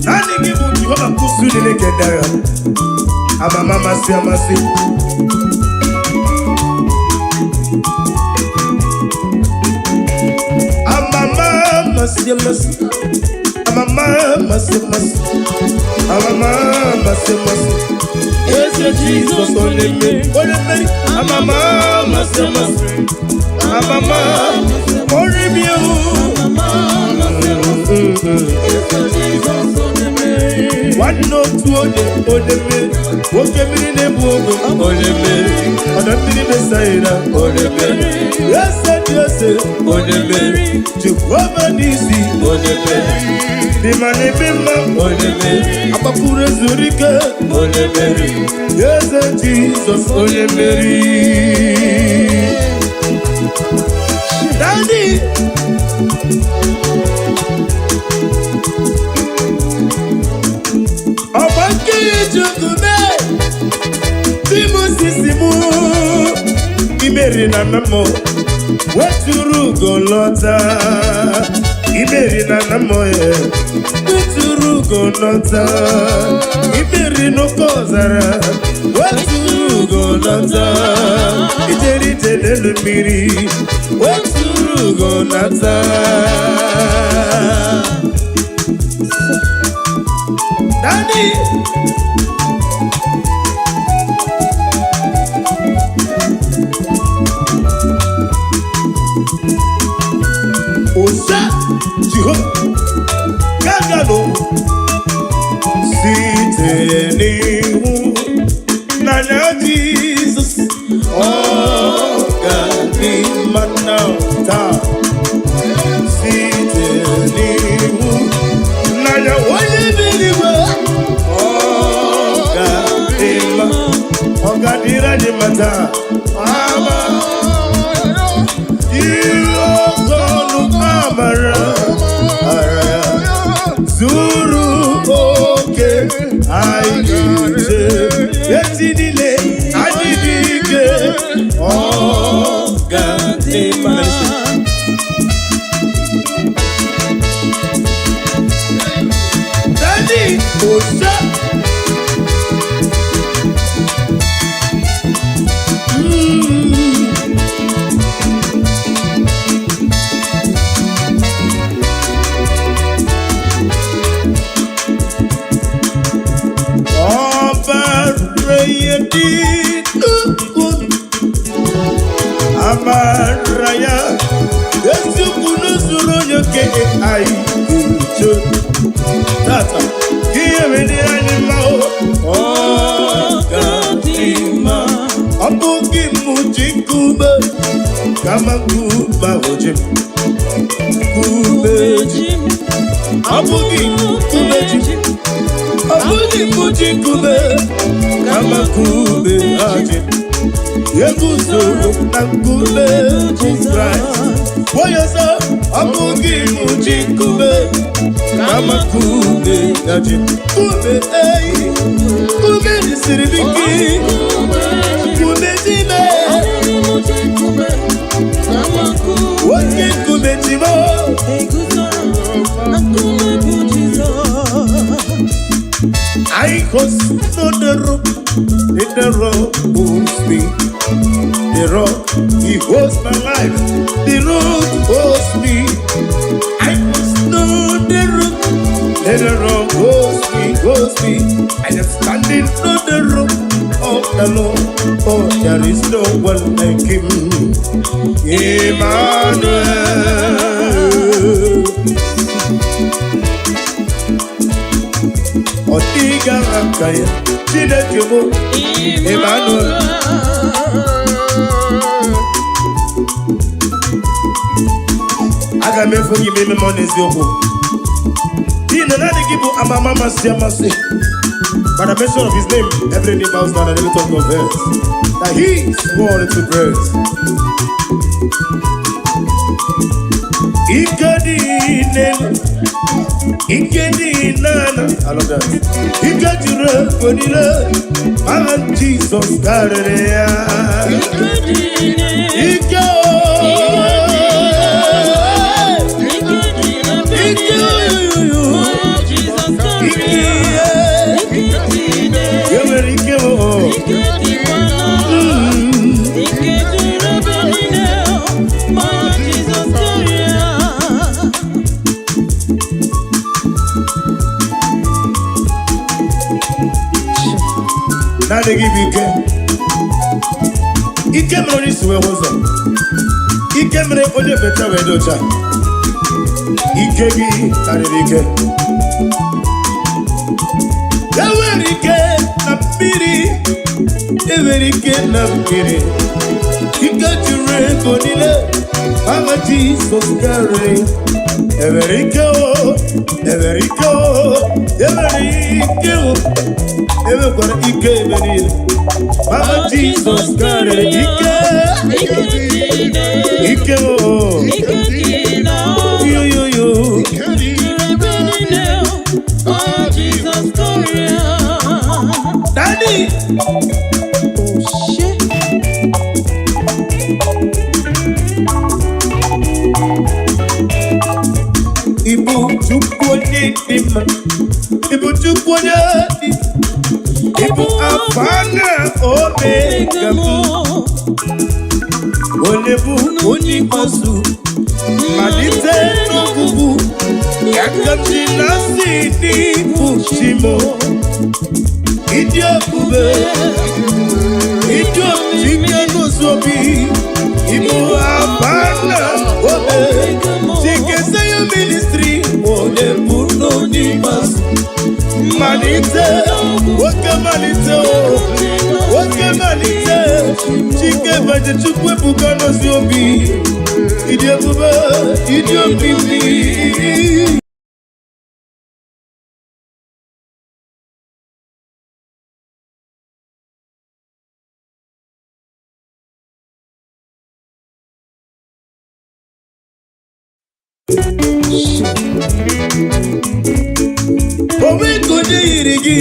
Speaker 1: Naanị gị bụ Jehova kwụsị Chineke dara. Amama masị amasị. Amama masị amasị. Amama masị amasị. Amama masị amasị. Eze Jizọs onye mmeri. Amama masị amasị. Amama onye mmeri. One or two on the bed, what can be the book on the bed? On the bed, on the bed. Yes, yes, on the bed. Jehovah Nisi on the bed. The money bimba on the bed. Apapura Zurika on the bed. Yes, Jesus on the bed. Daddy. Imeri na namo weturu golota. Imeri na namo weturu golota. Imeri no kozara weturu golota. Ijeri tenelu miri weturu golota. Daddy. Osa Jehovah Gagano Sitenihu Nana Jesus Oh Gani Manauta Sitenihu Nana Wayebiriwa Oh Gadima Oh Gadira Jimata Ama Zuru oke aigije yetinile adidike ogadima Daddy Osa Amaraya, Yesu kunuzuru nyoke ai kucho. Tata, kiyemeni anima o katima. Abuki mujikube, kama kuba ojim. Kubejim, abuki kubejim. Abuki mujikube, kama kube ajim. Yeguzo na kube Christ. Woyoso abugi mujikube kama kube gaji. Kube kube nisiribiki. Kube jime. Woke kube jimo. I was on the rope, in the rope holds me. The rock, he holds my life. The rock holds me. I was on the rope, and the rock holds me. I am standing on the rope of the Lord. Oh, there is no one like him. Emmanuel. Otiga Rakaya, Chinekimo, Emmanuel. I can make for you, baby, money is your book. He did not give you a mama, Siamasi. But I mention of his name, every name bows down and every tongue confess that he is worthy to praise. Nana, I love that. He got you up when he loved. I'm Jesus, God. He now they give you game. He came on this way, was up. He came on the better way, Doja. He gave me, and he came. The way he came, I'm pity. The way he came, I'm pity. He got you ready for the love. I'm a Jesus, carry. Every go. Everybody, he came in here. Mama Jesus, God, he came. Yo.
Speaker 2: Oh, Jesus,
Speaker 1: Daddy.
Speaker 2: Oh, shit.
Speaker 1: Ibu chukwane dima. Ibu afana omega mu. Olebu onikasu. Malite no bubu. Yakati nasi ni bushimo. Idio kube. Idio chike no sobi. Ibu afana Chike say your ministry, one puno ni mas. Manite, woke manite, woke manite. Chike vaje chukwe bukano ziobi. Idiobuba, idiobibi. Owe konye irigi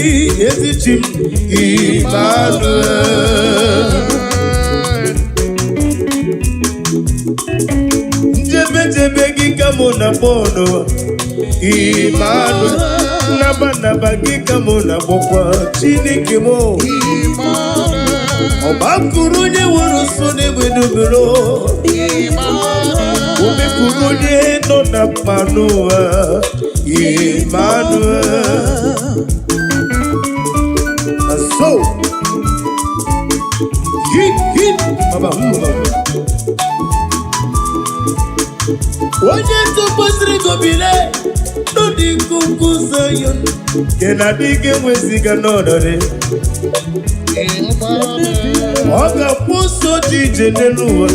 Speaker 1: ezichim Emmanuel. Njebe gika mona bono Emmanuel. Naba gika mona bokwa Chineke mo Obakurunye worosone wedubero Omekurunye no na panoa Emmanuel. And so Baba Onye to pasri gobile no di kuku zayon kena dige weziga nodore Oga puso DJ nenuwa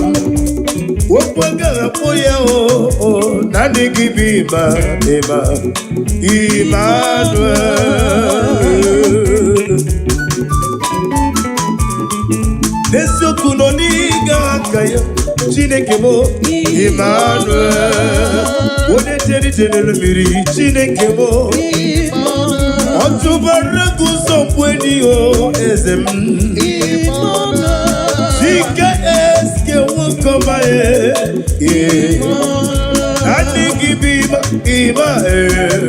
Speaker 1: Wopaga apoya nani gibima ema Emmanuel. Nesio kunoniga kaya Chineke mo Emmanuel. Wone teri miri Chineke mo Otubaragu sompweni o ezem Chike eske wokomaye Nani gibima Emmanuel.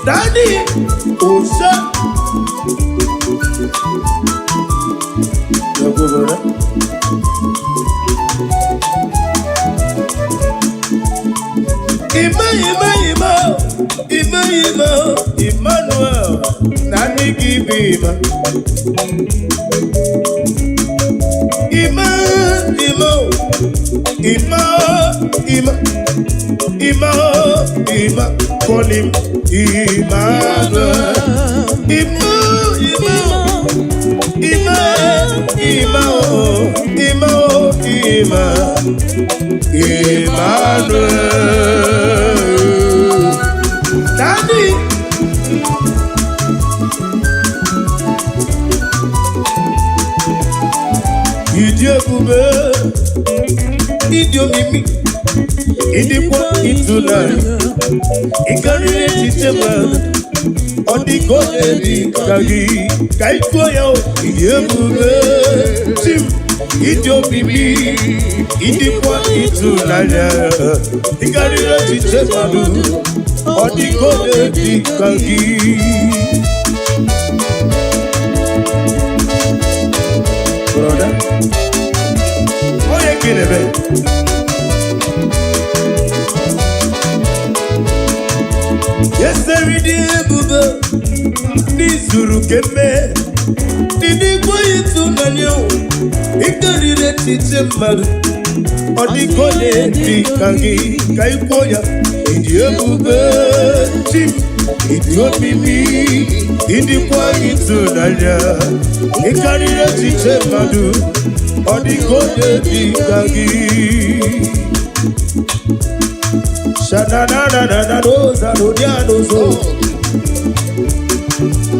Speaker 1: Daddy Osha Emmanuel. Nani gibima Ima, call him Emmanuel. Emmanuel. Daddy Idiobube Idiomimi Idikwa itulai Ikarire chichema Odikode dikagi Kaikwaya Idiobube Chim Idiomimi Idikwa itulai Ikarire chichema Odikode dikagi Brother Oye kinebe Yes, every day, Buba. Nizuru keme. Didi kwa yitu nanyo. Ikari reti temadu. Odikone dikagi. Kaikwoya. Idi Buba. Chim. Idi omimi. Idi kwa yitu nanyo. Ikari reti temadu. Odikone dikagi. Sha-na-na-na-na-na, no-za-no-dia-no-zo.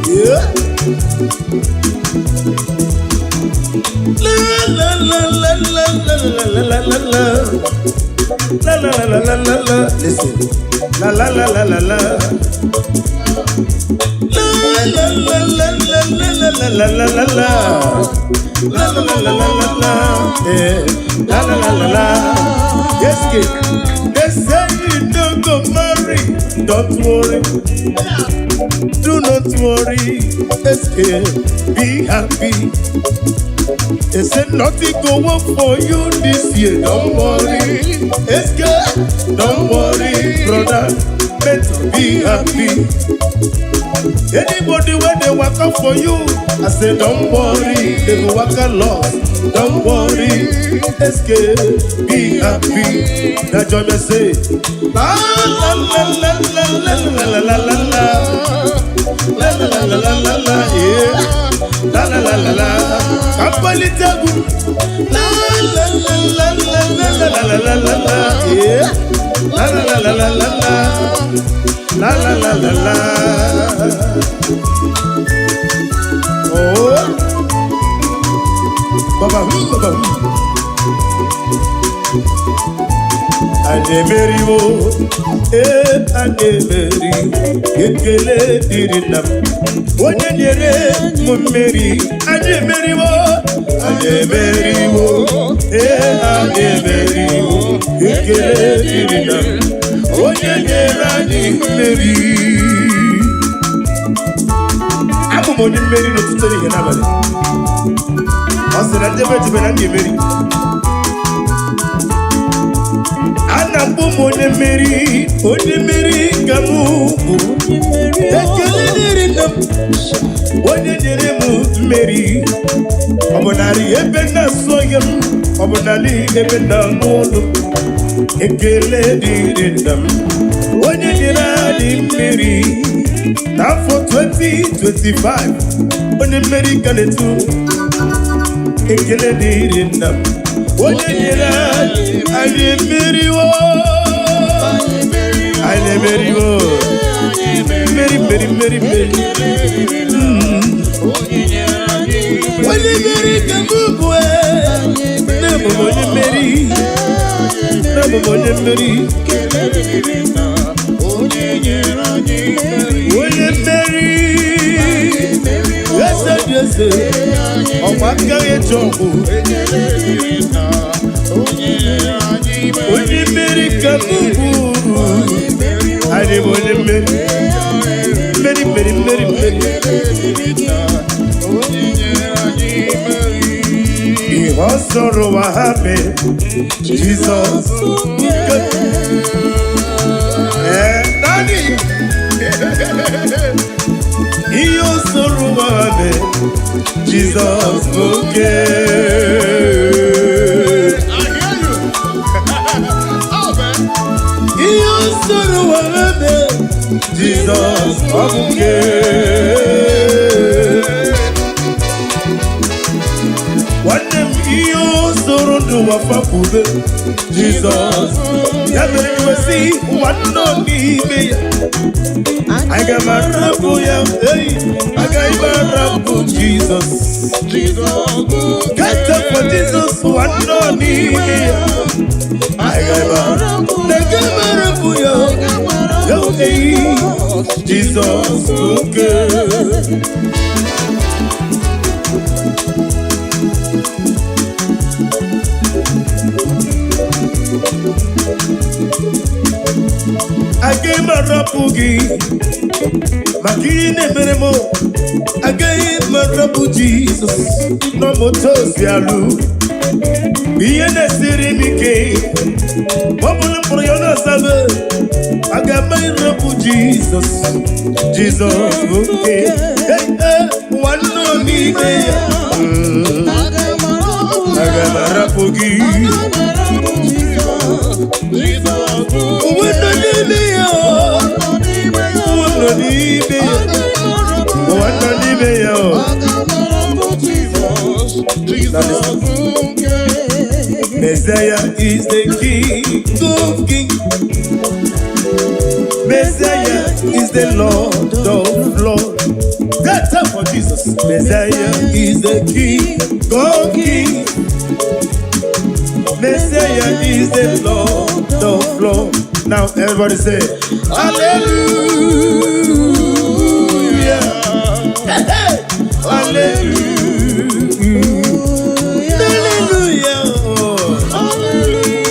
Speaker 1: Yeah. La-la-la-la-la-la-la-la-la-la-la. La-la-la-la-la-la-la. Listen. La-la-la-la-la-la. La-la-la-la-la-la-la-la-la-la. La-la-la-la-la-la-la. La-la-la-la-la. Yes, kid. They say you don't go marry. Don't worry. Do not worry. Escape. Be happy. They say nothing go work for you this year. Don't worry. Escape. Don't worry, brother. better be happy. Anybody when they work out for you, I say don't worry, they go work a lot. Don't worry, escape, be happy. That's what I say. La la la la la la la la la la la la la la la la la, yeah. La la la la la. Kampali tabu. La la la la la la la la la la la, yeah. La la la la la la la. La la la la la. Oh, Baba, Baba. Ane meri wo, ane meri, ekele dirinam. Onye nyere mu meri, ane meri wo, ane meri wo, ane meri wo, ekele dirinam. Onye nyere ane meri. Abu mo ni meri no tutari henabale. Asira jebe jebe na meri. Anambu onye meri kamu. Ekele dirinam. Onye nyere mu meri. Obonari ebe na soyem. Obonari ebe na mulu. Ekele dirinam. Onye nyere adi meri. Now for 2025, onye meri kanetu. Ekele dirinam. Onye nyere adi meri wo. Ane meri wo. Meri. Onye meri kamubwe. Namo onye meri. Onye meri. Yes. Ọ̀pá kẹ́rẹ́ jọ̀bù. Onye meri kamubu. Ane onye meri. Meri. Ihe sọrọ wa hape. Jesus. Daddy. Iyo sọrọ wa hape. Jesus okay. I hear you. Oh man. Iyo sọrọ wa hape. Jesus okay. Iyo sọrọ ndu wa fakube. Jesus. Ya mere you see one no n'ime ya. Aga marabu ya, hey. Aga marabu Jesus. Get up for Jesus one no n'ime ya. Aga marabu ya. Yo hey. Jesus okay. Again marapugi, makine meremo. Again marapu Jesus, no motos yalu. Biene sirimike, wabula proyona sabe. Again marapu Jesus, okay. Hey, one no nime ya. Again marapugi. Messiah is the King of Kings. Messiah is the Lord of Lords. That's up for Jesus. Messiah is the King of Kings. Messiah is the Lord of Lords. Now everybody say, Hallelujah. Hey, hey. Hallelujah. Hallelujah.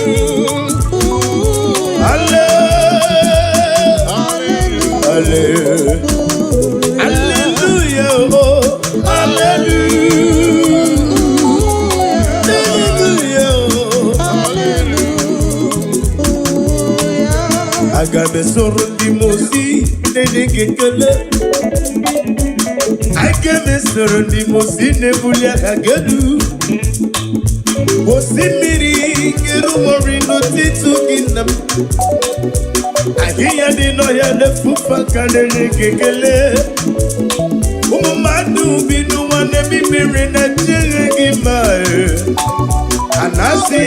Speaker 1: Hallelujah. Hallelujah. Agame soro ndimo Chineke kele aka mesoro ndị mosi na-ebuli aka gelu osimiri keru mori n'otitu gị nna m ahịhịa dị n'ọhịa na-efufe aka na-enye kele ụmụ mmadụ bi n'ụwa na-ebi mmiri na chere gị ma anasị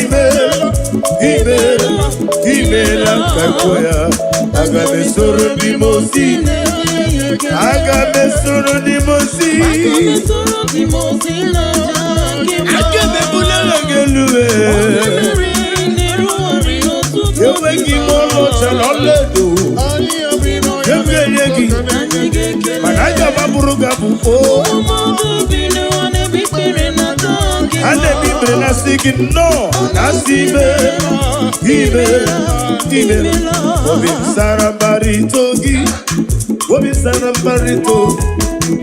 Speaker 1: imela ka kwuo ya aga m esoro ndị mosi aga m esoro ndị mosi aga m ebuli agha gị elu enweghị m ọrụ chọrọ ọlaedo enye gị mana aga m abụrụ gị abụ a na-ebi ikpere na sị gị nnọọ na asị ime obi sara mbara ito gị obi sara mbara ito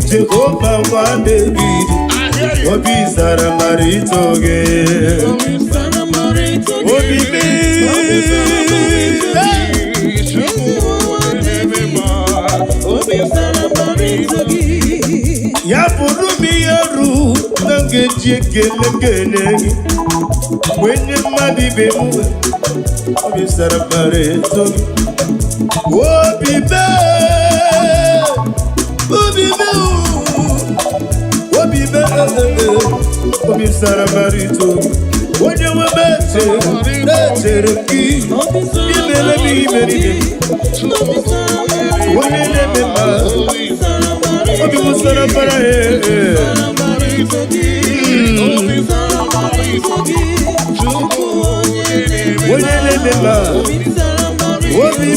Speaker 1: Jehova nwa David obi sara mbara ito gị obi ya bụrụ m ihe ru na ngeji ekele kele gị wenye mmadụ ibe m obi sara mbara ito gị obi sara mbara ito gị onye nwebe na-echere gị imere m imeri onye na-eme mma obi m sara mbara onye na-eme mma obi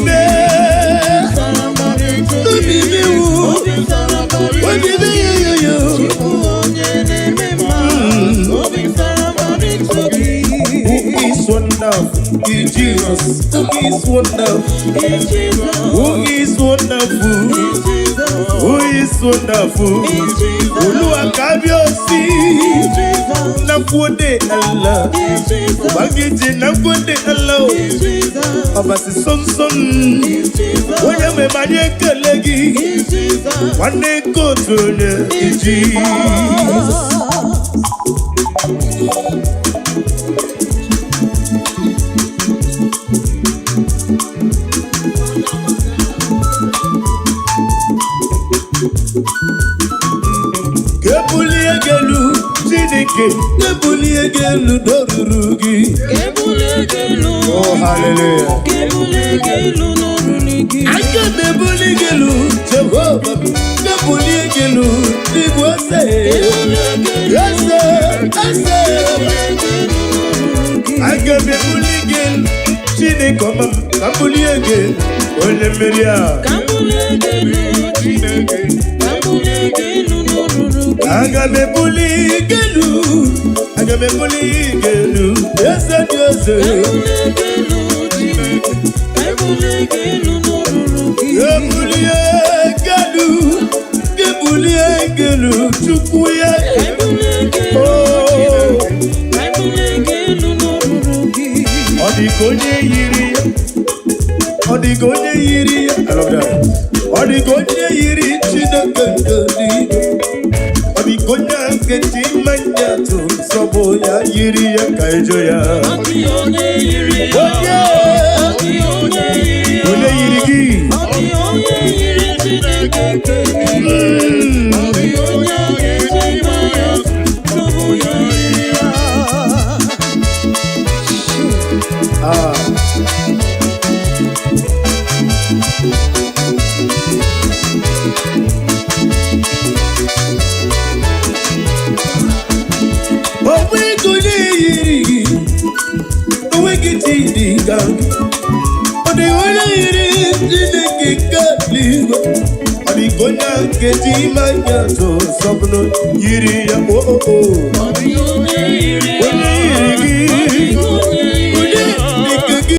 Speaker 1: Jesus, who is wonderful, who is wonderful, who is wonderful, Olúwa kábíyèsí, nakwode Allah, bagiji nakwode Allah, abasi sonson, onye me manye kelegi, wane kotone, Jesus. Kebuli egelu doruru gị. Oh hallelujah. Kebuli egelu doruru gị. Aka kebuli egelu Jehova. Kebuli egelu n'igwe ose. Ose. Aka kebuli egelu Chineke ọma. Kebuli egelu onye mmeri a. Kebuli egelu Chineke. Kebuli egelu doruru gị. Aka kebuli egelu. Aga me buli gelu, ese diose. Kebuli gelu, chukuye. Oh, odigonye yiri. I love that. Odigonye yiri Chineke ndi. Odigonya keti manya tu. Sobo ya yiri ya kaijo ya. Onye yiri gi. Keti manya to sobno yiri ya oh. Onye yiri